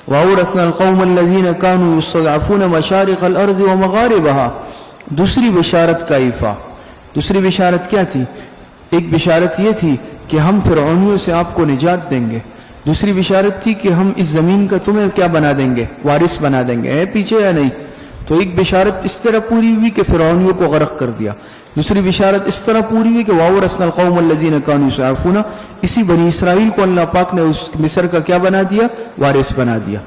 وَأَوْرَثْنَا الْقَوْمَ الَّذِينَ كَانُوا يُسْتَضْعَفُونَ مَشَارِقَ الْأَرْضِ وَمَغَارِبَهَا. دوسری بشارت کا ایفا. دوسری بشارت کیا تھی؟ ایک بشارت یہ تھی کہ ہم فرعونیوں سے آپ کو نجات دیں گے. دوسری بشارت تھی کہ ہم اس زمین کا تمہیں کیا بنا دیں گے؟ وارث بنا دیں گے. ہے پیچھے یا نہیں؟ تو ایک بشارت اس طرح پوری ہوئی کہ فرعونیوں کو غرق کر دیا. دوسری بشارت اس طرح پوری ہوئی کہ وَأَوْرَثْنَا الْقَوْمَ الَّذِينَ كَانُوا يُسْتَضْعَفُونَ، اسی بنی اسرائیل کو اللہ پاک نے اس مصر کا کیا بنا دیا؟ وارث بنا دیا.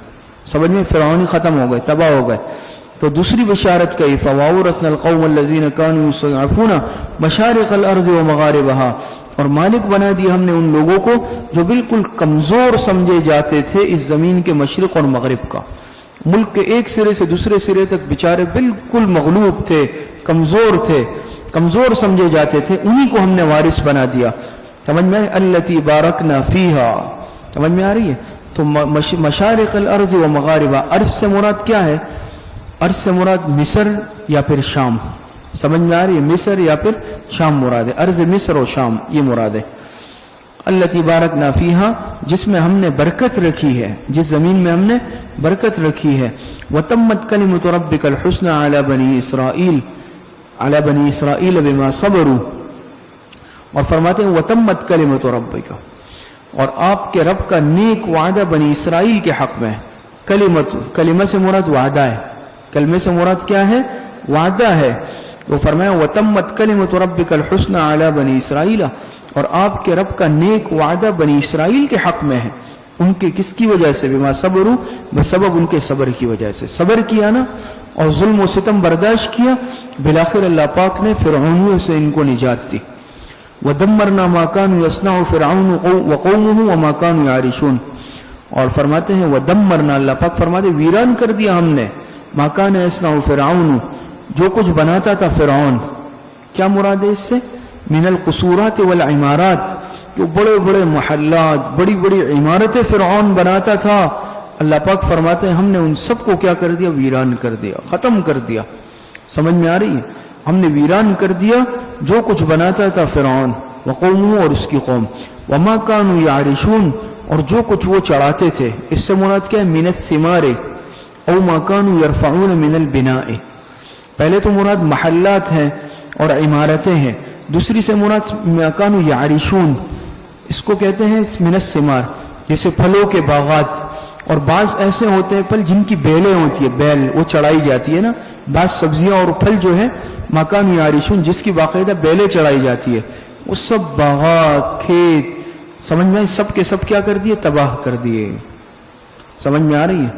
سمجھ میں؟ فرعونی ختم ہو گئے، تباہ ہو گئے. تو دوسری بشارت کا ایفا وَأَوْرَثْنَا الْقَوْمَ الَّذِينَ كَانُوا يُسْتَضْعَفُونَ مَشَارِقَ الْأَرْضِ وَمَغَارِبَهَا، اور مالک بنا دیا ہم نے ان لوگوں کو جو بالکل کمزور سمجھے جاتے تھے اس زمین کے مشرق اور مغرب کا. ملک کے ایک سرے سے دوسرے سرے تک بیچارے بالکل مغلوب تھے، کمزور تھے، کمزور سمجھے جاتے تھے، انہی کو ہم نے وارث بنا دیا. سمجھ میں؟ التی بارکنا فیہا. سمجھ میں آ رہی ہے؟ تو مشارق الارض و مغاربہ، ارض سے مراد کیا ہے؟ ارض سے مراد مصر یا پھر شام. سمجھ میں آ رہی ہے؟ مصر یا پھر شام مراد ہے. ارض مصر و شام یہ مراد ہے. التی بارکنا فیہا، جس میں ہم نے برکت رکھی ہے، جس زمین میں ہم نے برکت رکھی ہے. وتمت کلمۃ ربک الحسنى علی بنی اسرائیل، علی بنی اسرائیل بما صبروا. اور فرماتے ہیں وتمت کلمۃ ربک، اور آپ کے رب کا نیک وعدہ بنی اسرائیل کے حق میں. کلمت، کلمہ سے مراد وعدہ ہے، کلمے سے مراد کیا ہے؟ وعدہ ہے. وہ فرمایا وتمت کلمۃ ربک الحسنى علی بنی اسرائیل، اور آپ کے رب کا نیک وعدہ بنی اسرائیل کے حق میں ہے. ان کے کس کی وجہ سے؟ بما صبروا، بسبب ان کے صبر کی وجہ سے. صبر کیا نا اور ظلم و ستم برداشت کیا، بالآخر اللہ پاک نے فرعونیوں سے ان کو نجات دی. وَدَمَّرْنَا مَا كَانُوا يَصْنَعُ فِرْعَوْنُ وَقَوْمُهُ وَمَا كَانُوا يَعْرِشُونَ. اور فرماتے ہیں وَدَمَّرْنَا، اللہ پاک فرماتے ہیں ویران کر دیا ہم نے، مَا كَانَ يَصْنَعُ فِرْعَوْنُ، جو کچھ بناتا تھا فرعون. کیا مراد ہے اس سے؟ من القصورات والعمارات، جو بڑے بڑے محلات، بڑی بڑی عمارتیں فرعون بناتا تھا، اللہ پاک فرماتے ہیں ہم نے ان سب کو کیا کر دیا؟ ویران کر دیا، ختم کر دیا. سمجھ میں آ رہی ہے؟ ہم نے ویران کر دیا جو کچھ بناتا تھا فرعون، وقومہ، اور اس کی قوم. وما كانوا يعرشون، اور جو کچھ وہ چڑھاتے تھے. اس سے مراد کیا ہے؟ من الثمار او ما كانوا يرفعون من البناء. پہلے تو مراد محلات ہیں اور عمارتیں ہیں، دوسری سے مراد ما كانوا يعرشون، اس کو کہتے ہیں من الثمار، جیسے پھلوں کے باغات. اور بعض ایسے ہوتے ہیں پھل جن کی بیلیں ہوتی ہے، بیل وہ چڑھائی جاتی ہے نا. بعض سبزیاں اور پھل جو ہے ما كانوا يعرشون، جس کی باقاعدہ بیلیں چڑھائی جاتی ہے، وہ سب باغات، کھیت، سمجھ میں سب کے سب کیا کر دیے؟ تباہ کر دیے. سمجھ میں آ رہی ہے؟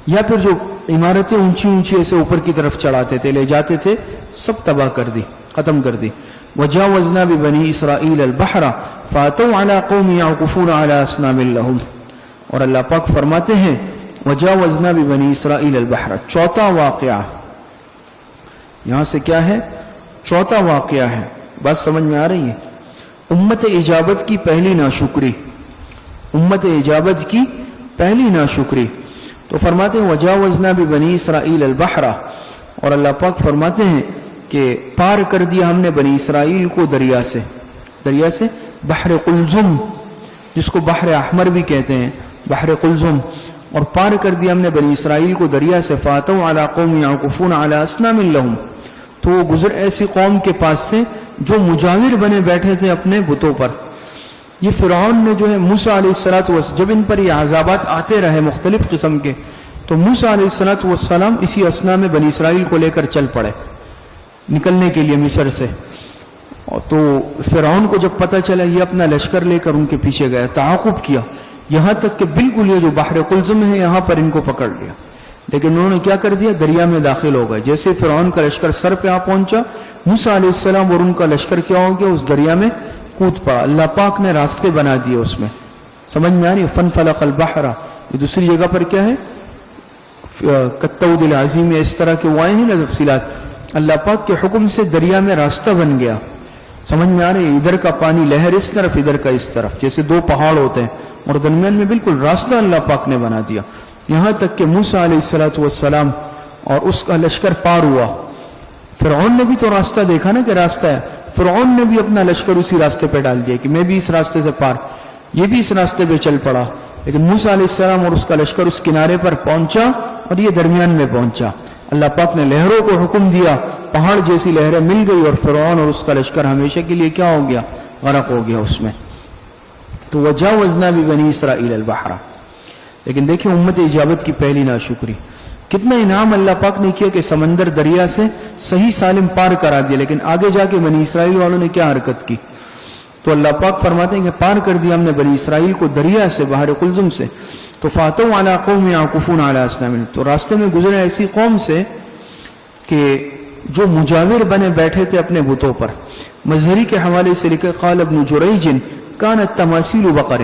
یا پھر جو عمارتیں اونچی اونچی ایسے اوپر کی طرف چڑھاتے تھے، لے جاتے تھے، سب تباہ کر دی، ختم کر دی. وجاوزنا ببنی اسرائیل البحر فاتوا علی قوم یعکفون علی اصنام لہم. اور اللہ پاک فرماتے ہیں وجاوزنا ببنی اسرائیل البحر، چوتھا واقعہ یہاں سے کیا ہے؟ چوتھا واقعہ ہے. بات سمجھ میں آ رہی ہے؟ امت اجابت کی پہلی ناشکری، امت اجابت کی پہلی ناشکری. تو فرماتے ہیں وجاوزنا ببنی اسرائیل البحر، اور اللہ پاک فرماتے ہیں کہ پار کر دیا ہم نے بنی اسرائیل کو دریا سے، دریا سے بحر قلزم جس کو بحر احمر بھی کہتے ہیں، بحر قلزم، اور پار کر دیا ہم نے بنی اسرائیل کو دریا سے. فاتوا علی قوم یعکفون علی اصنام لہم، تو وہ گزر ایسی قوم کے پاس سے جو مجاور بنے بیٹھے تھے اپنے بتوں پر. یہ فرعون نے جو ہے موسیٰ علیہ السلام، جب ان پر یہ عذابات آتے رہے مختلف قسم کے، تو موسیٰ علیہ السلام اسی اثنا میں بنی اسرائیل کو لے کر چل پڑے نکلنے کے لیے مصر سے. تو فرعون کو جب پتہ چلا یہ اپنا لشکر لے کر ان کے پیچھے گیا، تعاقب کیا، یہاں تک کہ بالکل یہ جو بحر قلزم ہے یہاں پر ان کو پکڑ لیا. لیکن انہوں نے کیا کر دیا؟ دریا میں داخل ہو گئے. جیسے فرعون کا لشکر سر پہ آ پہنچا، موسیٰ علیہ السلام اور ان کا لشکر کیا ہو گیا؟ اس دریا میں کود پڑا. اللہ پاک نے راستے بنا دیے اس میں. سمجھ میں آ رہی ہے؟ فنفلق البحر، یہ دوسری جگہ پر کیا ہے؟ کالطود العظیم، اس طرح کے وہ آئے ہیں نا تفصیلات. اللہ پاک کے حکم سے دریا میں راستہ بن گیا. سمجھ میں آ رہی ہے؟ ادھر کا پانی لہر اس طرف، ادھر کا اس طرف، جیسے دو پہاڑ ہوتے ہیں اور درمیان میں بالکل راستہ اللہ پاک نے بنا دیا. یہاں تک کہ موسیٰ علیہ السلام اور اس کا لشکر پار ہوا. فرعون نے بھی تو راستہ دیکھا نا کہ راستہ ہے، فرعون نے بھی اپنا لشکر اسی راستے پہ ڈال دیا کہ میں بھی اس راستے سے پار، یہ بھی اس راستے پہ چل پڑا. لیکن موسیٰ علیہ السلام اور اس کا لشکر اس کنارے پر پہنچا اور یہ درمیان میں پہنچا. اللہ پاک نے لہروں کو حکم دیا، پہاڑ جیسی لہریں مل گئی اور فرعون اور اس کا لشکر ہمیشہ کے لیے کیا ہو گیا؟ غرق ہو گیا اس میں. تو وجاوزنا ببنی اسرائیل البحر. لیکن دیکھیں امت اجابت کی پہلی ناشکری، کتنا انعام اللہ پاک نے کیا کہ سمندر دریا سے صحیح سالم پار کرا دیا. لیکن آگے جا کے بنی اسرائیل والوں نے کیا حرکت کی؟ تو اللہ پاک فرماتے ہیں کہ پار کر دیا ہم نے بنی اسرائیل کو دریا سے، بحر قلزم سے. تو فاتوا علی قوم یعکفون علی اصنام، تو راستے میں گزرے ایسی قوم سے کہ جو مجاور بنے بیٹھے تھے اپنے بتوں پر. مظہری کے حوالے سے لکھے قال ابن جریج کانت تماثیل بقر،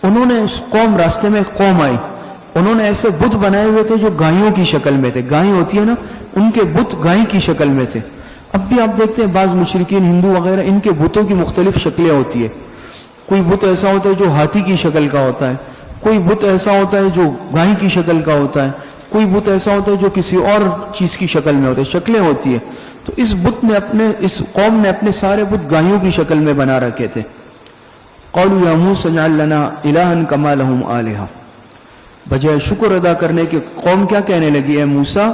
انہوں نے اس قوم، راستے میں ایک قوم آئی، انہوں نے ایسے بت بنائے ہوئے تھے جو گایوں کی شکل میں تھے. گائیں ہوتی ہے نا، ان کے بت گائیں کی شکل میں تھے. اب بھی آپ دیکھتے ہیں بعض مشرکین ہندو وغیرہ ان کے بتوں کی مختلف شکلیں ہوتی ہے. کوئی بت ایسا ہوتا ہے جو ہاتھی کی شکل کا ہوتا ہے، کوئی بت ایسا ہوتا ہے جو گائیں کی شکل کا ہوتا ہے، کوئی بت ایسا ہوتا ہے جو کسی اور چیز کی شکل میں ہوتا ہے، شکلیں ہوتی ہے. تو اس قوم نے اپنے سارے بت گایوں کی شکل میں بنا رکھے تھے. قالوا یا موسیٰ اجعل لنا الہا کما لہم آلہہ، بجائے شکر ادا کرنے کے قوم کیا کہنے لگی؟ اے موسیٰ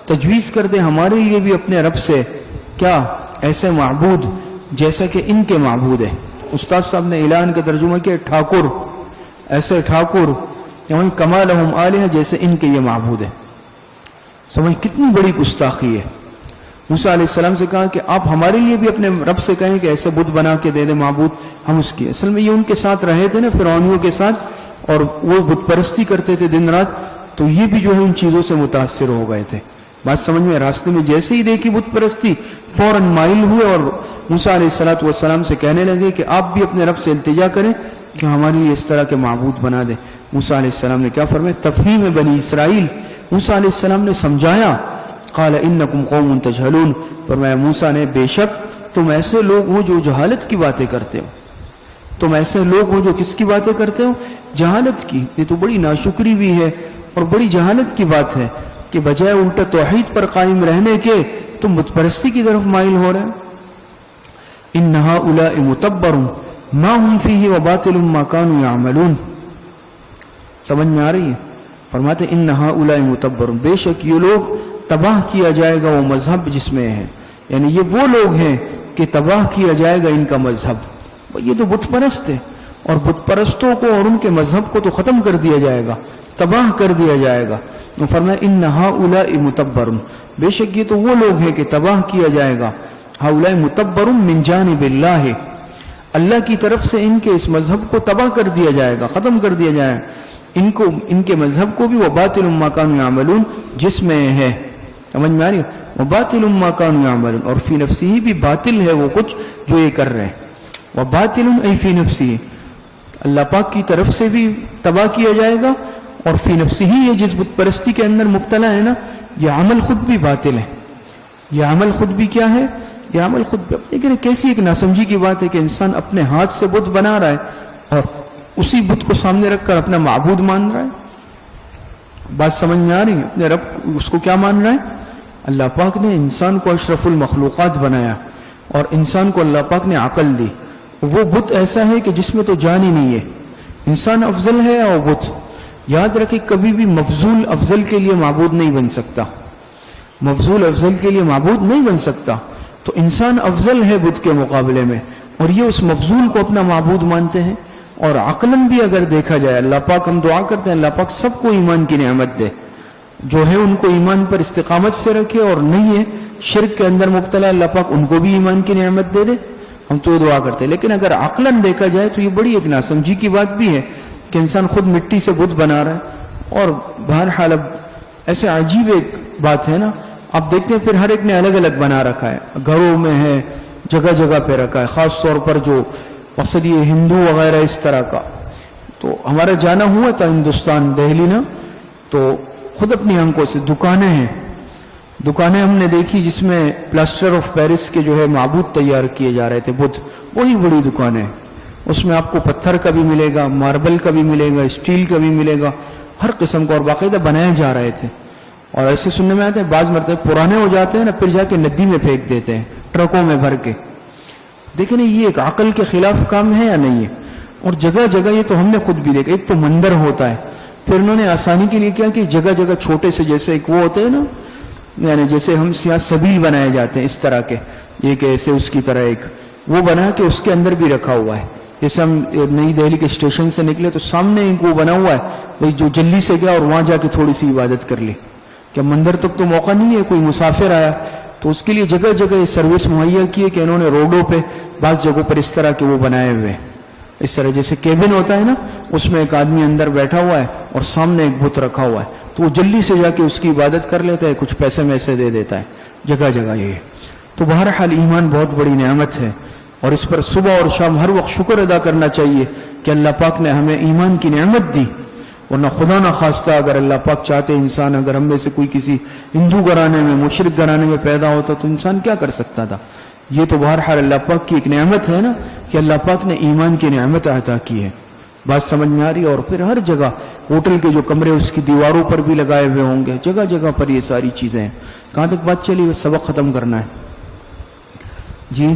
تجویز کر دے ہمارے لیے بھی اپنے رب سے کیا ایسے معبود جیسا کہ ان کے معبود ہے. استاد صاحب نے الہن کا ترجمہ کیا ٹھاکر، ایسے ٹھاکر، یعنی کما لہم آلہہ جیسے ان کے یہ معبود ہے. سمجھ کتنی بڑی گستاخی ہے. موسیٰ علیہ السلام سے کہا کہ آپ ہمارے لیے بھی اپنے رب سے کہیں کہ ایسے بت بنا کے دے دے معبود ہم اس کی. اصل میں یہ ان کے ساتھ رہے تھے نا فرعونیوں کے ساتھ، اور وہ بت پرستی کرتے تھے دن رات، تو یہ بھی جو ہے ان چیزوں سے متاثر ہو گئے تھے. بات سمجھ میں؟ راستے میں جیسے ہی دیکھی بت پرستی فوراً مائل ہوئے اور موسیٰ علیہ السلام سے کہنے لگے کہ آپ بھی اپنے رب سے التجا کریں کہ ہمارے لیے اس طرح کے معبود بنا دیں. موسیٰ علیہ السلام نے کیا فرمایا؟ تفہیم بنی اسرائیل، موسیٰ علیہ السلام نے سمجھایا. قال انکم قوم تجہلون، فرمایا موسیٰ نے بے شک تم ایسے لوگ ہو جو جہالت کی باتیں کرتے ہو. تم ایسے لوگ ہو جو کس کی باتیں کرتے ہو؟ جہالت کی. یہ تو بڑی ناشکری بھی ہے اور بڑی جہالت کی بات ہے کہ بجائے الٹا توحید پر قائم رہنے کے تم بت پرستی کی طرف مائل ہو رہے. ان ہؤلاء متبر ما هم فیہ وباطل ما كانوا يعملون. سمجھ میں آ رہی ہے؟ فرماتے ان ہؤلاء متبر، بے شک یہ لوگ تباہ کیا جائے گا وہ مذہب جس میں ہے. یعنی یہ وہ لوگ ہیں کہ تباہ کیا جائے گا ان کا مذہب. یہ تو بت پرست ہے اور بت پرستوں کو اور ان کے مذہب کو تو ختم کر دیا جائے گا، تباہ کر دیا جائے گا. تو فرمایا ان ہؤلاء متبر، بے شک یہ تو وہ لوگ ہیں کہ تباہ کیا جائے گا. ہؤلاء متبر من جانب اللہ، اللہ کی طرف سے ان کے اس مذہب کو تباہ کر دیا جائے گا، ختم کر دیا جائے گا ان کے مذہب کو بھی. وباطل ما كانوا يعملون، جس میں ہے سمجھ میں آ رہی ہے؟ وباطل ما كانوا يعملون، اور فی نفسہ بھی باطل ہے وہ کچھ جو یہ کر رہے ہیں. وباطل ای فی نفسہ، اللہ پاک کی طرف سے بھی تباہ کیا جائے گا، اور فی نفسہ ہی یہ جس بت پرستی کے اندر مبتلا ہے نا، یہ عمل خود بھی باطل ہے. یہ عمل خود بھی کیا ہے؟ یہ عمل خود بھی. لیکن کیسی ایک ناسمجھی کی بات ہے کہ انسان اپنے ہاتھ سے بت بنا رہا ہے اور اسی بت کو سامنے رکھ کر اپنا معبود مان رہا ہے. بات سمجھ میں آ رہی ہے؟ اپنے رب اس کو کیا مان رہا ہے؟ اللہ پاک نے انسان کو اشرف المخلوقات بنایا اور انسان کو اللہ پاک نے عقل دی. وہ بت ایسا ہے کہ جس میں تو جان ہی نہیں ہے. انسان افضل ہے اور بت. یاد رکھے کبھی بھی مفضول افضل کے لیے معبود نہیں بن سکتا. مفضول افضل کے لیے معبود نہیں بن سکتا. تو انسان افضل ہے بت کے مقابلے میں، اور یہ اس مفضول کو اپنا معبود مانتے ہیں. اور عقلاً بھی اگر دیکھا جائے، اللہ پاک ہم دعا کرتے ہیں اللہ پاک سب کو ایمان کی نعمت دے. جو ہے ان کو ایمان پر استقامت سے رکھے، اور نہیں ہے شرک کے اندر مبتلا، اللہ پاک ان کو بھی ایمان کی نعمت دے دے. ہم تو دعا کرتے ہیں. لیکن اگر عقلاً دیکھا جائے تو یہ بڑی ایک ناسمجھی کی بات بھی ہے کہ انسان خود مٹی سے بت بنا رہا ہے. اور بہرحال اب ایسے عجیب ایک بات ہے نا، آپ دیکھتے ہیں پھر ہر ایک نے الگ الگ بنا رکھا ہے. گھروں میں ہے، جگہ جگہ پہ رکھا ہے. خاص طور پر جو اصل یہ ہندو وغیرہ اس طرح کا. تو ہمارا جانا ہوا تھا ہندوستان، دہلی نا، تو خود اپنی آنکھوں سے دکانیں ہیں. دکانیں ہم نے دیکھی جس میں پلاسٹر آف پیرس کے جو ہے معبود تیار کیے جا رہے تھے، بت. بڑی بڑی دکانیں، اس میں آپ کو پتھر کا بھی ملے گا، ماربل کا بھی ملے گا، اسٹیل کا بھی ملے گا، ہر قسم کا، اور باقاعدہ بنائے جا رہے تھے. اور ایسے سننے میں آتے ہیں بعض مرتبہ پرانے ہو جاتے ہیں نا، پھر جا کے ندی میں پھینک دیتے ہیں ٹرکوں میں بھر کے. دیکھیں یہ ایک عقل کے خلاف کام ہے یا نہیں ہے؟ اور جگہ جگہ یہ تو ہم نے خود بھی دیکھا، ایک تو مندر ہوتا ہے، پھر انہوں نے آسانی کے لیے کیا کہ جگہ جگہ چھوٹے سے، جیسے ایک وہ ہوتے ہیں نا، یعنی جیسے ہم سیاہ سبیل بنائے جاتے ہیں اس طرح کے، ایک ایسے اس کی طرح ایک وہ بنا کے اس کے اندر بھی رکھا ہوا ہے. جیسے ہم نئی دہلی کے اسٹیشن سے نکلے تو سامنے ایک وہ بنا ہوا ہے، بھائی جو جلدی سے گیا اور وہاں جا کے تھوڑی سی عبادت کر لی. کیا مندر تک تو موقع نہیں ہے؟ کوئی مسافر آیا تو اس کے لیے جگہ جگہ یہ سروس مہیا کی ہے کہ انہوں نے روڈوں پہ بعض جگہوں پر اس طرح کے وہ بنائے ہوئے ہیں. اس طرح جیسے کیبن ہوتا ہے نا، اس میں ایک آدمی اندر بیٹھا ہوا ہے اور سامنے ایک بت رکھا ہوا ہے، تو وہ جلدی سے جا کے اس کی عبادت کر لیتا ہے، کچھ پیسے میسے دے دیتا ہے. جگہ جگہ یہ ہے. تو بہرحال ایمان بہت بڑی نعمت ہے، اور اس پر صبح اور شام ہر وقت شکر ادا کرنا چاہیے کہ اللہ پاک نے ہمیں ایمان کی نعمت دی. ورنہ خدا نہ خواستہ اگر اللہ پاک چاہتے انسان، اگر ہم میں سے کوئی کسی ہندو گھرانے میں، مشرک گھرانے میں پیدا ہوتا تو انسان کیا کر سکتا تھا؟ یہ تو بہرحال اللہ پاک کی ایک نعمت ہے نا کہ اللہ پاک نے ایمان کی نعمت عطا کی ہے. بات سمجھ میں آ رہی ہے؟ اور پھر ہر جگہ ہوٹل کے جو کمرے اس کی دیواروں پر بھی لگائے ہوئے ہوں گے، جگہ جگہ پر یہ ساری چیزیں ہیں. کہاں تک بات چلی؟ سبق ختم کرنا ہے جی.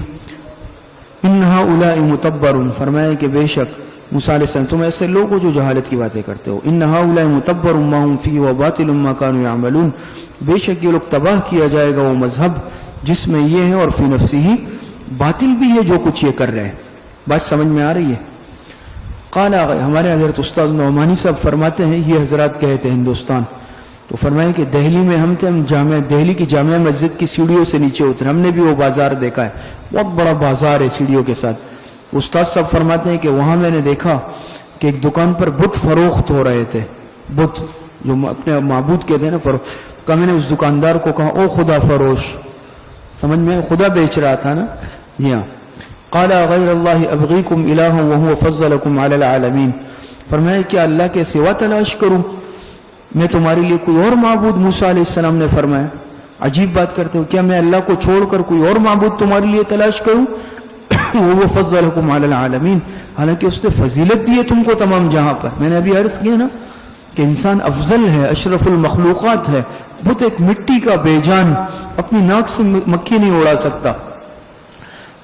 ان ہؤلاء متبر، فرمایا کہ بے شک موسیٰ علیہ السلام تم ایسے لوگ ہو جو جہالت کی باتیں کرتے ہو. ان ہؤلاء متبر ما هم فيه وباطل ما كانوا يعملون، بے شک یہ لوگ تباہ کیا جائے گا وہ مذہب جس میں یہ ہے، اور فی نفسی ہی باطل بھی ہے جو کچھ یہ کر رہے ہیں. بات سمجھ میں آ رہی ہے؟ قال، ہمارے حضرت استاد نعمانی صاحب فرماتے ہیں، یہ حضرات گئے تھے ہندوستان، تو فرمائے کہ دہلی میں ہم تھے، ہم دہلی کی جامع مسجد کی سیڑھیوں سے نیچے اترے. ہم نے بھی وہ بازار دیکھا ہے، بہت بڑا بازار ہے سیڑھیوں کے ساتھ. استاد صاحب فرماتے ہیں کہ وہاں میں نے دیکھا کہ ایک دکان پر بت فروخت ہو رہے تھے. بت جو اپنے معبود کہتے ہیں نا فروخت. میں نے اس دکاندار کو کہا او خدا فروش، سمجھ میں خدا بیچ رہا تھا نا. جی ہاں. قال غیر اللہ ابغیکم الہ وہو فضلکم علی العالمین، فرمایا کیا اللہ کے سوا تلاش کروں میں تمہارے لیے کوئی اور معبود؟ موسیٰ علیہ السلام نے فرمایا عجیب بات کرتے ہو، کیا میں اللہ کو چھوڑ کر کوئی اور معبود تمہارے لیے تلاش کروں؟ وہ فضلکم علی العالمین، حالانکہ اس نے فضیلت دی ہے تم کو تمام جہاں پر. میں نے ابھی عرض کیا نا کہ انسان افضل ہے، اشرف المخلوقات ہے. بت ایک مٹی کا بے جان، اپنی ناک سے مکھی نہیں اڑا سکتا.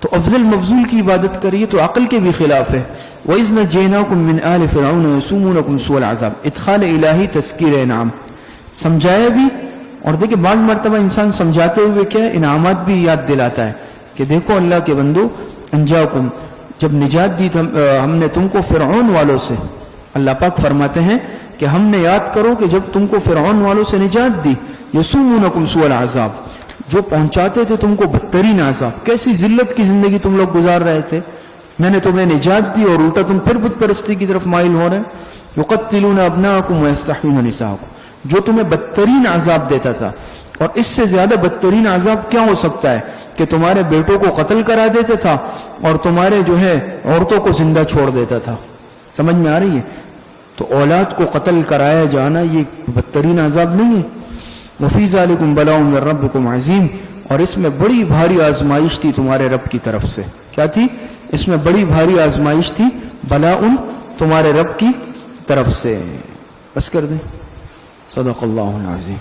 تو افضل مفضول کی عبادت کریے تو عقل کے بھی خلاف ہے. وَإِذْ نَجَّيْنَاكُمْ مِنْ آلِ فِرْعَوْنَ يَسُومُونَكُمْ سُوءَ الْعَذَابِ، ادخال الہی، تذکیر انعام، سمجھایا بھی. اور دیکھیں بعض مرتبہ انسان سمجھاتے ہوئے کیا انعامات بھی یاد دلاتا ہے کہ دیکھو اللہ کے بندو، انجاکم، جب نجات دی ہم نے تم کو فرعون والوں سے. اللہ پاک فرماتے ہیں کہ ہم نے یاد کرو کہ جب تم کو فرعون والوں سے نجات دی، یسومونکم سوء العذاب، جو پہنچاتے تھے تم کو بدترین عذاب. کیسی ذلت کی زندگی تم لوگ گزار رہے تھے، میں نے تمہیں نجات دی اور الٹا تم پھر بت پرستی کی طرف مائل ہو رہے. یقتلون ابناءکم ویستحیون نساءکم، جو تمہیں بدترین عذاب دیتا تھا. اور اس سے زیادہ بدترین عذاب کیا ہو سکتا ہے کہ تمہارے بیٹوں کو قتل کرا دیتا تھا اور تمہارے جو ہے عورتوں کو زندہ چھوڑ دیتا تھا. سمجھ میں آ رہی ہے؟ تو اولاد کو قتل کرایا جانا یہ بدترین عذاب نہیں ہے. وفی ذالکم بلاء من ربکم عظیم، اور اس میں بڑی بھاری آزمائش تھی تمہارے رب کی طرف سے. کیا تھی؟ اس میں بڑی بھاری آزمائش تھی، بلاء تمہارے رب کی طرف سے. بس کر دیں. صدق اللہ العظیم.